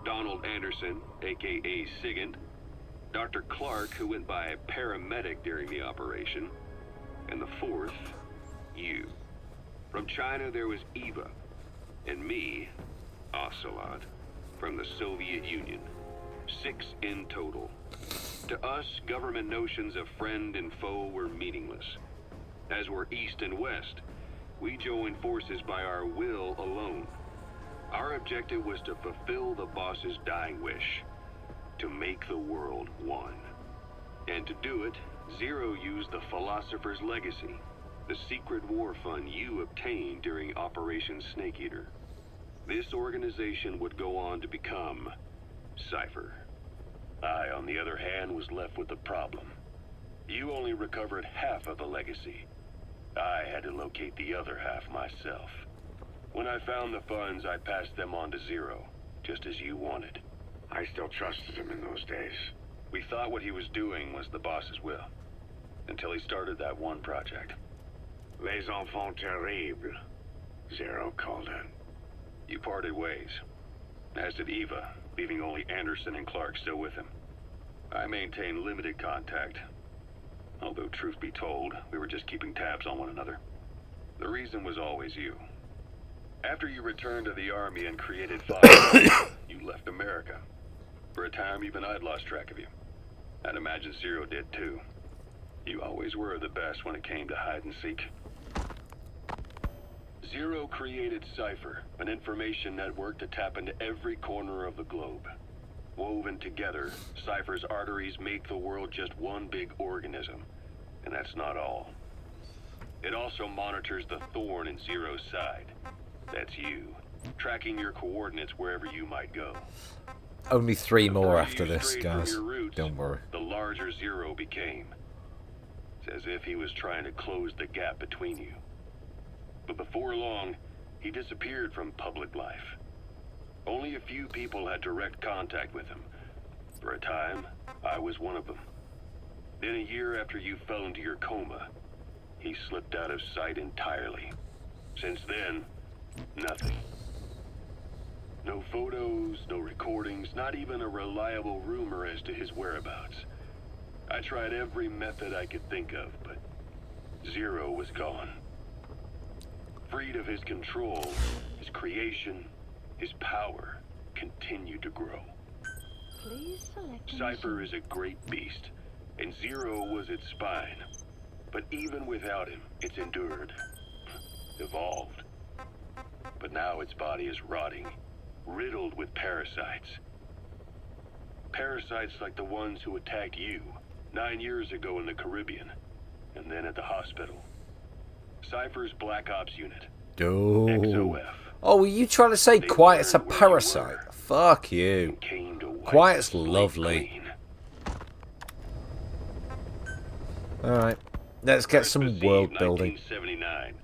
Speaker 8: Donald Anderson, aka Sigint, Dr. Clark, who went by paramedic during the operation, and the fourth, you. From China, there was Eva, and me, Ocelot, from the Soviet Union. 6 in total. To us, government notions of friend and foe were meaningless. As were East and West, we joined forces by our will alone. Our objective was to fulfill the boss's dying wish, to make the world one. And to do it, Zero used the Philosopher's Legacy, the secret war fund you obtained during Operation Snake Eater. This organization would go on to become Cypher. I, on the other hand, was left with the problem. You only recovered half of the legacy. I had to locate the other half myself. When I found the funds, I passed them on to Zero, just as you wanted.
Speaker 4: I still trusted him in those days.
Speaker 8: We thought what he was doing was the boss's will, until he started that one project.
Speaker 4: Les enfants terribles, Zero called in.
Speaker 8: You parted ways, as did Eva, leaving only Anderson and Clark still with him. I maintained limited contact, although truth be told, we were just keeping tabs on one another. The reason was always you. After you returned to the army and created fire, you left America. For a time, even I'd lost track of you. I'd imagine Zero did too. You always were the best when it came to hide and seek. Zero created Cypher, an information network to tap into every corner of the globe. Woven together, Cypher's arteries make the world just one big organism. And that's not all. It also monitors the thorn in Zero's side. That's you, tracking your coordinates wherever you might go.
Speaker 2: Only 3 more after this, guys. Don't worry.
Speaker 8: The larger Zero became. It's as if he was trying to close the gap between you. But before long, he disappeared from public life. Only a few people had direct contact with him. For a time, I was one of them. Then a year after you fell into your coma, he slipped out of sight entirely. Since then, nothing. No photos, no recordings, not even a reliable rumor as to his whereabouts. I tried every method I could think of, but Zero was gone. Freed of his control, his creation, his power continued to grow.
Speaker 7: Please select
Speaker 8: Cypher is a great beast, and Zero was its spine. But even without him, it's endured, evolved. But now its body is rotting, riddled with parasites. Parasites like the ones who attacked you 9 years ago in the Caribbean, and then at the hospital. Cypher's Black Ops unit.
Speaker 2: Oh.
Speaker 8: XOF.
Speaker 2: Oh, were you trying to say Quiet's a parasite? Fuck you. Quiet's lovely. Alright, let's get some world building.
Speaker 8: 1979,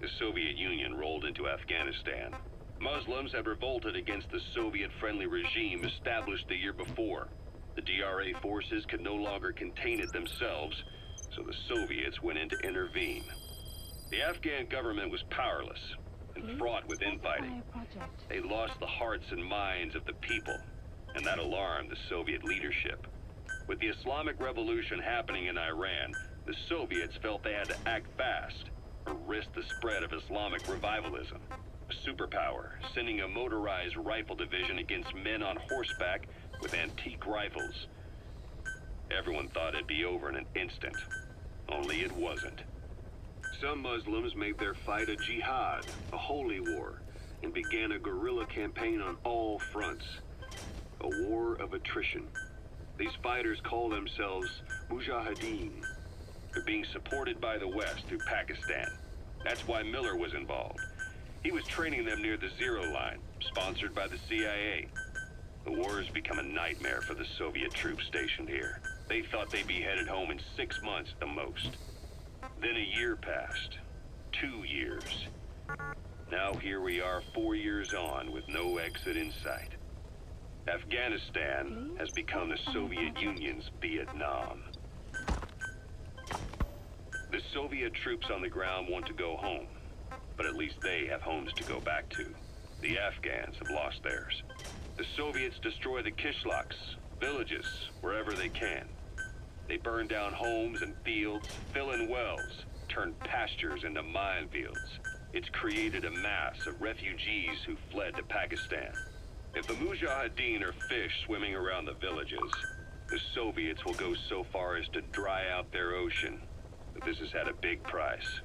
Speaker 8: the Soviet Union rolled into Afghanistan. Muslims had revolted against the Soviet-friendly regime established the year before. The DRA forces could no longer contain it themselves, so the Soviets went in to intervene. The Afghan government was powerless and fraught with infighting. They lost the hearts and minds of the people, and that alarmed the Soviet leadership. With the Islamic Revolution happening in Iran, the Soviets felt they had to act fast or risk the spread of Islamic revivalism. A superpower, sending a motorized rifle division against men on horseback with antique rifles. Everyone thought it'd be over in an instant, only it wasn't. Some Muslims made their fight a jihad, a holy war, and began a guerrilla campaign on all fronts. A war of attrition. These fighters call themselves Mujahideen. They're being supported by the West through Pakistan. That's why Miller was involved. He was training them near the Zero Line, sponsored by the CIA. The war has become a nightmare for the Soviet troops stationed here. They thought they'd be headed home in 6 months at the most. Then a year passed. 2 years. Now here we are 4 years on with no exit in sight. Afghanistan has become the Soviet Union's Vietnam. The Soviet troops on the ground want to go home, but at least they have homes to go back to. The Afghans have lost theirs. The Soviets destroy the kishlaks, villages, wherever they can. They burn down homes and fields, fill in wells, turn pastures into minefields. It's created a mass of refugees who fled to Pakistan. If the Mujahideen are fish swimming around the villages, the Soviets will go so far as to dry out their ocean. But this has had a big price.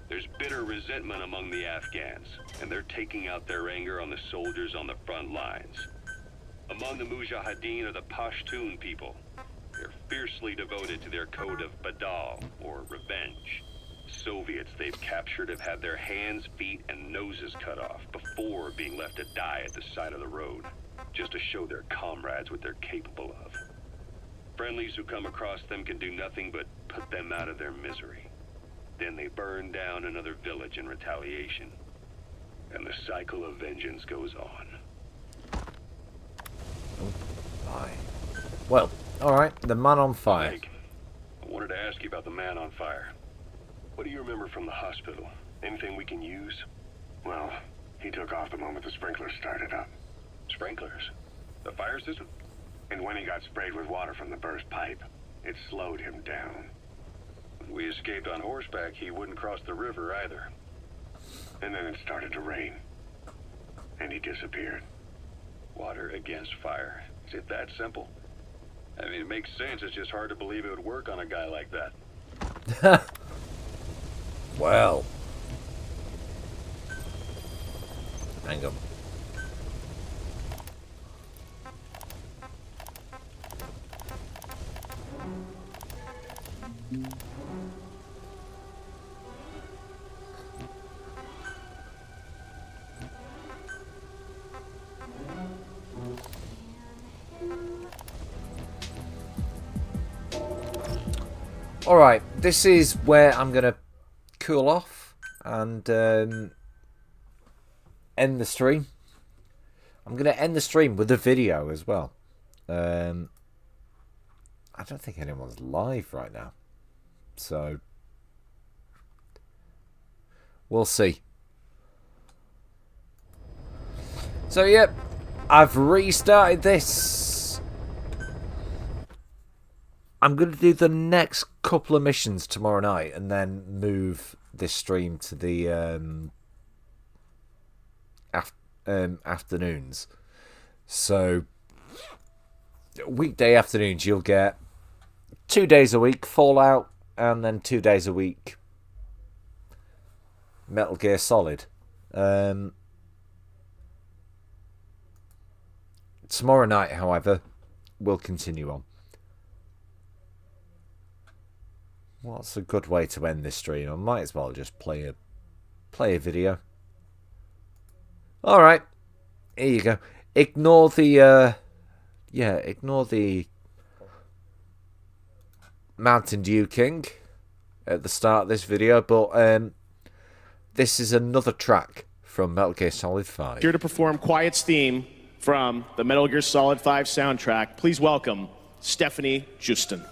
Speaker 8: There's bitter resentment among the Afghans, and they're taking out their anger on the soldiers on the front lines. Among the Mujahideen are the Pashtun people. They're fiercely devoted to their code of Badal, or revenge. Soviets they've captured have had their hands, feet, and noses cut off before being left to die at the side of the road, just to show their comrades what they're capable of. Friendlies who come across them can do nothing but put them out of their misery. Then they burn down another village in retaliation. And the cycle of vengeance goes on.
Speaker 2: Oh, my. Well, alright, the man on fire.
Speaker 8: Mike, I wanted to ask you about the man on fire. What do you remember from the hospital? Anything we can use?
Speaker 4: Well, he took off the moment the sprinklers started up.
Speaker 8: Sprinklers? The fire system?
Speaker 4: And when he got sprayed with water from the burst pipe, it slowed him down.
Speaker 8: When we escaped on horseback, he wouldn't cross the river either.
Speaker 4: And then it started to rain. And he disappeared.
Speaker 8: Water against fire. Is it that simple? I mean, it makes sense. It's just hard to believe it would work on a guy like that.
Speaker 2: Well. Hang on. Alright, this is where I'm going to cool off and end the stream. I'm going to end the stream with a video as well. I don't think anyone's live right now. So, we'll see. So, yep, I've restarted this. I'm going to do the next couple of missions tomorrow night and then move this stream to the afternoons. So, weekday afternoons, you'll get 2 days a week Fallout and then 2 days a week Metal Gear Solid. Tomorrow night, however, we'll continue on. What's a good way to end this stream? I might as well just play a video. Alright. Here you go. Ignore the ignore the Mountain Dew King at the start of this video, but this is another track from Metal Gear Solid 5.
Speaker 13: Here to perform Quiet's theme from the Metal Gear Solid 5 soundtrack, please welcome Stephanie Justin.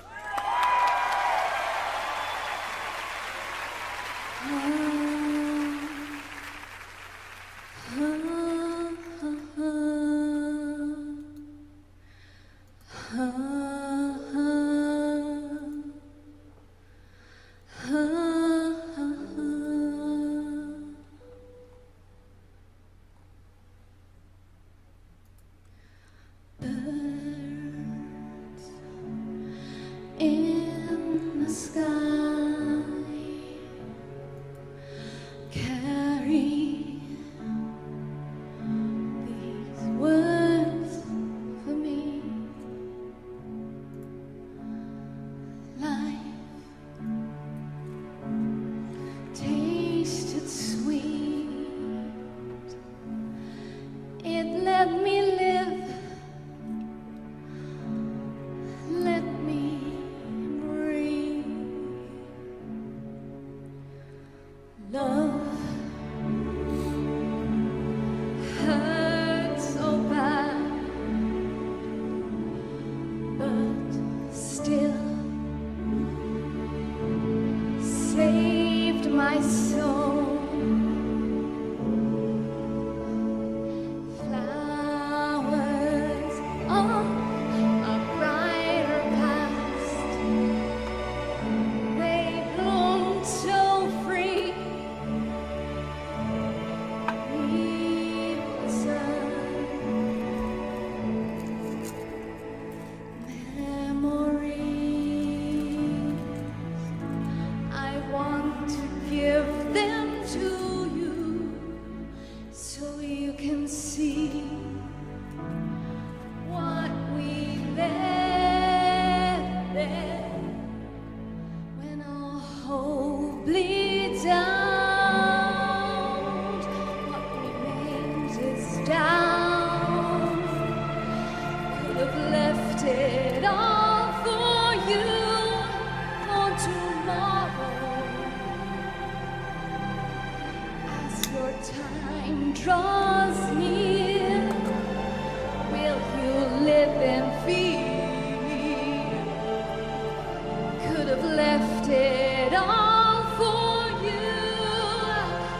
Speaker 1: left it all for you,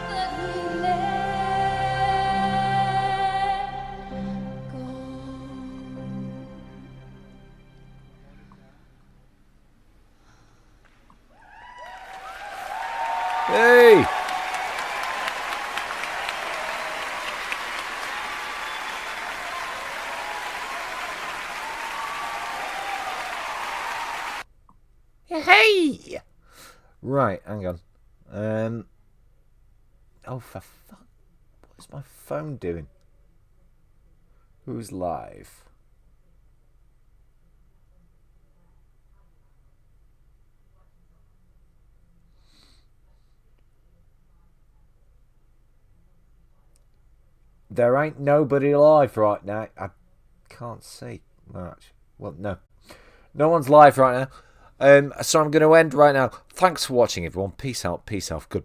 Speaker 1: but we let go.
Speaker 2: Hey! Hey! Right, hang on. Oh, for fuck. What's my phone doing? Who's live? There ain't nobody live right now. I can't see much. Well, no. No one's live right now. So I'm going to end right now. Thanks for watching, everyone. Peace out. Peace out. Good.